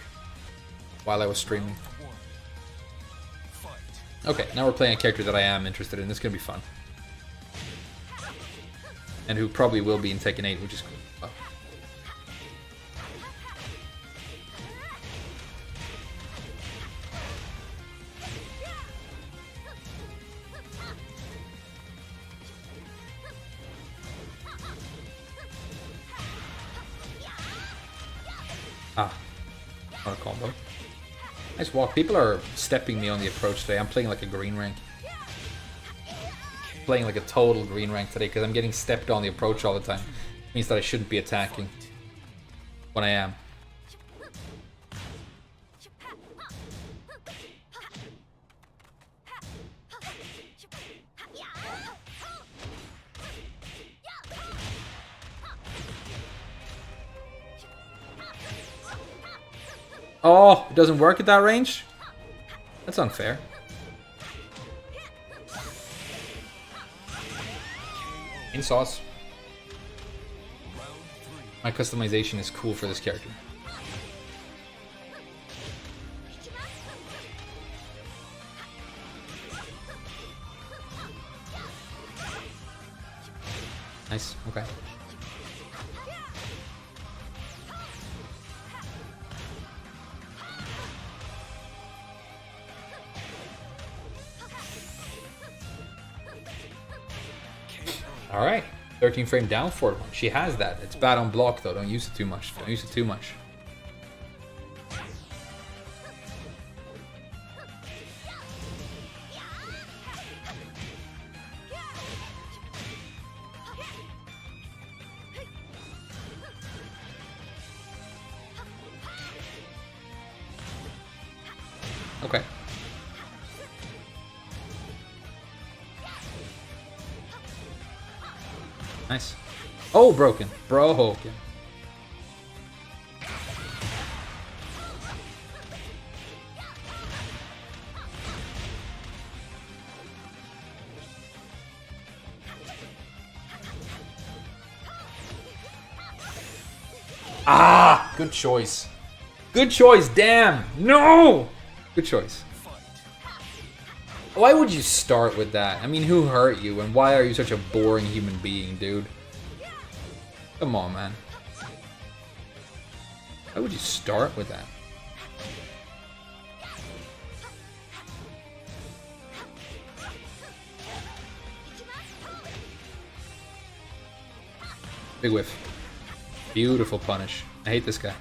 while I was streaming. Okay, now we're playing a character that I am interested in. This is going to be fun. And who probably will be in Tekken 8, which is cool. Oh. Ah, not a combo. Nice walk. People are stepping me on the approach today. I'm playing like a green rank. Playing like a total green rank today because I'm getting stepped on the approach all the time. It means that I shouldn't be attacking when I am. Oh, it doesn't work at that range? That's unfair. In sauce. My customization is cool for this character. Nice, okay. Alright, 13 frame down forward one. She has that. It's bad on block though. Don't use it too much. Don't use it too much. Okay. Nice. Oh, broken. Broken. Ah! Good choice. Good choice, damn! No! Good choice. Why would you start with that? I mean, who hurt you, and why are you such a boring human being, dude? Come on, man. Why would you start with that? Big whiff. Beautiful punish. I hate this guy.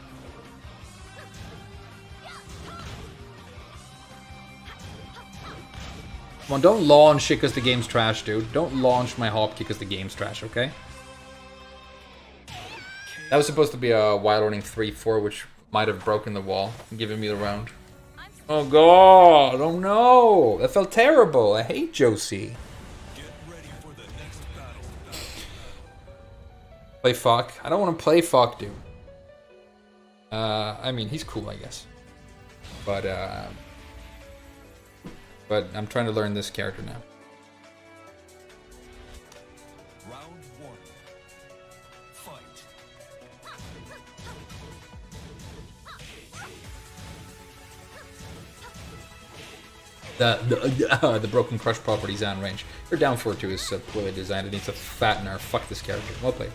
Come on, don't launch shit because the game's trash, dude. Don't launch my hop kick because the game's trash, okay? That was supposed to be a wide running 3-4, which might have broken the wall and given me the round. Oh god, oh no! That felt terrible. I hate Josie. Get ready for the next battle. Play fuck. I don't want to play fuck, dude. I mean, he's cool, I guess. But I'm trying to learn this character now. Round one. Fight. The broken crush properties on range. Your down 4-2 is poorly designed. It needs to fatten or fuck this character. Well played.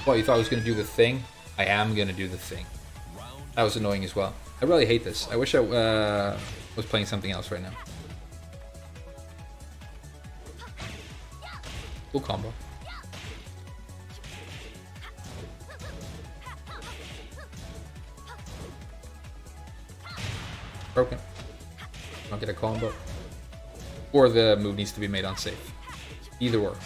What, you thought I was going to do the thing? I am going to do the thing. That was annoying as well. I really hate this. I wish I was playing something else right now. Cool combo. Broken. Don't get a combo. Or the move needs to be made unsafe. Either or.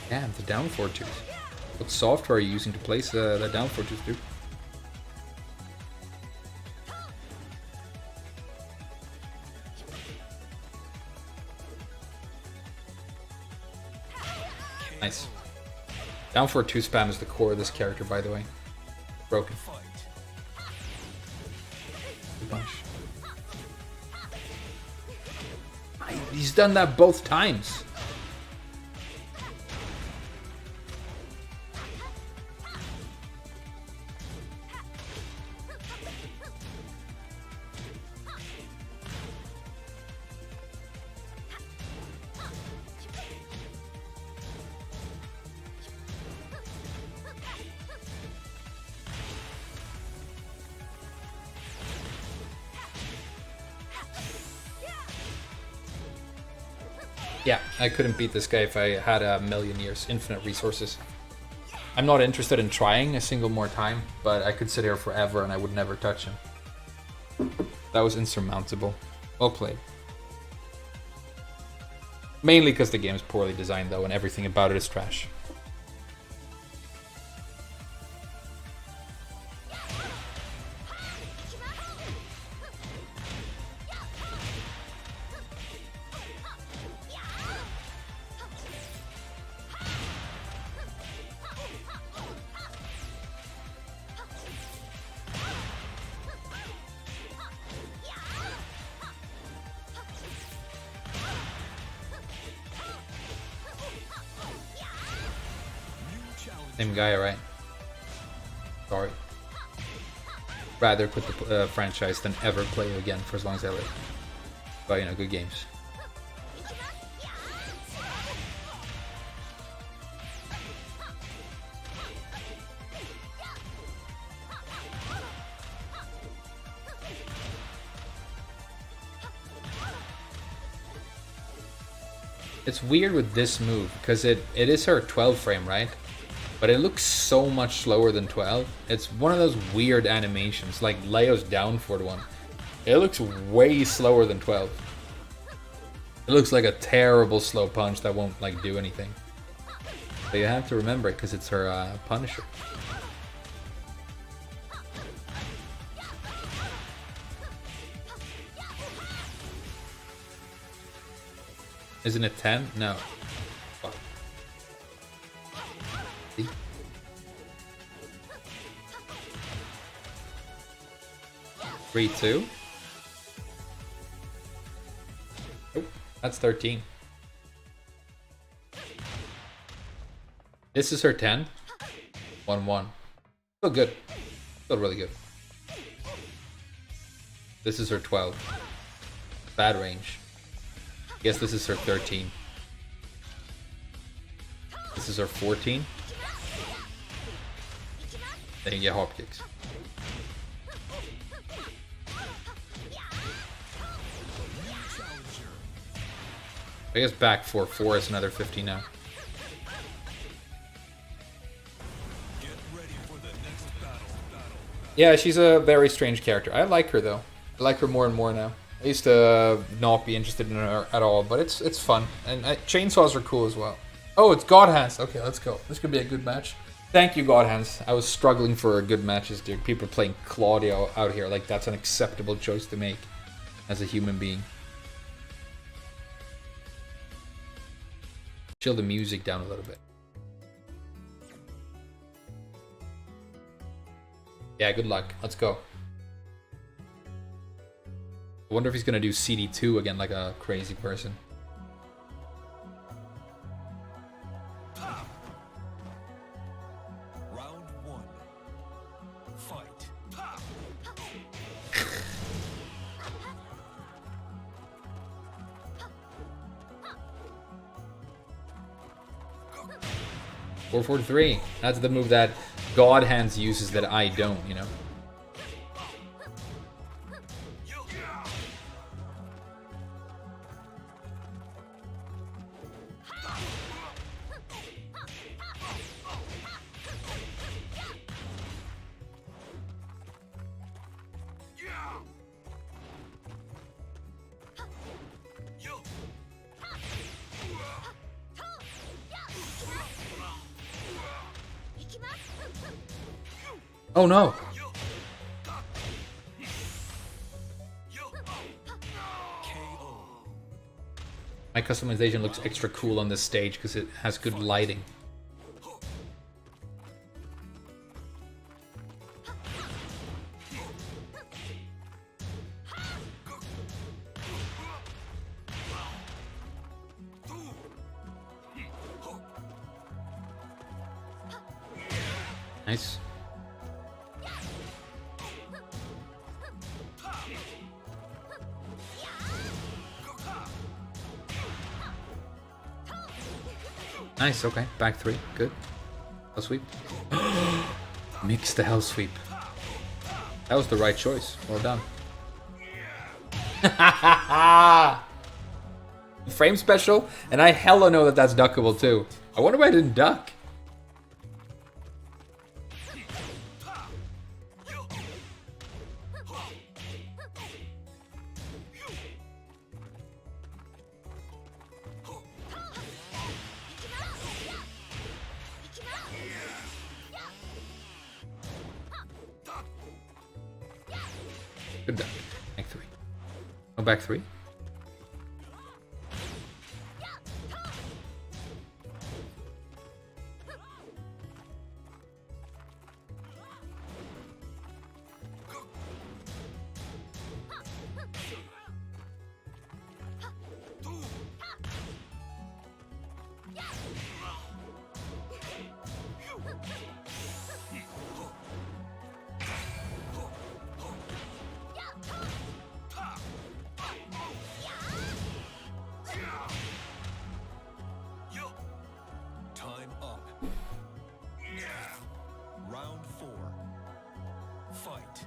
Damn, the down 4-2. What software are you using to place that down 4-2, dude? Nice. Down 4-2 spam is the core of this character, by the way. Broken. Good punch. He's done that both times. Yeah, I couldn't beat this guy if I had a million years, infinite resources. I'm not interested in trying a single more time, but I could sit here forever and I would never touch him. That was insurmountable. Well played. Mainly because the game is poorly designed though, and everything about it is trash. Same guy, right? Sorry. Rather quit the franchise than ever play it again for as long as I live. But, you know, good games. It's weird with this move, because it is her 12 frame, right? But it looks so much slower than 12. It's one of those weird animations, like Leo's down forward one. It looks way slower than 12. It looks like a terrible slow punch that won't like do anything. But you have to remember it because it's her Punisher. Isn't it 10? No. Fuck. 3-2. Oh, that's 13. This is her 10. 1-1. Still good. Still really good. This is her 12. Bad range. Guess this is her 13. This is her 14. Then you get hop kicks. I guess back 4-4 is another 50 now. Get ready for the next battle. Yeah, she's a very strange character. I like her though. I like her more and more now. I used to not be interested in her at all, but it's fun. And chainsaws are cool as well. Oh, it's God Hands. Okay, let's go. This could be a good match. Thank you, God Hands. I was struggling for good matches, dude. People are playing Claudio out here like that's an acceptable choice to make as a human being. Chill the music down a little bit. Yeah, good luck. Let's go. I wonder if he's gonna do CD2 again like a crazy person. Round 1. Fight. Four, 4-3. That's the move that God Hands uses that I don't, you know? Oh no! My customization looks extra cool on this stage because it has good lighting. Nice. Nice, okay. Back 3. Good. Hell sweep. Mix the hell sweep. That was the right choice. Well done. Frame special, and I hella know that that's duckable too. I wonder why I didn't duck. Good duck. Back 3. Oh, back 3? Time up. Round 4. Fight.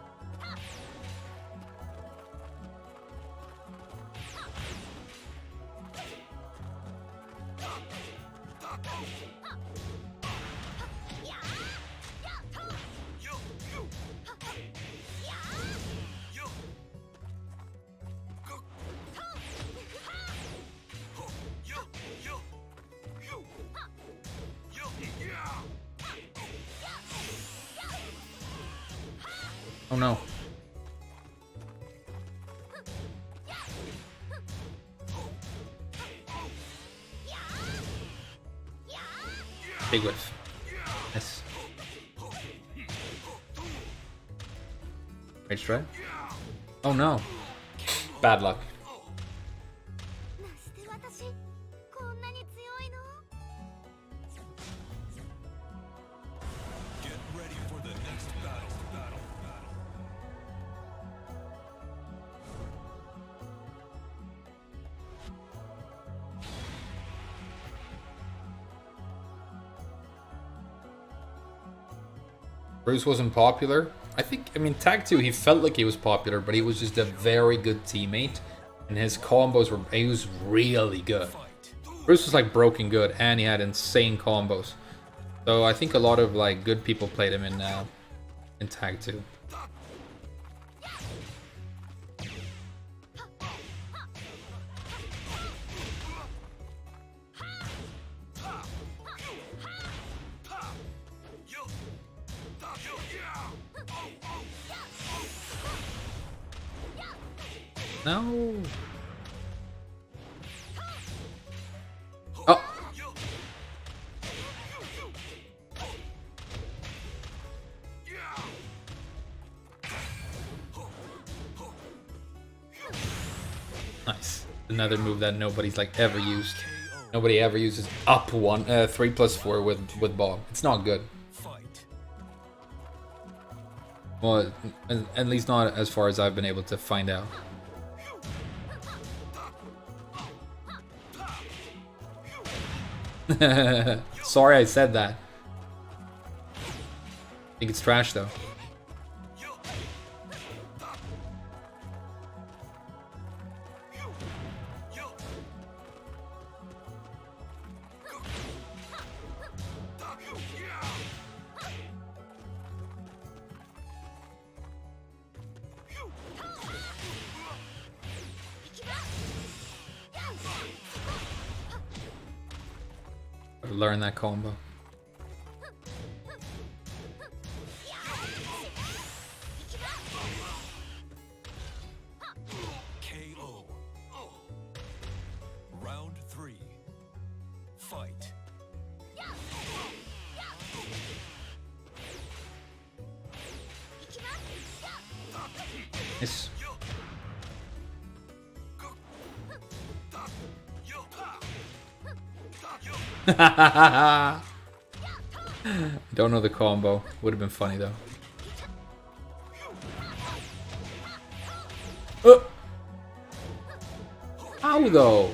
Oh no. Big whiff. Nice. Great strike. Oh no. Bad luck. なして私こんなに強いの Get ready for the next battle. Bruce wasn't popular. I mean, Tag 2, he felt like he was popular, but he was just a very good teammate. And his combos he was really good. Bruce was like broken good, and he had insane combos. So I think a lot of like good people played him in Tag 2. No. Oh. Nice. Another move that nobody's like ever used. Nobody ever uses up 1, 3+4 with ball. It's not good. Well, at least not as far as I've been able to find out. Sorry I said that. I think it's trash though. Learn that combo. KO. Round 3. Fight. Yes. Don't know the combo. Would have been funny though. How though?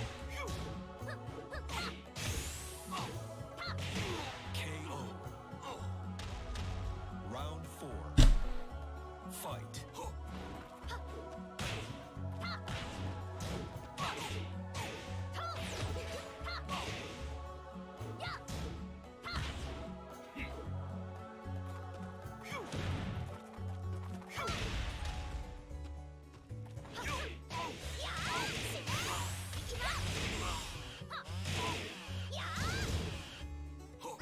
KO. Round 4. Fight.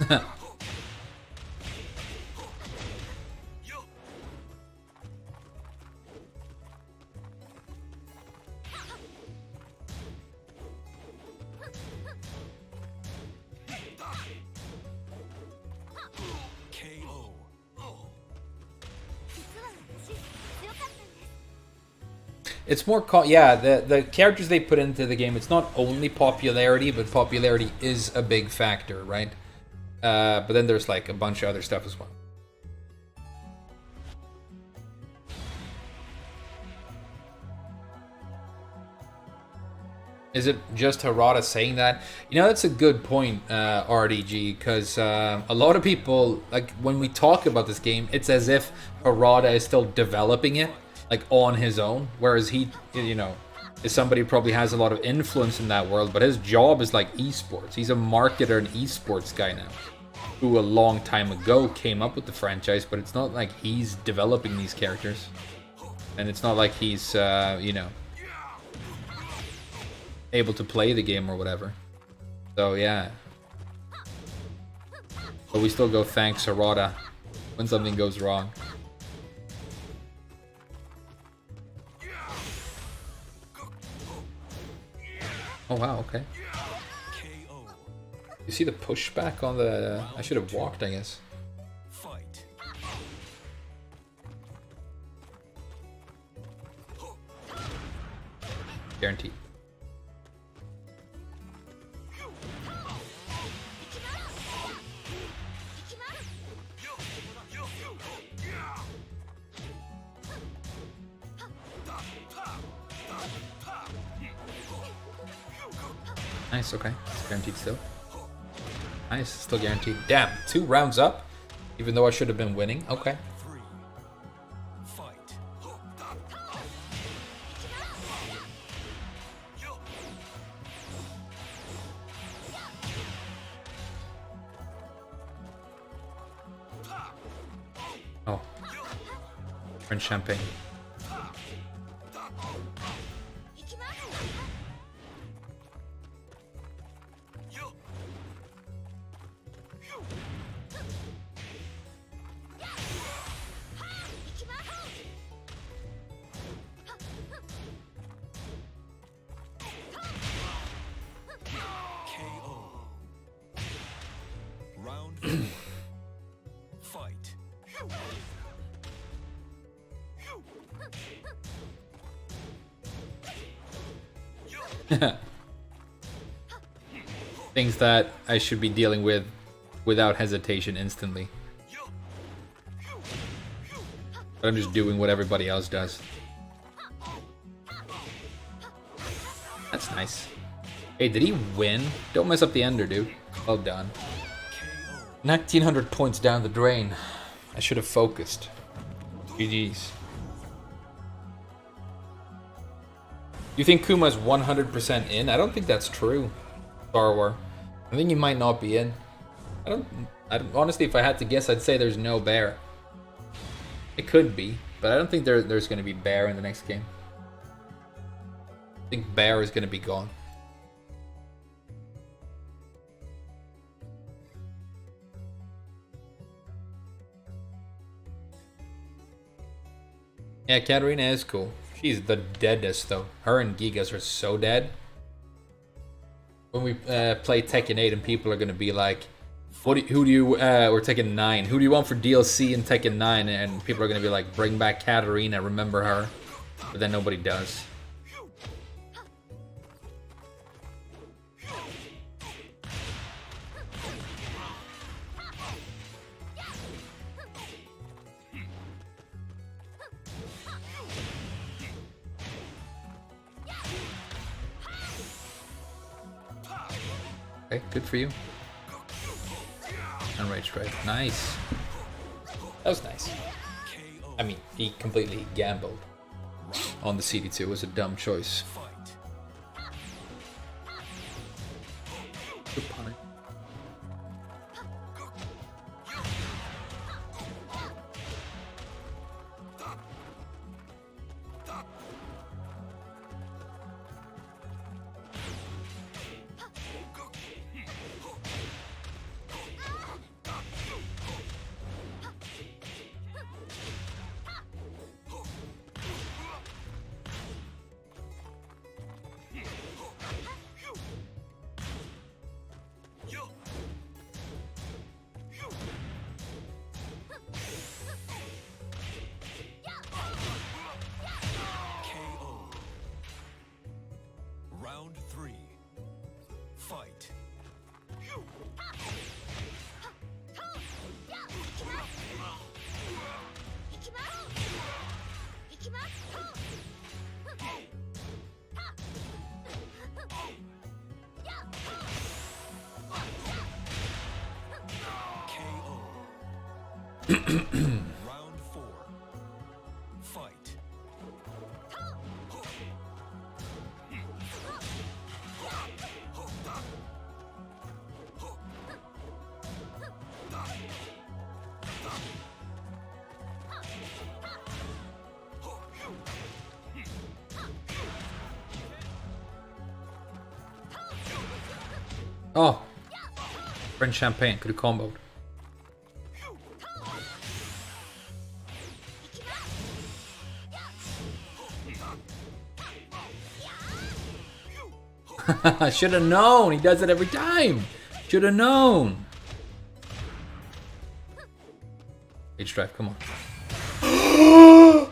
KO. 実は私強かったんです It's more the characters they put into the game, it's not only popularity, but popularity is a big factor, right? But then there's like a bunch of other stuff as well. Is it just Harada saying that? You know, that's a good point, RDG, because a lot of people, like, when we talk about this game, it's as if Harada is still developing it, like, on his own, whereas he, you know, is somebody who probably has a lot of influence in that world, but his job is, like, esports. He's a marketer and esports guy now, who a long time ago came up with the franchise, but it's not like he's developing these characters. And it's not like he's, you know, able to play the game or whatever. So yeah. But we still go thanks Harada when something goes wrong. Oh wow, okay. KO. You see the pushback on the... I should have walked, I guess. Fight. Guaranteed. Nice, okay. It's guaranteed still. Nice, still guaranteed. Damn, 2 rounds up? Even though I should have been winning? Okay. 3. Fight. Oh. French champagne. 行きます KO. Round 4. Fight. Things that I should be dealing with without hesitation instantly. But I'm just doing what everybody else does. That's nice. Hey, did he win? Don't mess up the ender, dude. Well done. 1900 points down the drain. I should have focused. GG's. You think Kuma's 100% in? I don't think that's true, Star Wars. I think he might not be in. I don't honestly, if I had to guess, I'd say there's no bear. It could be, but I don't think there's going to be bear in the next game. I think bear is going to be gone. Yeah, Katarina is cool. She's the deadest though. Her and Gigas are so dead. When we play Tekken 8 and people are gonna be like, or Tekken 9, who do you want for DLC in Tekken 9? And people are gonna be like, bring back Katarina, remember her. But then nobody does. Okay, good for you. Unrage strike. Nice. That was nice. I mean, he completely gambled on the CD2. It was a dumb choice. Fight. Good punish. Round 4. Fight. Oh. French champagne. Could have comboed. Should have known. He does it every time. Should have known. H drive, come on. The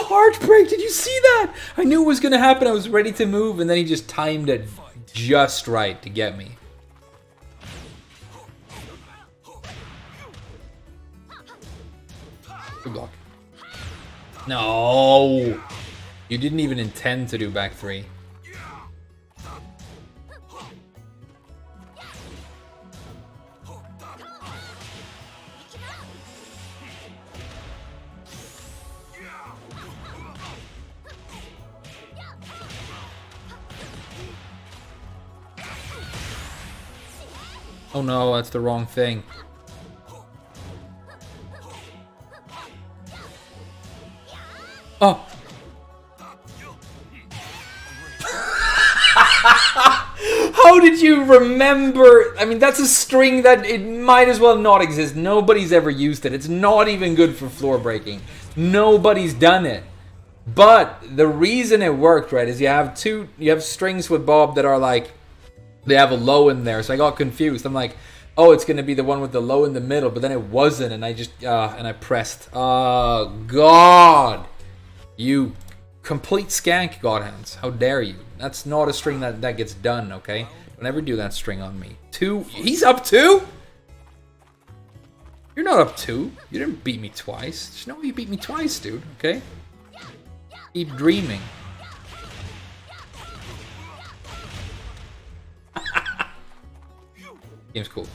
heartbreak. Did you see that? I knew it was going to happen. I was ready to move, and then he just timed it just right to get me. Good block. No. You didn't even intend to do back three. Oh no, that's the wrong thing. Oh. How did you remember? I mean, that's a string that it might as well not exist. Nobody's ever used it. It's not even good for floor breaking. Nobody's done it. But the reason it worked, right, is you have strings with Bob that are like, they have a low in there. So I got confused. I'm like, oh, it's going to be the one with the low in the middle. But then it wasn't. And I just, and I pressed. Oh, God. You complete skank, Godhands. How dare you? That's not a string that gets done, okay? Don't ever do that string on me. 2. He's up 2? You're not up 2. You didn't beat me twice. Just know you beat me twice, dude, okay? Keep dreaming. Game's cool.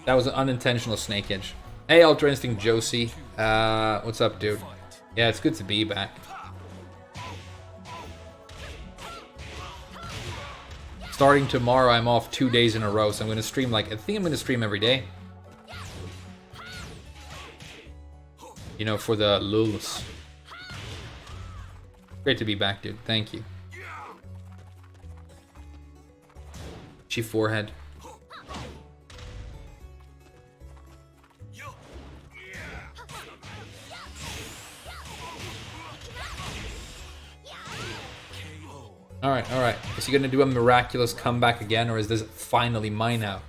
That was an unintentional snake edge. Hey, Ultra Instinct Josie. What's up, dude? Yeah, it's good to be back. Starting tomorrow, I'm off 2 days in a row, so I'm going to stream I think I'm going to stream every day. You know, for the lulz. Great to be back, dude. Thank you. She forehead. Alright, alright. Is he gonna do a miraculous comeback again, or is this finally mine out?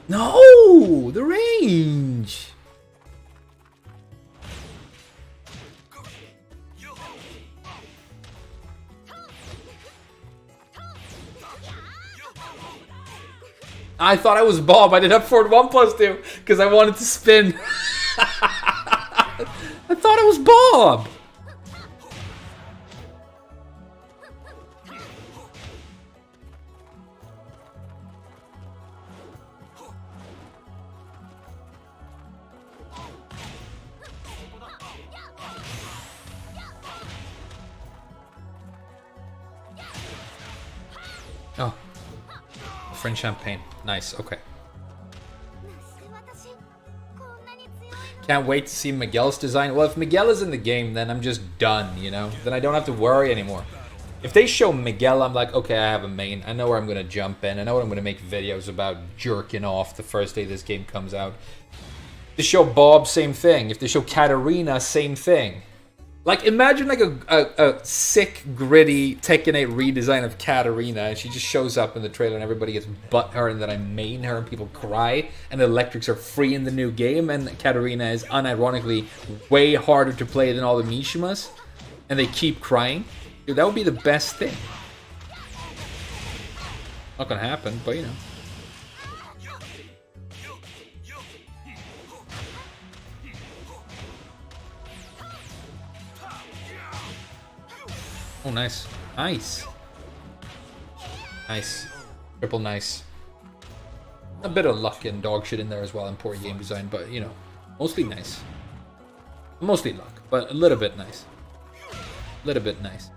No! The range! I thought I was Bob. I did up forward 1+2 because I wanted to spin. I thought it was Bob. Oh, French champagne. Nice. Okay. Can't wait to see Miguel's design. Well, if Miguel is in the game, then I'm just done, you know? Then I don't have to worry anymore. If they show Miguel, I'm like, okay, I have a main. I know where I'm going to jump in. I know what I'm going to make videos about jerking off the first day this game comes out. If they show Bob, same thing. If they show Katarina, same thing. Like, imagine like a sick, gritty Tekken 8 redesign of Katarina, and she just shows up in the trailer and everybody gets butthurt and then I main her and people cry, and the electrics are free in the new game, and Katarina is unironically way harder to play than all the Mishimas, and they keep crying. Dude, that would be the best thing. Not gonna happen, but you know. Oh, nice. Nice. Nice. Triple nice. A bit of luck and dog shit in there as well, and poor game design, but you know, mostly nice. Mostly luck, but a little bit nice. A little bit nice.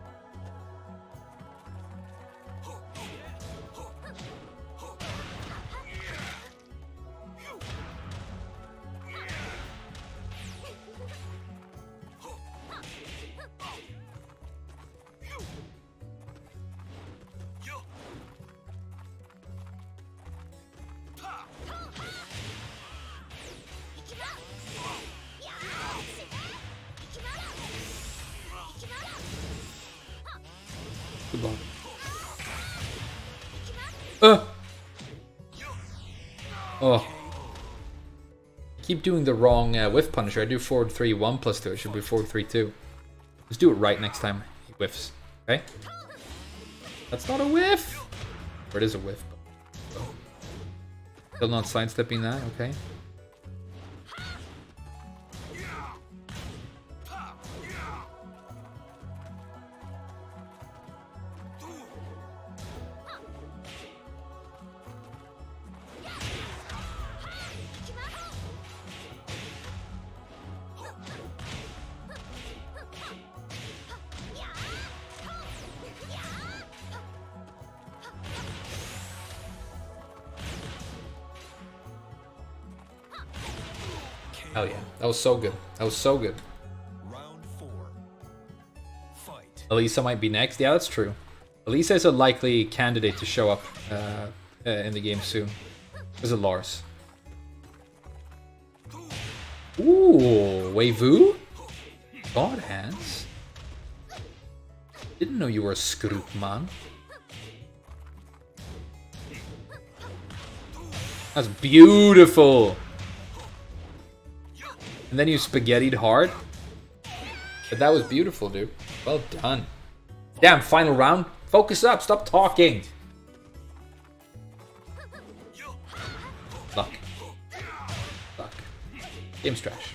Good luck. Oh. Keep doing the wrong whiff punisher. I do forward 3, 1 plus 2. It should be forward 3, 2. Let's do it right next time he whiffs. Okay? That's not a whiff! Or it is a whiff. Still not sidestepping that, okay. Hell yeah. That was so good. That was so good. Round 4. Fight. Elisa might be next. Yeah, that's true. Elisa is a likely candidate to show up in the game soon. Is it Lars? Ooh, Weivu? God hands. Didn't know you were a Skroop, man. That's beautiful. And then you spaghettied hard. But that was beautiful, dude. Well done. Damn, final round. Focus up. Stop talking. Luck. Luck. Game's trash.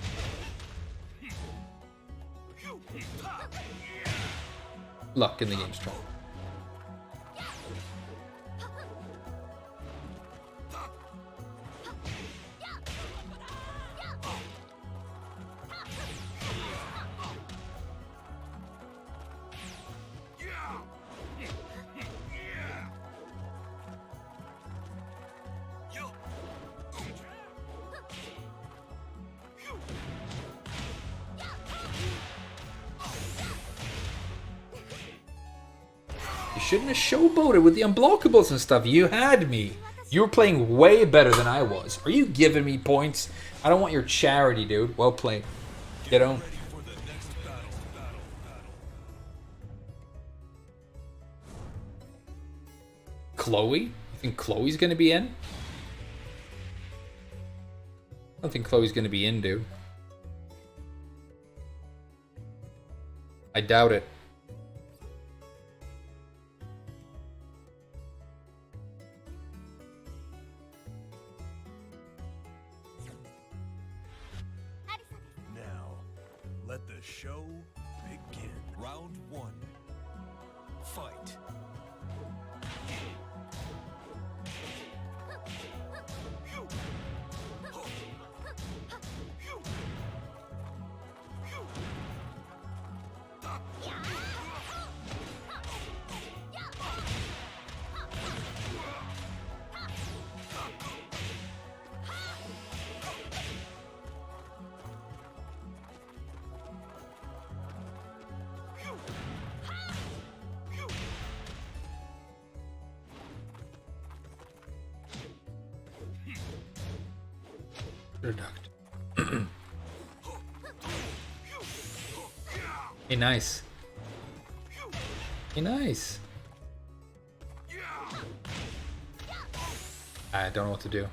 Luck in the game's trash. You shouldn't have showboated with the unblockables and stuff. You had me. You were playing way better than I was. Are you giving me points? I don't want your charity, dude. Well played. Get on. Ready for the next battle. Chloe? You think Chloe's gonna be in? I don't think Chloe's gonna be in, dude. I doubt it. Now, let the show begin. Round 1. Fight. Reduct. Hey, nice. Hey, nice. I don't know what to do.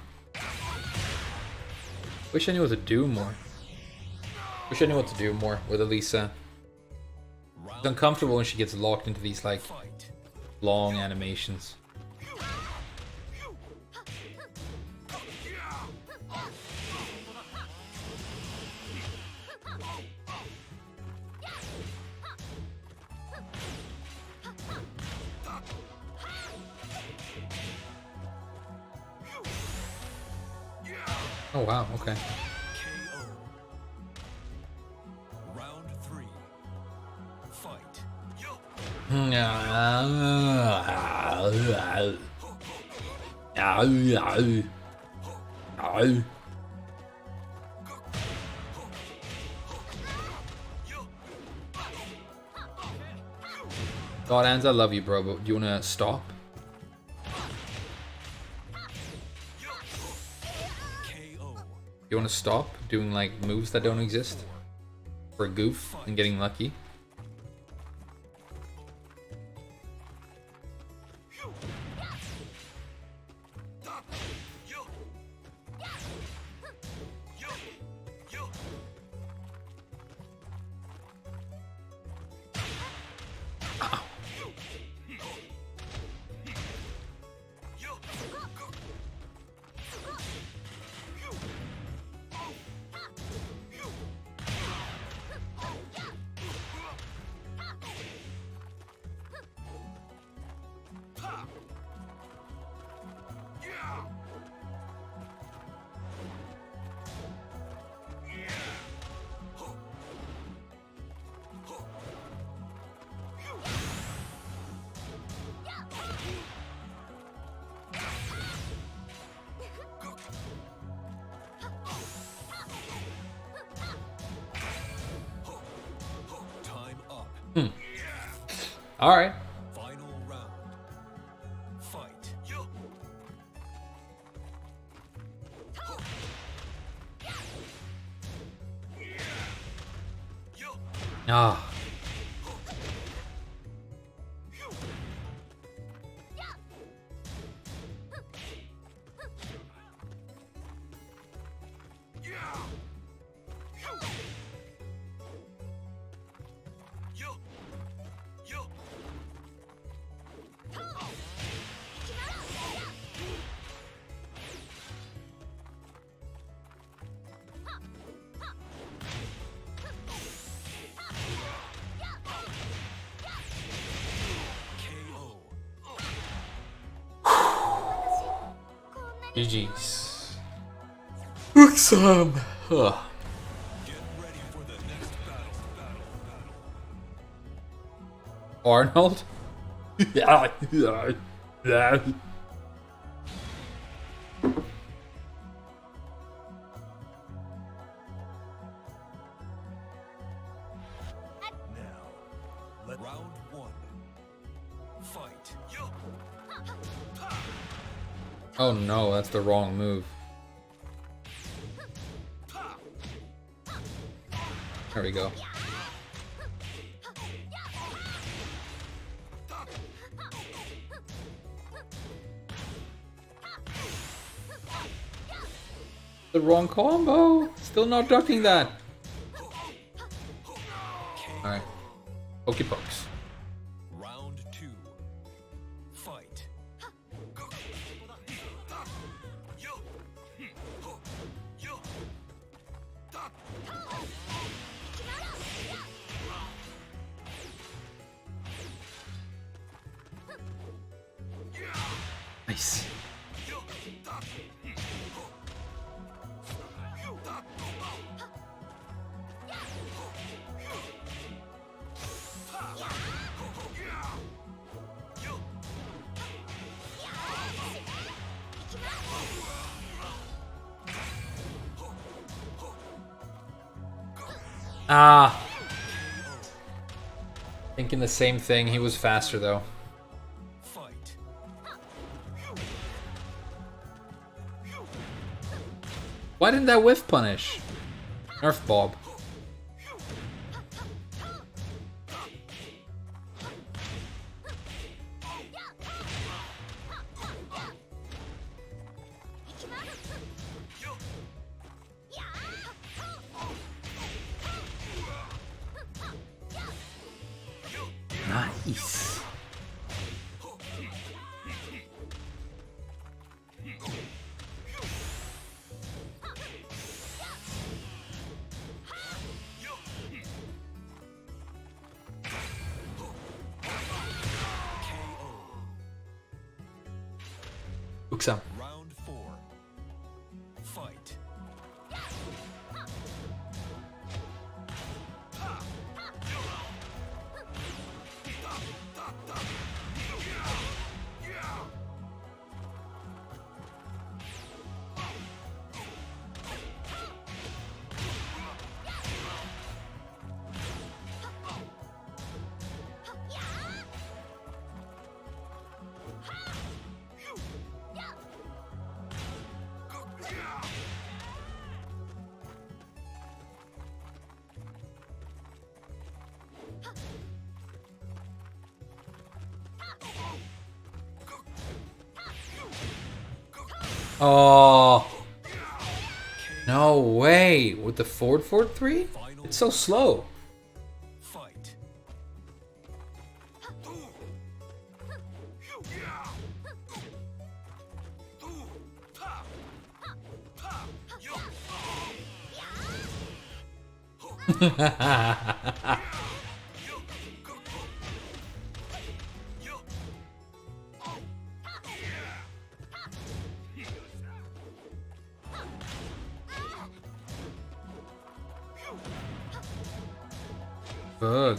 Wish I knew what to do more. Wish I knew what to do more with Elisa. It's uncomfortable when she gets locked into these, like, Fight. long animations. Oh wow, okay. KO. Round 3. Fight. God, Ans, I love you, bro, but do you wanna stop? KO. You wanna stop doing like moves that don't exist? For a goof and getting lucky? Time up. Alright. Final round. Fight. Ah. KO. GG's. Awesome. Ugh. Get ready for the next battle. Arnold? Now, let round 1. Fight. Oh no, that's the wrong move. There we go. The wrong combo. Still not ducking that. Alright. Pokey pokes. Round 2. Fight. Nice. Ah. Thinking the same thing. He was faster though. Fight. Why didn't that whiff punish? Nerf Bob. Nice. Uksam. Round 4. Fight. Oh. No way. With the forward 3? It's so slow. Fight.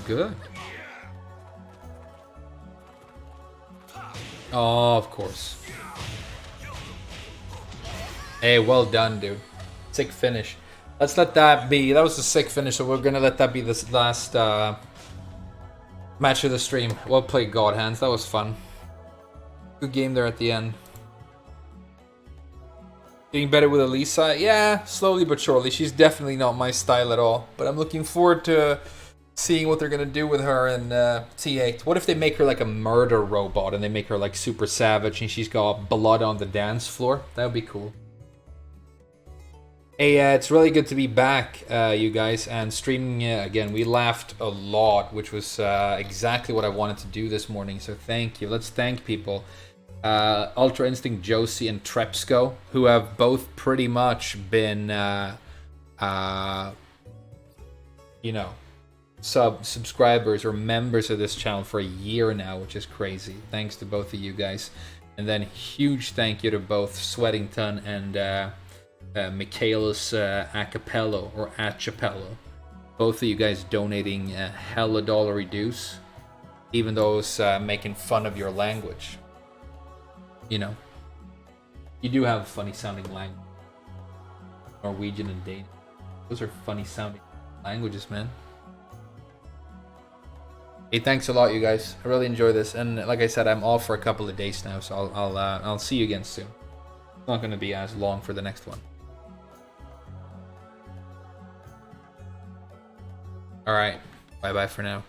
Good. Oh, of course. Hey, well done, dude. Sick finish. Let's let that be. That was a sick finish, so we're gonna let that be this last match of the stream. Well played, God Hands. That was fun. Good game there at the end. Getting better with Elisa? Yeah, slowly but surely. She's definitely not my style at all. But I'm looking forward to seeing what they're going to do with her in T8. What if they make her like a murder robot and they make her like super savage and she's got blood on the dance floor? That would be cool. Hey, it's really good to be back, you guys, and streaming again. We laughed a lot, which was exactly what I wanted to do this morning, so thank you. Let's thank people. Ultra Instinct Josie and Trepsco, who have both pretty much been, you know, subscribers or members of this channel for a year now, which is crazy. Thanks to both of you guys. And then huge thank you to both Sweatington and Michaelis Acapello or Achapello. Both of you guys donating hella dollary dues, even though it's making fun of your language. You know, you do have funny sounding language. Norwegian and Danish. Those are funny sounding languages, man. Hey, thanks a lot, you guys. I really enjoy this, and like I said, I'm off for a couple of days now, so I'll see you again soon. It's not going to be as long for the next one. All right, bye bye for now.